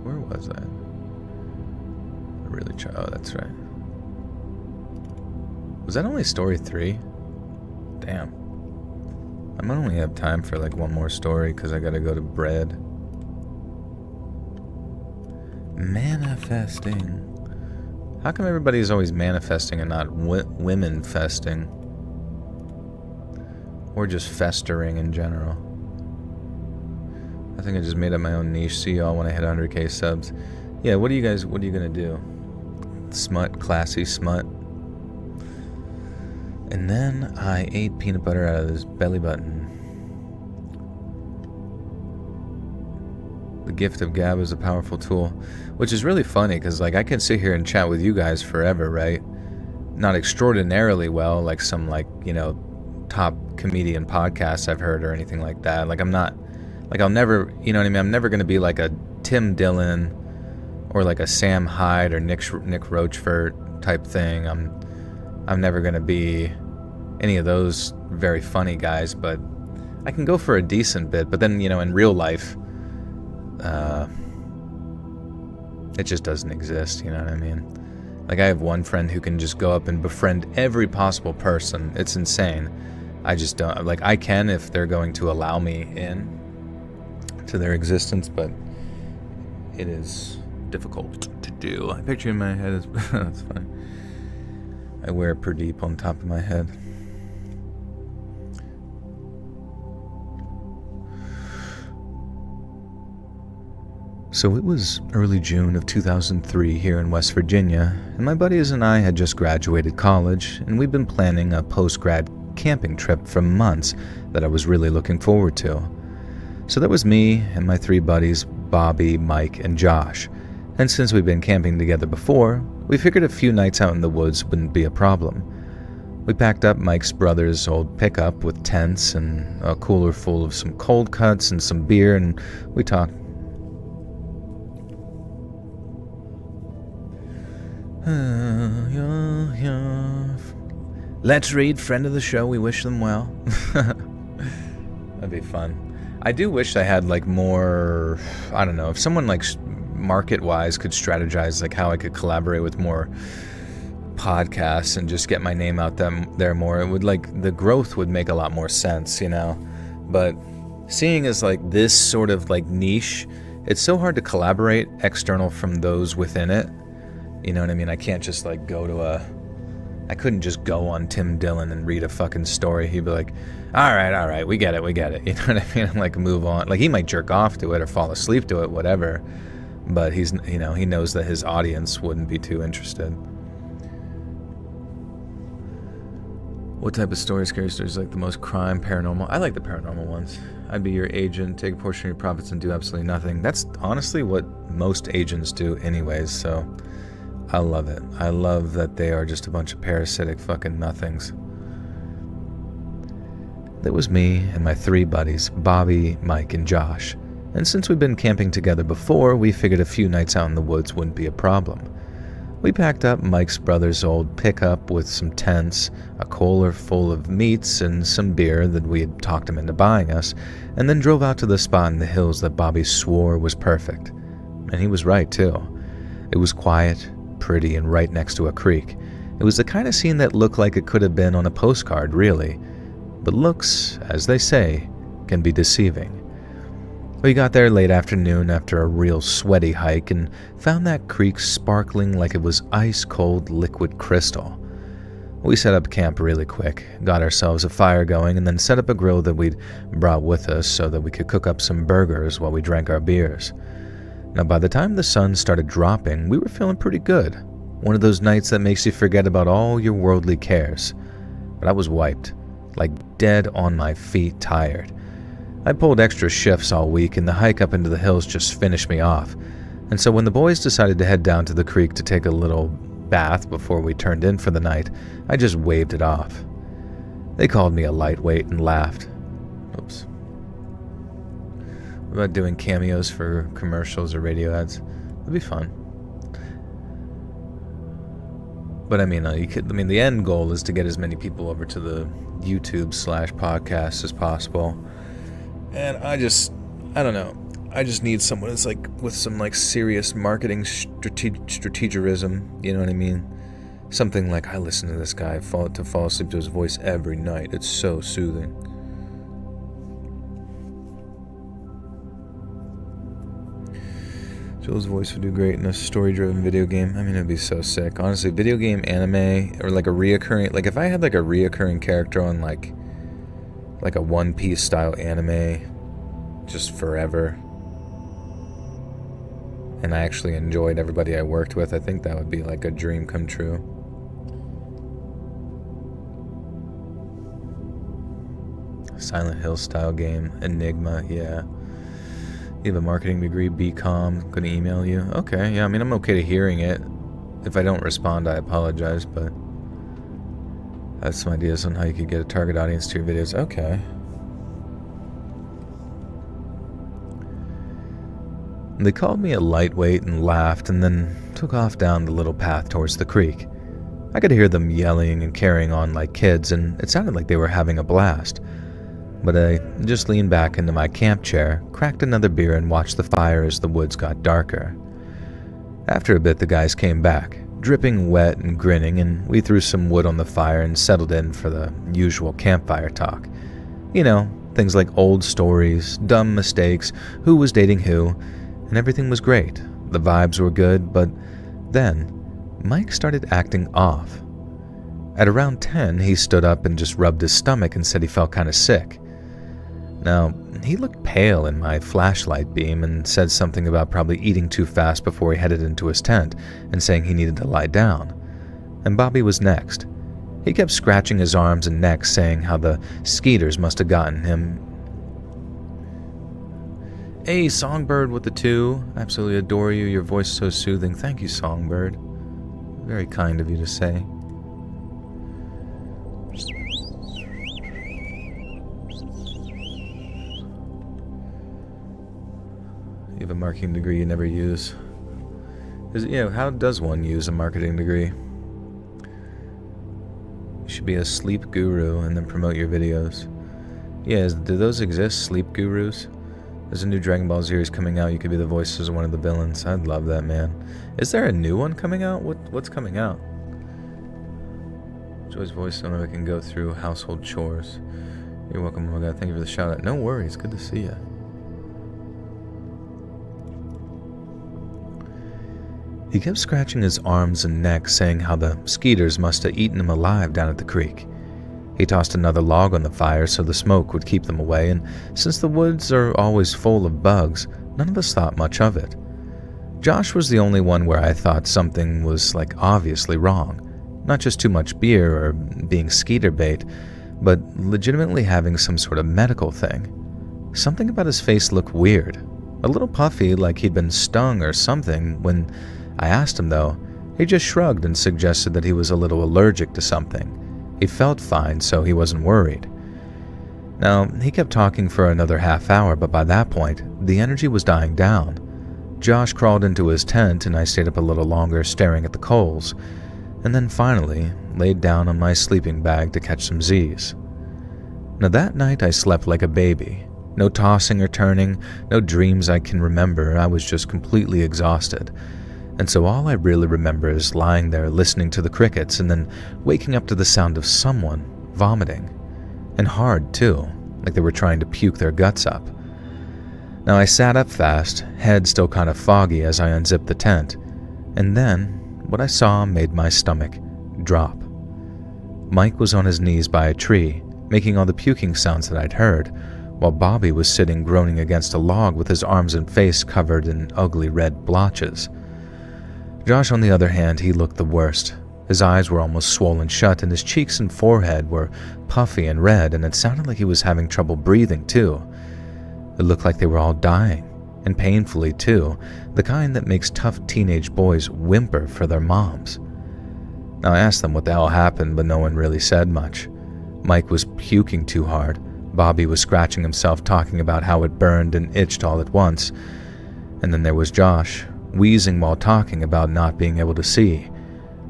Speaker 1: Where was that? Oh, that's right. Was that only story 3? Damn. I might only have time for like one more story because I gotta go to bed. Manifesting. How come everybody's always manifesting and not women festing? Or just festering in general? I think I just made up my own niche. See y'all when I hit 100k subs. Yeah, what are you gonna do? Smut, classy smut. And then I ate peanut butter out of his belly button. The gift of gab is a powerful tool, which is really funny because like I can sit here and chat with you guys forever, right? Not extraordinarily well, like some like, you know, top comedian podcasts I've heard or anything like that. Like I'm not, like I'll never, you know what I mean? I'm never going to be like a Tim Dillon or like a Sam Hyde or Nick Rochefort type thing. I'm never going to be any of those very funny guys, but I can go for a decent bit. But then, you know, in real life, it just doesn't exist, you know what I mean? Like I have one friend who can just go up and befriend every possible person. It's insane. I just don't, like I can if they're going to allow me in to their existence, but it is difficult to do. I picture in my head is that's funny. I wear a Pradeep on top of my head. So it was early June of 2003 here in West Virginia, and my buddies and I had just graduated college, and we'd been planning a post-grad camping trip for months that I was really looking forward to. So that was me and my 3 buddies, Bobby, Mike, and Josh. And since we'd been camping together before, we figured a few nights out in the woods wouldn't be a problem. We packed up Mike's brother's old pickup with tents and a cooler full of some cold cuts and some beer, and we talked. Let's read friend of the show. We wish them well. That'd be fun. I do wish I had like more, I don't know, if someone like market-wise could strategize like how I could collaborate with more podcasts and just get my name out there more. It would like, the growth would make a lot more sense, you know? But seeing as like this sort of like niche, it's so hard to collaborate external from those within it. You know what I mean? I can't just like go to I couldn't just go on Tim Dillon and read a fucking story. He'd be like, all right, we get it. You know what I mean? And like move on. Like he might jerk off to it or fall asleep to it, whatever. But he's, you know, he knows that his audience wouldn't be too interested. What type of scary stories is like the most crime, paranormal? I like the paranormal ones. I'd be your agent, take a portion of your profits and do absolutely nothing. That's honestly what most agents do anyways, so I love it. I love that they are just a bunch of parasitic fucking nothings. That was me and my 3 buddies, Bobby, Mike, and Josh. And since we've been camping together before, we figured a few nights out in the woods wouldn't be a problem. We packed up Mike's brother's old pickup with some tents, a cooler full of meats, and some beer that we had talked him into buying us, and then drove out to the spot in the hills that Bobby swore was perfect. And he was right, too. It was quiet, pretty, and right next to a creek. It was the kind of scene that looked like it could have been on a postcard, really. But looks, as they say, can be deceiving. We got there late afternoon after a real sweaty hike and found that creek sparkling like it was ice-cold liquid crystal. We set up camp really quick, got ourselves a fire going, and then set up a grill that we'd brought with us so that we could cook up some burgers while we drank our beers. Now, by the time the sun started dropping, we were feeling pretty good. One of those nights that makes you forget about all your worldly cares. But I was wiped, like dead on my feet, tired. I pulled extra shifts all week, and the hike up into the hills just finished me off. And so when the boys decided to head down to the creek to take a little bath before we turned in for the night, I just waved it off. They called me a lightweight and laughed. Oops. What about doing cameos for commercials or radio ads? It'd be fun. But I mean, the end goal is to get as many people over to the YouTube/podcast as possible. And I don't know. I just need someone that's like with some like serious marketing strategism. You know what I mean? Something like, I listen to this guy fall asleep to his voice every night. It's so soothing. Joel's voice would do great in a story-driven video game. I mean, it'd be so sick. Honestly, video game, anime, or like a reoccurring... Like, if I had like a reoccurring character on like a One Piece style anime just forever, and I actually enjoyed everybody I worked with, I think that would be like a dream come true. Silent Hill style game, Enigma, yeah. You have a marketing degree, BCom, gonna email you. Okay, yeah, I mean, I'm okay to hearing it. If I don't respond, I apologize, but I have some ideas on how you could get a target audience to your videos. Okay. They called me a lightweight and laughed, and then took off down the little path towards the creek. I could hear them yelling and carrying on like kids, and it sounded like they were having a blast. But I just leaned back into my camp chair, cracked another beer, and watched the fire as the woods got darker. After a bit, the guys came back, dripping wet and grinning, and we threw some wood on the fire and settled in for the usual campfire talk. You know, things like old stories, dumb mistakes, who was dating who, and everything was great. The vibes were good, but then Mike started acting off. At around 10, he stood up and just rubbed his stomach and said he felt kind of sick. Now, he looked pale in my flashlight beam and said something about probably eating too fast before he headed into his tent and saying he needed to lie down. And Bobby was next. He kept scratching his arms and neck, saying how the skeeters must have gotten him. Hey, Songbird with the 2. I absolutely adore you. Your voice is so soothing. Thank you, Songbird. Very kind of you to say. You have a marketing degree you never use. How does one use a marketing degree? You should be a sleep guru and then promote your videos. Yeah, do those exist, sleep gurus? There's a new Dragon Ball series coming out. You could be the voice of one of the villains. I'd love that, man. Is there a new one coming out? What's coming out? Joy's voice, so I can go through household chores. You're welcome, oh my god. Thank you for the shout out. No worries. Good to see you. He kept scratching his arms and neck, saying how the skeeters must have eaten him alive down at the creek. He tossed another log on the fire so the smoke would keep them away, and since the woods are always full of bugs, none of us thought much of it. Josh was the only one where I thought something was, obviously wrong. Not just too much beer or being skeeter bait, but legitimately having some sort of medical thing. Something about his face looked weird. A little puffy, like he'd been stung or something. When I asked him, though, he just shrugged and suggested that he was a little allergic to something. He felt fine, so he wasn't worried. Now, he kept talking for another half hour, but by that point, the energy was dying down. Josh crawled into his tent, and I stayed up a little longer staring at the coals, and then finally laid down on my sleeping bag to catch some Z's. Now that night I slept like a baby. No tossing or turning, no dreams I can remember. I was just completely exhausted. And so all I really remember is lying there listening to the crickets and then waking up to the sound of someone vomiting. And hard, too, like they were trying to puke their guts up. Now I sat up fast, head still kind of foggy as I unzipped the tent. And then, what I saw made my stomach drop. Mike was on his knees by a tree, making all the puking sounds that I'd heard, while Bobby was sitting groaning against a log with his arms and face covered in ugly red blotches. Josh, on the other hand, he looked the worst. His eyes were almost swollen shut, and his cheeks and forehead were puffy and red, and it sounded like he was having trouble breathing, too. It looked like they were all dying, and painfully too, the kind that makes tough teenage boys whimper for their moms. Now I asked them what the hell happened, but no one really said much. Mike was puking too hard. Bobby was scratching himself, talking about how it burned and itched all at once. And then there was Josh, wheezing while talking about not being able to see.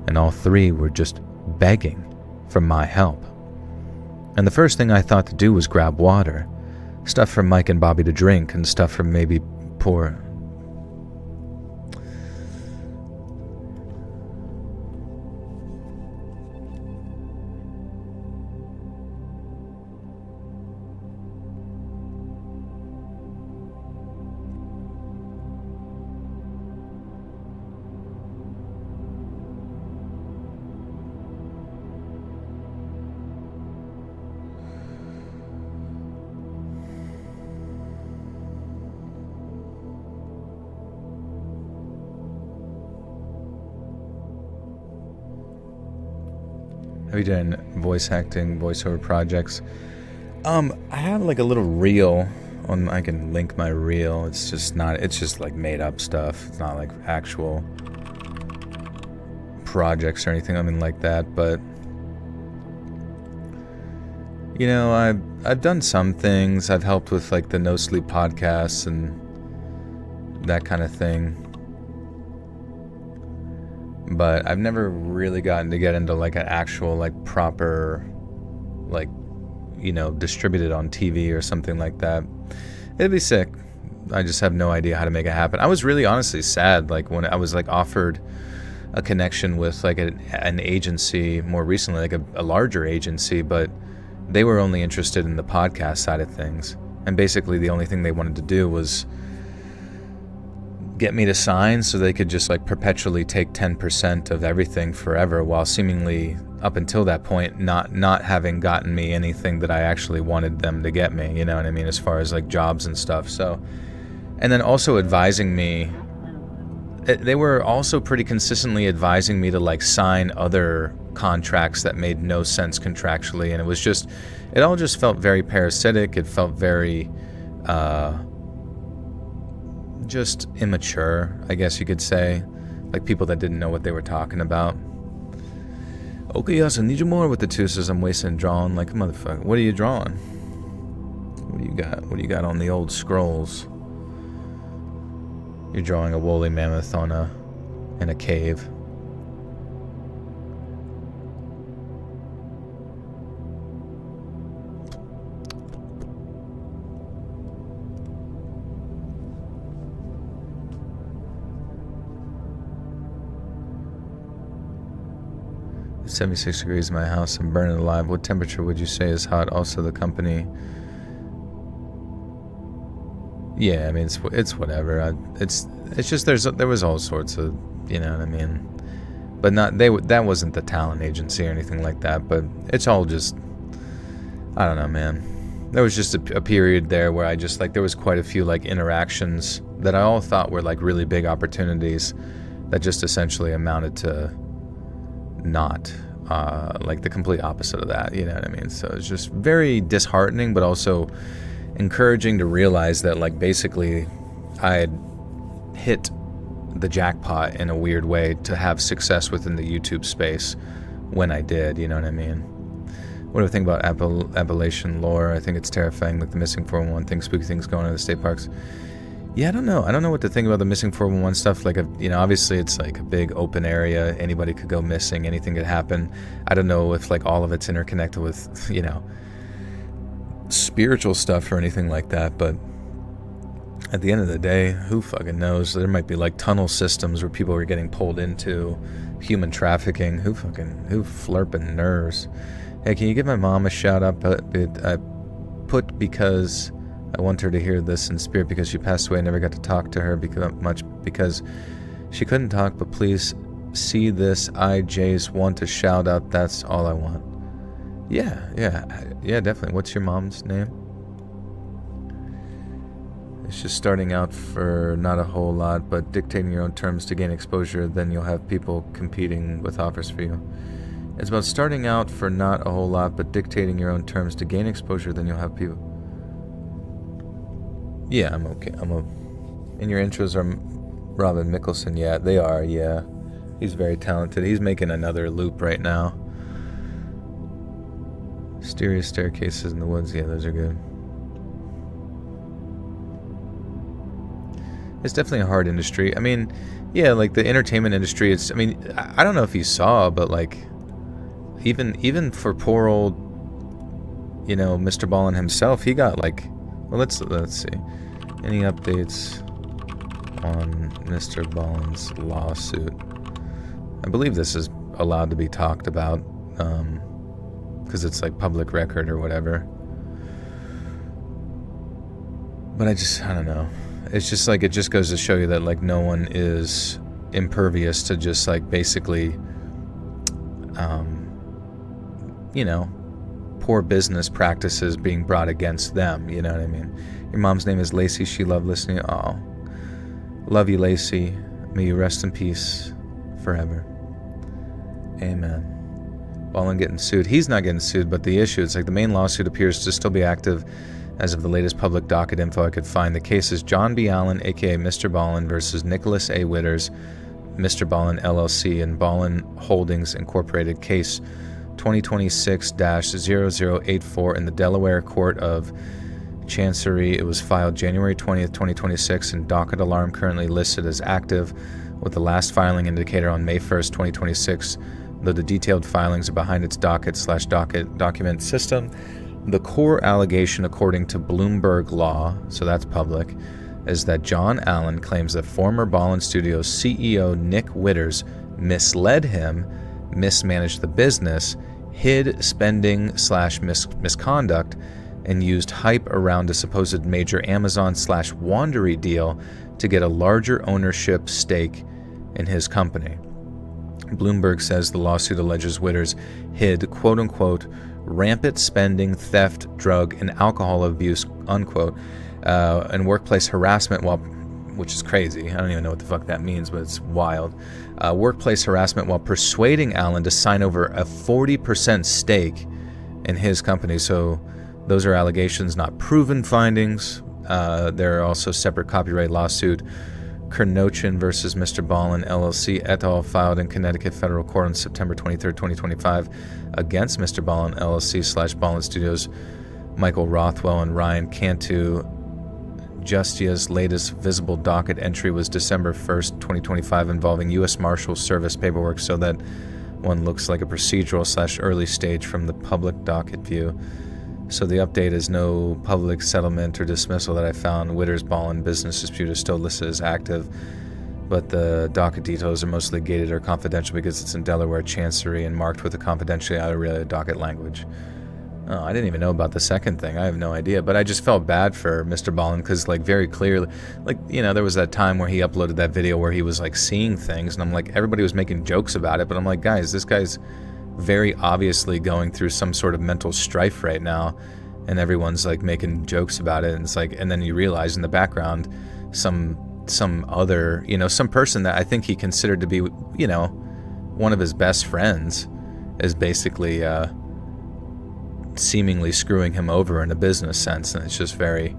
Speaker 1: And all three were just begging for my help. And the first thing I thought to do was grab water. Stuff for Mike and Bobby to drink, and stuff for maybe poor... Have you done voice acting, voiceover projects? I have like a little reel on. I can link my reel. It's just like made up stuff. It's not like actual projects or anything. I mean like that. But you know, I've done some things. I've helped with like the No Sleep podcasts and that kind of thing. But I've never really gotten to get into like an actual like proper like, you know, distributed on TV or something like that. It'd be sick. I just have no idea how to make it happen. I was really honestly sad like when I was like offered a connection with like an agency more recently, like a larger agency, but they were only interested in the podcast side of things. And basically the only thing they wanted to do was get me to sign so they could just like perpetually take 10% of everything forever, while seemingly up until that point not having gotten me anything that I actually wanted them to get me, you know what I mean, as far as like jobs and stuff. So, and then also advising me, they were also pretty consistently advising me to like sign other contracts that made no sense contractually, and it all just felt very parasitic. It felt very just immature, I guess you could say. Like people that didn't know what they were talking about. Okay, yes, I need you more with the two, says I'm wasting drawing like a motherfucker. What are you drawing? What do you got? What do you got on the old scrolls? You're drawing a woolly mammoth in a cave. It's 76 degrees in my house. I'm burning alive. What temperature would you say is hot? Also, the company. Yeah, I mean it's whatever. It's just there was all sorts of, you know what I mean, but that wasn't the talent agency or anything like that. But it's all just, I don't know, man. There was just a period there where I just like there was quite a few like interactions that I all thought were like really big opportunities that just essentially amounted to not like the complete opposite of that, you know what I mean? So it's just very disheartening, but also encouraging to realize that like basically I had hit the jackpot in a weird way to have success within the YouTube space when I did, you know what I mean? What do I think about Appalachian lore? I think it's terrifying, like the missing 411 thing, spooky things going on in the state parks. Yeah, I don't know what to think about the missing 411 stuff. Like, you know, obviously it's like a big open area. Anybody could go missing. Anything could happen. I don't know if like all of it's interconnected with, you know, spiritual stuff or anything like that. But at the end of the day, who fucking knows? There might be like tunnel systems where people are getting pulled into, human trafficking. Who flirping nerves? Hey, can you give my mom a shout out? I put because I want her to hear this in spirit because she passed away. I never got to talk to her much because she couldn't talk, but please see this. I, Jace, want to shout out. That's all I want. Yeah, definitely. What's your mom's name? It's just starting out for not a whole lot, but dictating your own terms to gain exposure, then you'll have people competing with offers for you. It's about starting out for not a whole lot, but dictating your own terms to gain exposure, then you'll have people. Yeah, I'm okay. And your intros are Robin Mickelson. Yeah, they are. Yeah, he's very talented. He's making another loop right now. Mysterious Staircases in the Woods. Yeah, those are good. It's definitely a hard industry. I mean, yeah, like the entertainment industry. I mean, I don't know if you saw, but like, even for poor old, Mr. Ballin himself, he got like, well, let's see, any updates on Mr. Ballin's lawsuit? I believe this is allowed to be talked about, because it's like public record or whatever. But I don't know. It's just like, it just goes to show you that like no one is impervious to just like basically, poor business practices being brought against them. You know what I mean? Your mom's name is Lacey. She loved listening. Oh, love you, Lacey. May you rest in peace forever. Amen. Ballin getting sued. He's not getting sued, but the issue, it's like the main lawsuit appears to still be active as of the latest public docket info I could find. The case is John B. Allen, a.k.a. Mr. Ballin, versus Nicholas A. Witters, Mr. Ballin, LLC, and Ballin Holdings, Incorporated, case 2026-0084 in the Delaware Court of Chancery. It was filed January 20th, 2026, and docket alarm currently listed as active, with the last filing indicator on May 1st, 2026, though the detailed filings are behind its docket/docket document system. The core allegation, according to Bloomberg Law, so that's public, is that John Allen claims that former Ballin Studios CEO Nick Witters misled him, mismanaged the business, hid spending/misconduct, and used hype around a supposed major Amazon/Wandery deal to get a larger ownership stake in his company. Bloomberg says the lawsuit alleges Witters hid, quote-unquote, rampant spending, theft, drug, and alcohol abuse, unquote, and workplace harassment which is crazy. I don't even know what the fuck that means, but it's wild. Workplace harassment while persuading Allen to sign over a 40% stake in his company. So those are allegations, not proven findings. There are also separate copyright lawsuit, Kernochin versus Mr. Ballin, LLC, et al., filed in Connecticut Federal Court on September 23rd, 2025, against Mr. Ballin, LLC/Ballin Studios, Michael Rothwell, and Ryan Cantu. Justia's latest visible docket entry was December 1st, 2025, involving U.S. Marshal Service paperwork, so that one looks like a procedural/early stage from the public docket view. So the update is no public settlement or dismissal that I found. Witters Ballin business dispute is still listed as active, but the docket details are mostly gated or confidential because it's in Delaware Chancery and marked with a confidentiality docket language. Oh, I didn't even know about the second thing. I have no idea, but I just felt bad for Mr. Ballin because, like, very clearly, like, there was that time where he uploaded that video where he was, like, seeing things, and I'm like, everybody was making jokes about it, but I'm like, guys, this guy's very obviously going through some sort of mental strife right now, and everyone's like making jokes about it, and it's like, and then you realize in the background some other, some person that I think he considered to be, one of his best friends is basically seemingly screwing him over in a business sense, and it's just very,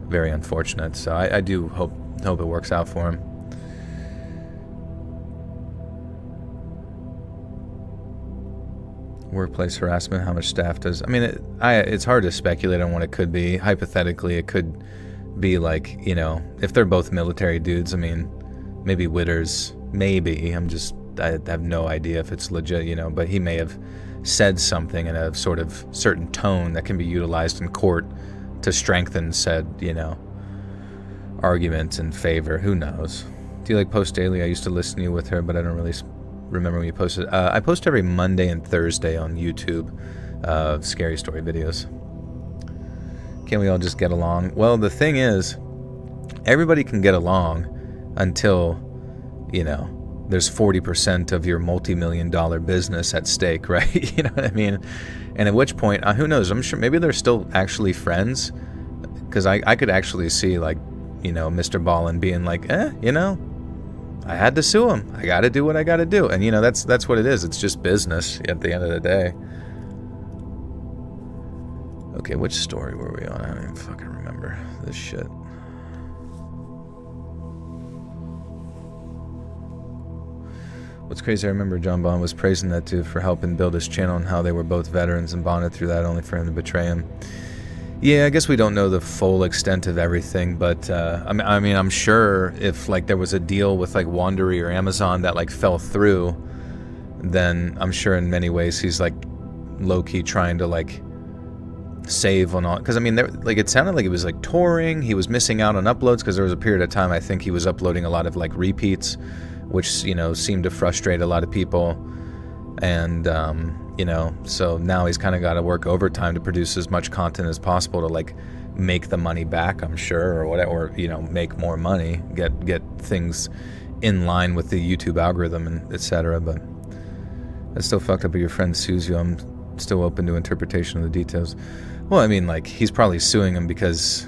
Speaker 1: very unfortunate. So I do hope it works out for him. Workplace harassment, how much staff does... I mean, it's hard to speculate on what it could be. Hypothetically, it could be like, if they're both military dudes, I mean, maybe Witters, maybe. I have no idea if it's legit, but he may have said something in a sort of certain tone that can be utilized in court to strengthen said, arguments in favor. Who knows? Do you like Post Daily? I used to listen to you with her, but I don't really remember when you posted. I post every Monday and Thursday on YouTube, scary story videos. Can't we all just get along? Well, the thing is, everybody can get along until, there's 40% of your multi-million-dollar business at stake, right? You know what I mean? And at which point, who knows? I'm sure maybe they're still actually friends, because I could actually see, like, Mr. Ballin being like, I had to sue him. I got to do what I got to do. And, that's what it is. It's just business at the end of the day. Okay, which story were we on? I don't even fucking remember this shit. What's crazy, I remember John Bond was praising that dude for helping build his channel and how they were both veterans and bonded through that, only for him to betray him. Yeah, I guess we don't know the full extent of everything, but I mean, I'm sure if like there was a deal with like Wandery or Amazon that like fell through, then I'm sure in many ways he's like low-key trying to like save on all, because I mean, like it sounded like he was like touring, he was missing out on uploads because there was a period of time I think he was uploading a lot of like repeats, which, you know, seemed to frustrate a lot of people. And you know, so now he's kind of got to work overtime to produce as much content as possible to like make the money back, I'm sure, or whatever, or, you know, make more money, get things in line with the YouTube algorithm and etc. But that's still fucked up if your friend sues you. I'm still open to interpretation of the details. Well, I mean, like, he's probably suing him because,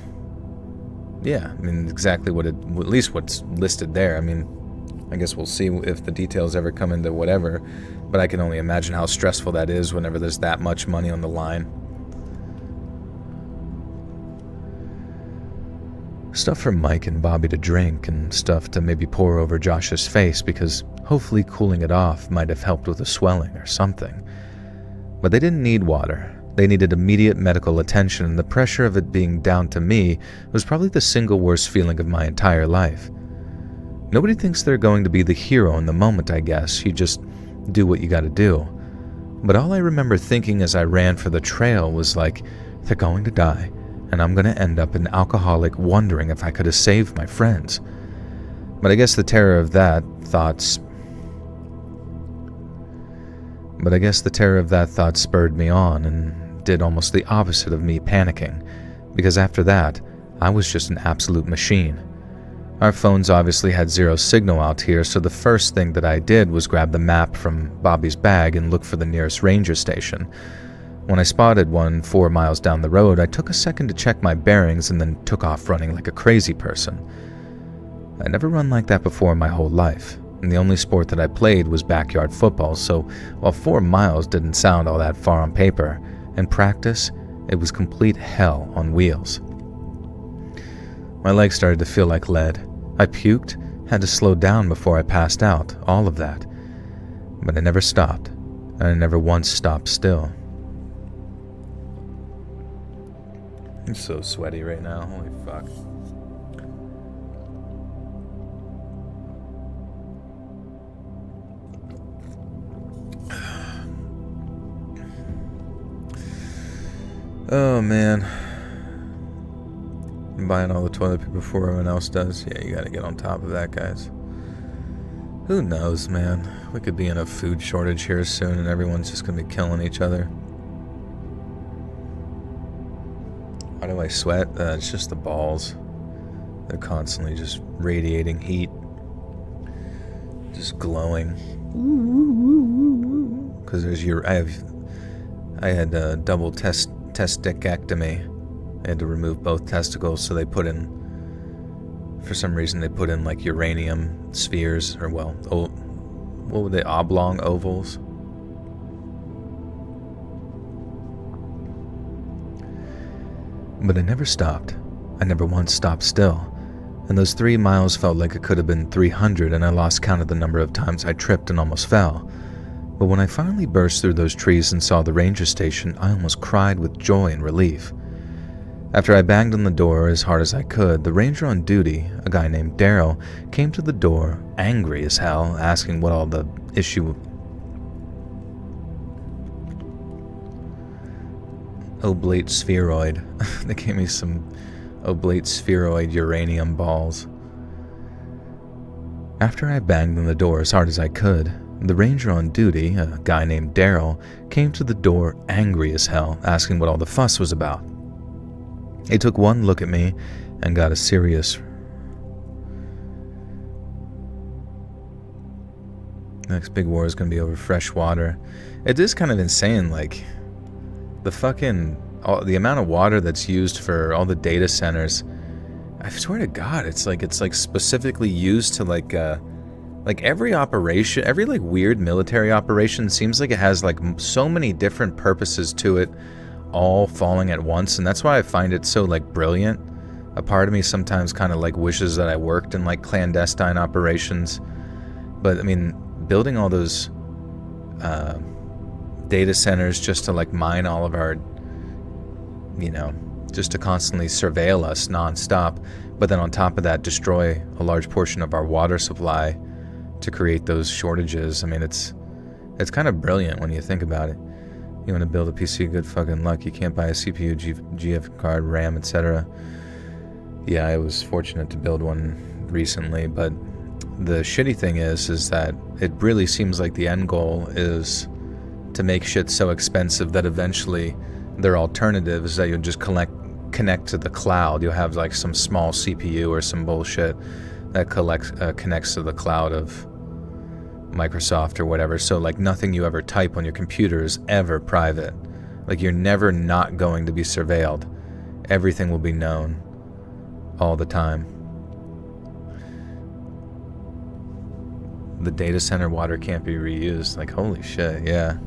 Speaker 1: yeah, I mean, exactly what at least what's listed there. I mean, I guess we'll see if the details ever come into whatever, but I can only imagine how stressful that is whenever there's that much money on the line. Stuff for Mike and Bobby to drink, and stuff to maybe pour over Josh's face because hopefully cooling it off might have helped with the swelling or something. But they didn't need water. They needed immediate medical attention, and the pressure of it being down to me was probably the single worst feeling of my entire life. Nobody thinks they're going to be the hero in the moment, I guess. You just do what you gotta do. But all I remember thinking as I ran for the trail was like, they're going to die, and I'm gonna end up an alcoholic wondering if I could have saved my friends. But I guess the terror of that thought spurred me on and did almost the opposite of me panicking, because after that, I was just an absolute machine. Our phones obviously had zero signal out here, so the first thing that I did was grab the map from Bobby's bag and look for the nearest ranger station. When I spotted one 4 miles down the road, I took a second to check my bearings and then took off running like a crazy person. I'd never run like that before in my whole life, and the only sport that I played was backyard football, so while 4 miles didn't sound all that far on paper, in practice, it was complete hell on wheels. My legs started to feel like lead. I puked, had to slow down before I passed out, all of that. But I never stopped, and I never once stopped still. I'm so sweaty right now, holy fuck. Oh man. I'm buying all the toilet paper before everyone else does. Yeah, you gotta get on top of that, guys. Who knows, man? We could be in a food shortage here soon and everyone's just gonna be killing each other. Why do I sweat? It's just the balls. They're constantly just radiating heat. Just glowing. Because there's I had a double testicectomy. I had to remove both testicles, so they put in, for some reason, they put in like uranium spheres, or well, what were they, oblong ovals? But I never stopped. I never once stopped still. And those 3 miles felt like it could have been 300, and I lost count of the number of times I tripped and almost fell. But when I finally burst through those trees and saw the ranger station, I almost cried with joy and relief. After I banged on the door as hard as I could, the ranger on duty, a guy named Daryl, came to the door, angry as hell, asking what all the issue... Oblate spheroid. They gave me some oblate spheroid uranium balls. After I banged on the door as hard as I could, the ranger on duty, a guy named Daryl, came to the door angry as hell, asking what all the fuss was about. He took one look at me and got a serious... Next big war is going to be over fresh water. It is kind of insane, like, the amount of water that's used for all the data centers. I swear to God, it's like specifically used to like every operation, every like weird military operation seems like it has like so many different purposes to it, all falling at once, and that's why I find it so like brilliant. A part of me sometimes kind of like wishes that I worked in like clandestine operations, but I mean, building all those data centers just to like mine all of our, just to constantly surveil us nonstop, but then on top of that destroy a large portion of our water supply to create those shortages. I mean, it's kind of brilliant when you think about it. You want to build a PC, good fucking luck. You can't buy a CPU, GF card, RAM, etc. Yeah, I was fortunate to build one recently, but the shitty thing is that it really seems like the end goal is to make shit so expensive that eventually their alternative is that you'll just connect to the cloud. You'll have like some small CPU or some bullshit that connects to the cloud of Microsoft or whatever, so like nothing you ever type on your computer is ever private. Like you're never not going to be surveilled. Everything will be known all the time. The data center water can't be reused. Like holy shit, yeah.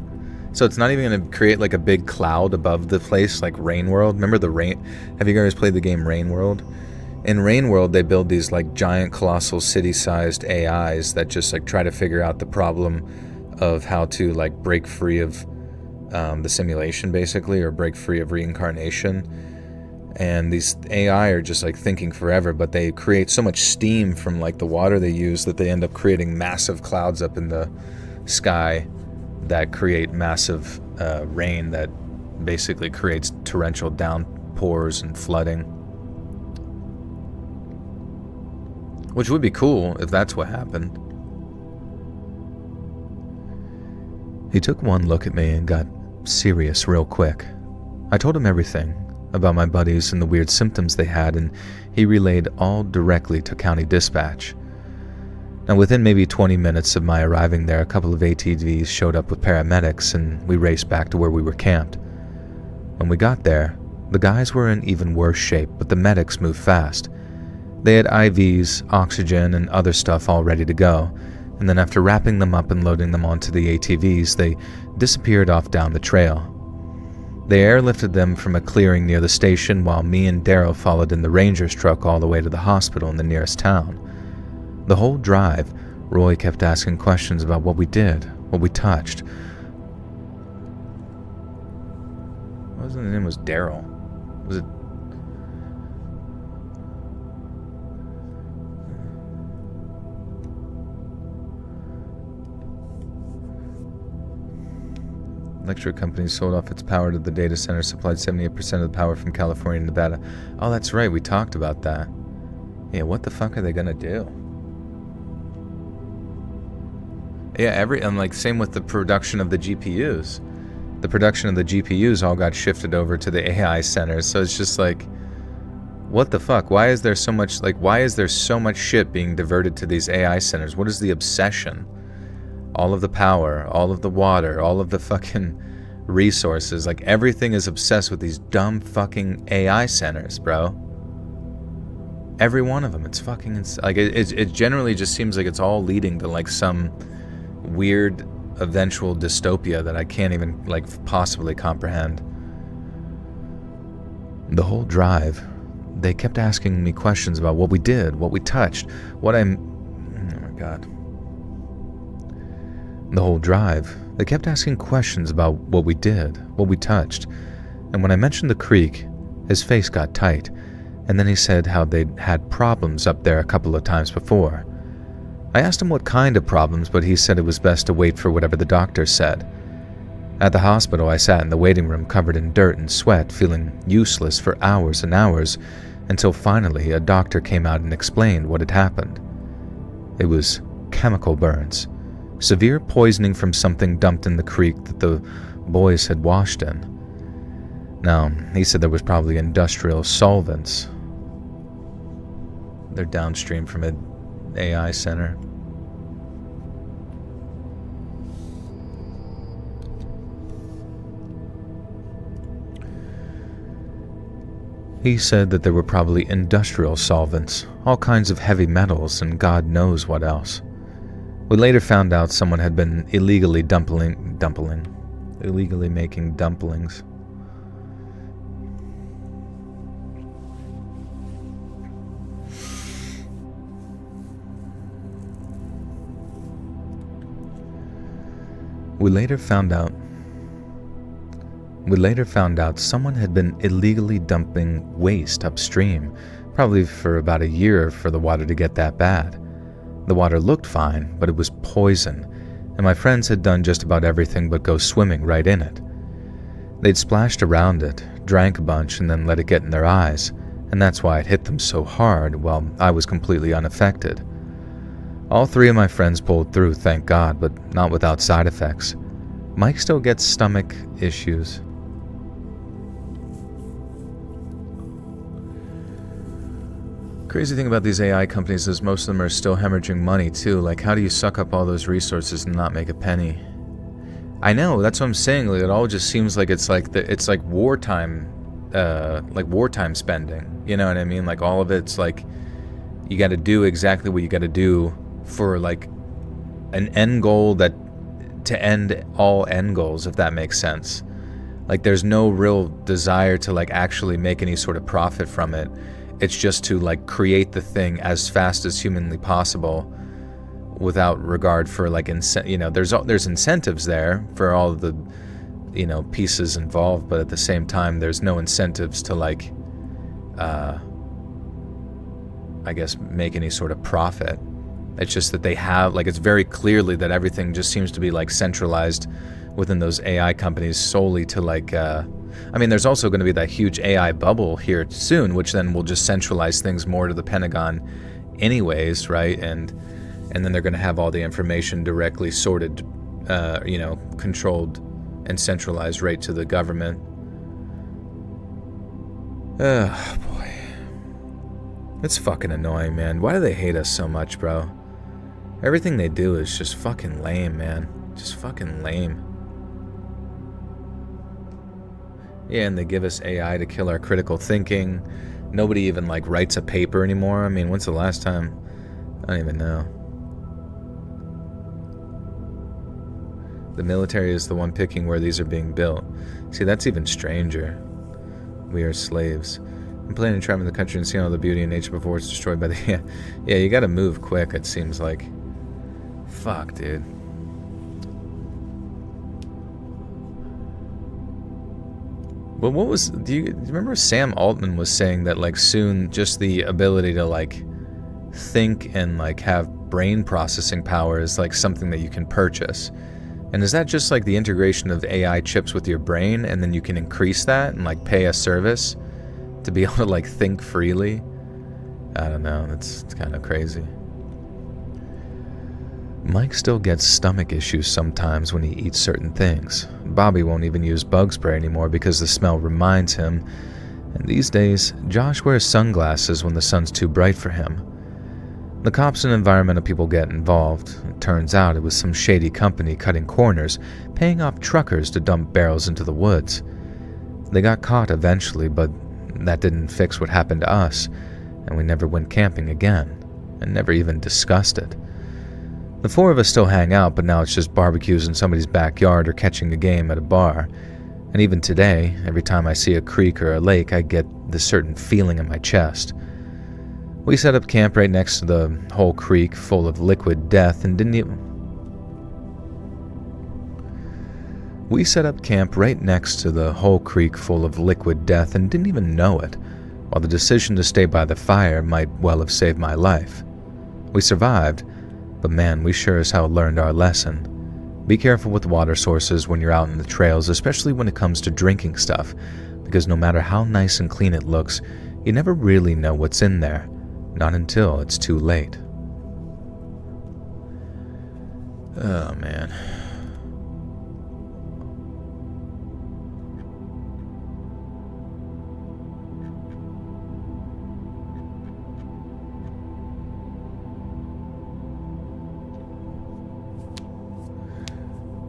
Speaker 1: So it's not even going to create like a big cloud above the place like Rain World. Remember the Rain? Have you guys played the game Rain World? In Rain World, they build these like giant, colossal, city-sized AIs that just like try to figure out the problem of how to like break free of the simulation, basically, or break free of reincarnation. And these AI are just like thinking forever, but they create so much steam from like the water they use that they end up creating massive clouds up in the sky that create massive rain that basically creates torrential downpours and flooding. Which would be cool if that's what happened. He took one look at me and got serious real quick. I told him everything about my buddies and the weird symptoms they had, and he relayed all directly to county dispatch. Now, within maybe 20 minutes of my arriving there, a couple of ATVs showed up with paramedics, and we raced back to where we were camped. When we got there, the guys were in even worse shape, but the medics moved fast. They had IVs, oxygen, and other stuff all ready to go, and then after wrapping them up and loading them onto the ATVs, they disappeared off down the trail. They airlifted them from a clearing near the station while me and Darrow followed in the ranger's truck all the way to the hospital in the nearest town. The whole drive, Roy kept asking questions about what we did, what we touched. What was his name? Was Darrow? Was it? Electric company sold off its power to the data center, supplied 78% of the power from California and Nevada. Oh, that's right, we talked about that. Yeah, what the fuck are they gonna do? Yeah, and like same with the production of the GPUs. The production of the GPUs all got shifted over to the AI centers, so it's just like, what the fuck? Why is there so much shit being diverted to these AI centers? What is the obsession? All of the power, all of the water, all of the fucking resources, like everything is obsessed with these dumb fucking AI centers, bro. Every one of them, it's fucking like it generally just seems like it's all leading to like some weird eventual dystopia that I can't even like possibly comprehend. The whole drive, they kept asking me questions about what we did, what we touched, oh my god. The whole drive, they kept asking questions about what we did, what we touched, and when I mentioned the creek, his face got tight, and then he said how they'd had problems up there a couple of times before. I asked him what kind of problems, but he said it was best to wait for whatever the doctor said. At the hospital, I sat in the waiting room covered in dirt and sweat, feeling useless for hours and hours, until finally a doctor came out and explained what had happened. It was chemical burns. Severe poisoning from something dumped in the creek that the boys had washed in. Now, he said there was probably industrial solvents. They're downstream from an AI center. He said that there were probably industrial solvents, all kinds of heavy metals, and God knows what else. We later found out someone had been illegally making dumplings. We later found out someone had been illegally dumping waste upstream, probably for about a year for the water to get that bad. The water looked fine, but it was poison, and my friends had done just about everything but go swimming right in it. They'd splashed around it, drank a bunch, and then let it get in their eyes, and that's why it hit them so hard, while I was completely unaffected. All 3 of my friends pulled through, thank God, but not without side effects. Mike still gets stomach issues. Crazy thing about these AI companies is most of them are still hemorrhaging money too. Like, how do you suck up all those resources and not make a penny? I know, that's what I'm saying. Like, it all just seems like it's like wartime, spending. You know what I mean? Like, all of it's like you got to do exactly what you got to do for like an end goal to end all end goals, if that makes sense. Like, there's no real desire to like actually make any sort of profit from it. It's just to like create the thing as fast as humanly possible, without regard for like there's incentives there for all of the pieces involved, but at the same time there's no incentives to like I guess make any sort of profit. It's just that they have, like, it's very clearly that everything just seems to be like centralized within those AI companies solely to like there's also going to be that huge AI bubble here soon, which then will just centralize things more to the Pentagon anyways, right? And then they're going to have all the information directly sorted, controlled and centralized right to the government. Oh, boy. It's fucking annoying, man. Why do they hate us so much, bro? Everything they do is just fucking lame, man. Just fucking lame. Yeah, and they give us AI to kill our critical thinking. Nobody even, like, writes a paper anymore. I mean, when's the last time? I don't even know. The military is the one picking where these are being built. See, that's even stranger. We are slaves. I'm planning to travel the country and see all the beauty in nature before it's destroyed by the... Yeah, you gotta move quick, it seems like. Fuck, dude. But what was... Do you remember Sam Altman was saying that, like, soon just the ability to, like, think and, like, have brain processing power is, like, something that you can purchase? And is that just, like, the integration of AI chips with your brain, and then you can increase that and, like, pay a service to be able to, like, think freely? I don't know. It's kind of crazy. Mike still gets stomach issues sometimes when he eats certain things. Bobby won't even use bug spray anymore because the smell reminds him. And these days, Josh wears sunglasses when the sun's too bright for him. The cops and environmental people get involved. It turns out it was some shady company cutting corners, paying off truckers to dump barrels into the woods. They got caught eventually, but that didn't fix what happened to us, and we never went camping again, and never even discussed it. The 4 of us still hang out, but now it's just barbecues in somebody's backyard or catching a game at a bar. And even today, every time I see a creek or a lake, I get this certain feeling in my chest. We set up camp right next to the whole creek full of liquid death and didn't even... We set up camp right next to the whole creek full of liquid death and didn't even know it, while the decision to stay by the fire might well have saved my life. We survived, but man, we sure as hell learned our lesson. Be careful with water sources when you're out in the trails, especially when it comes to drinking stuff, because no matter how nice and clean it looks, you never really know what's in there, not until it's too late. Oh, man.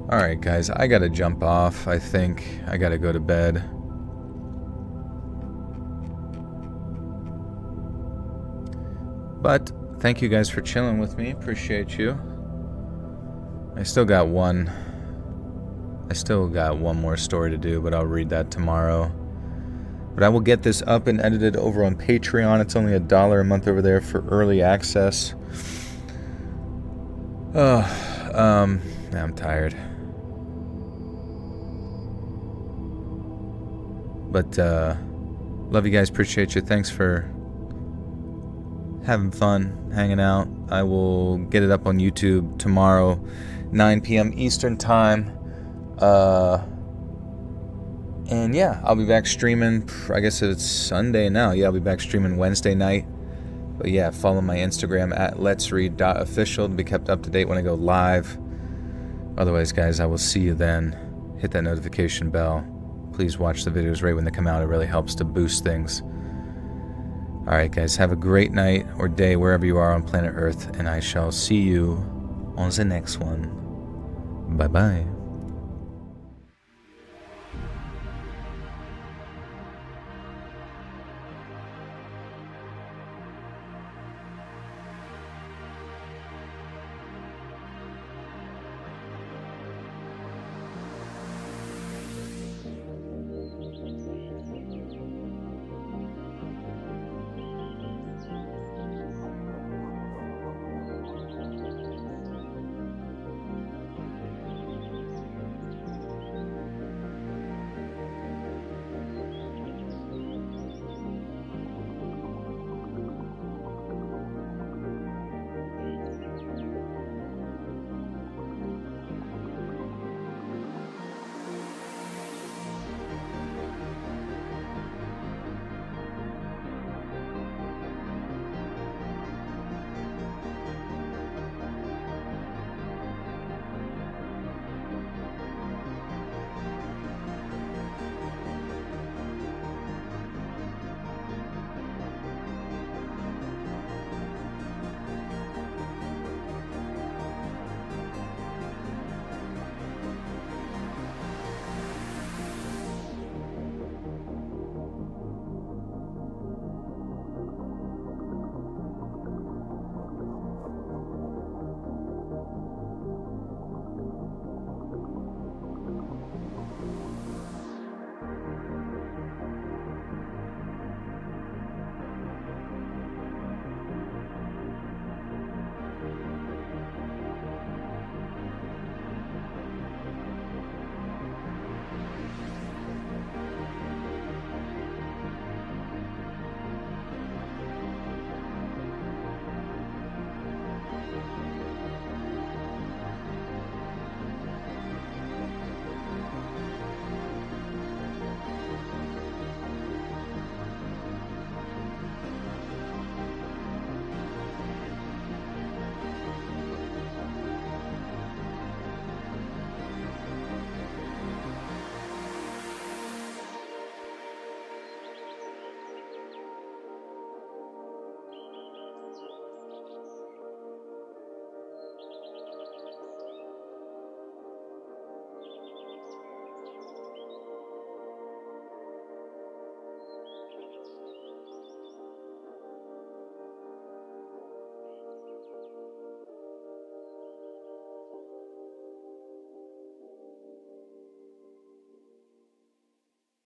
Speaker 1: Alright guys, I gotta jump off. I think I gotta go to bed. But thank you guys for chilling with me. Appreciate you. I still got one more story to do, but I'll read that tomorrow. But I will get this up and edited over on Patreon. It's only $1 a month over there for early access. I'm tired. But love you guys. Appreciate you. Thanks for having fun, hanging out. I will get it up on YouTube tomorrow, 9 p.m. Eastern Time. And yeah, I'll be back streaming. I guess it's Sunday now. Yeah, I'll be back streaming Wednesday night. But yeah, follow my Instagram at letsread.official to be kept up to date when I go live. Otherwise, guys, I will see you then. Hit that notification bell. Please watch the videos right when they come out. It really helps to boost things. Alright, guys, have a great night or day wherever you are on planet Earth, and I shall see you on the next one. Bye-bye.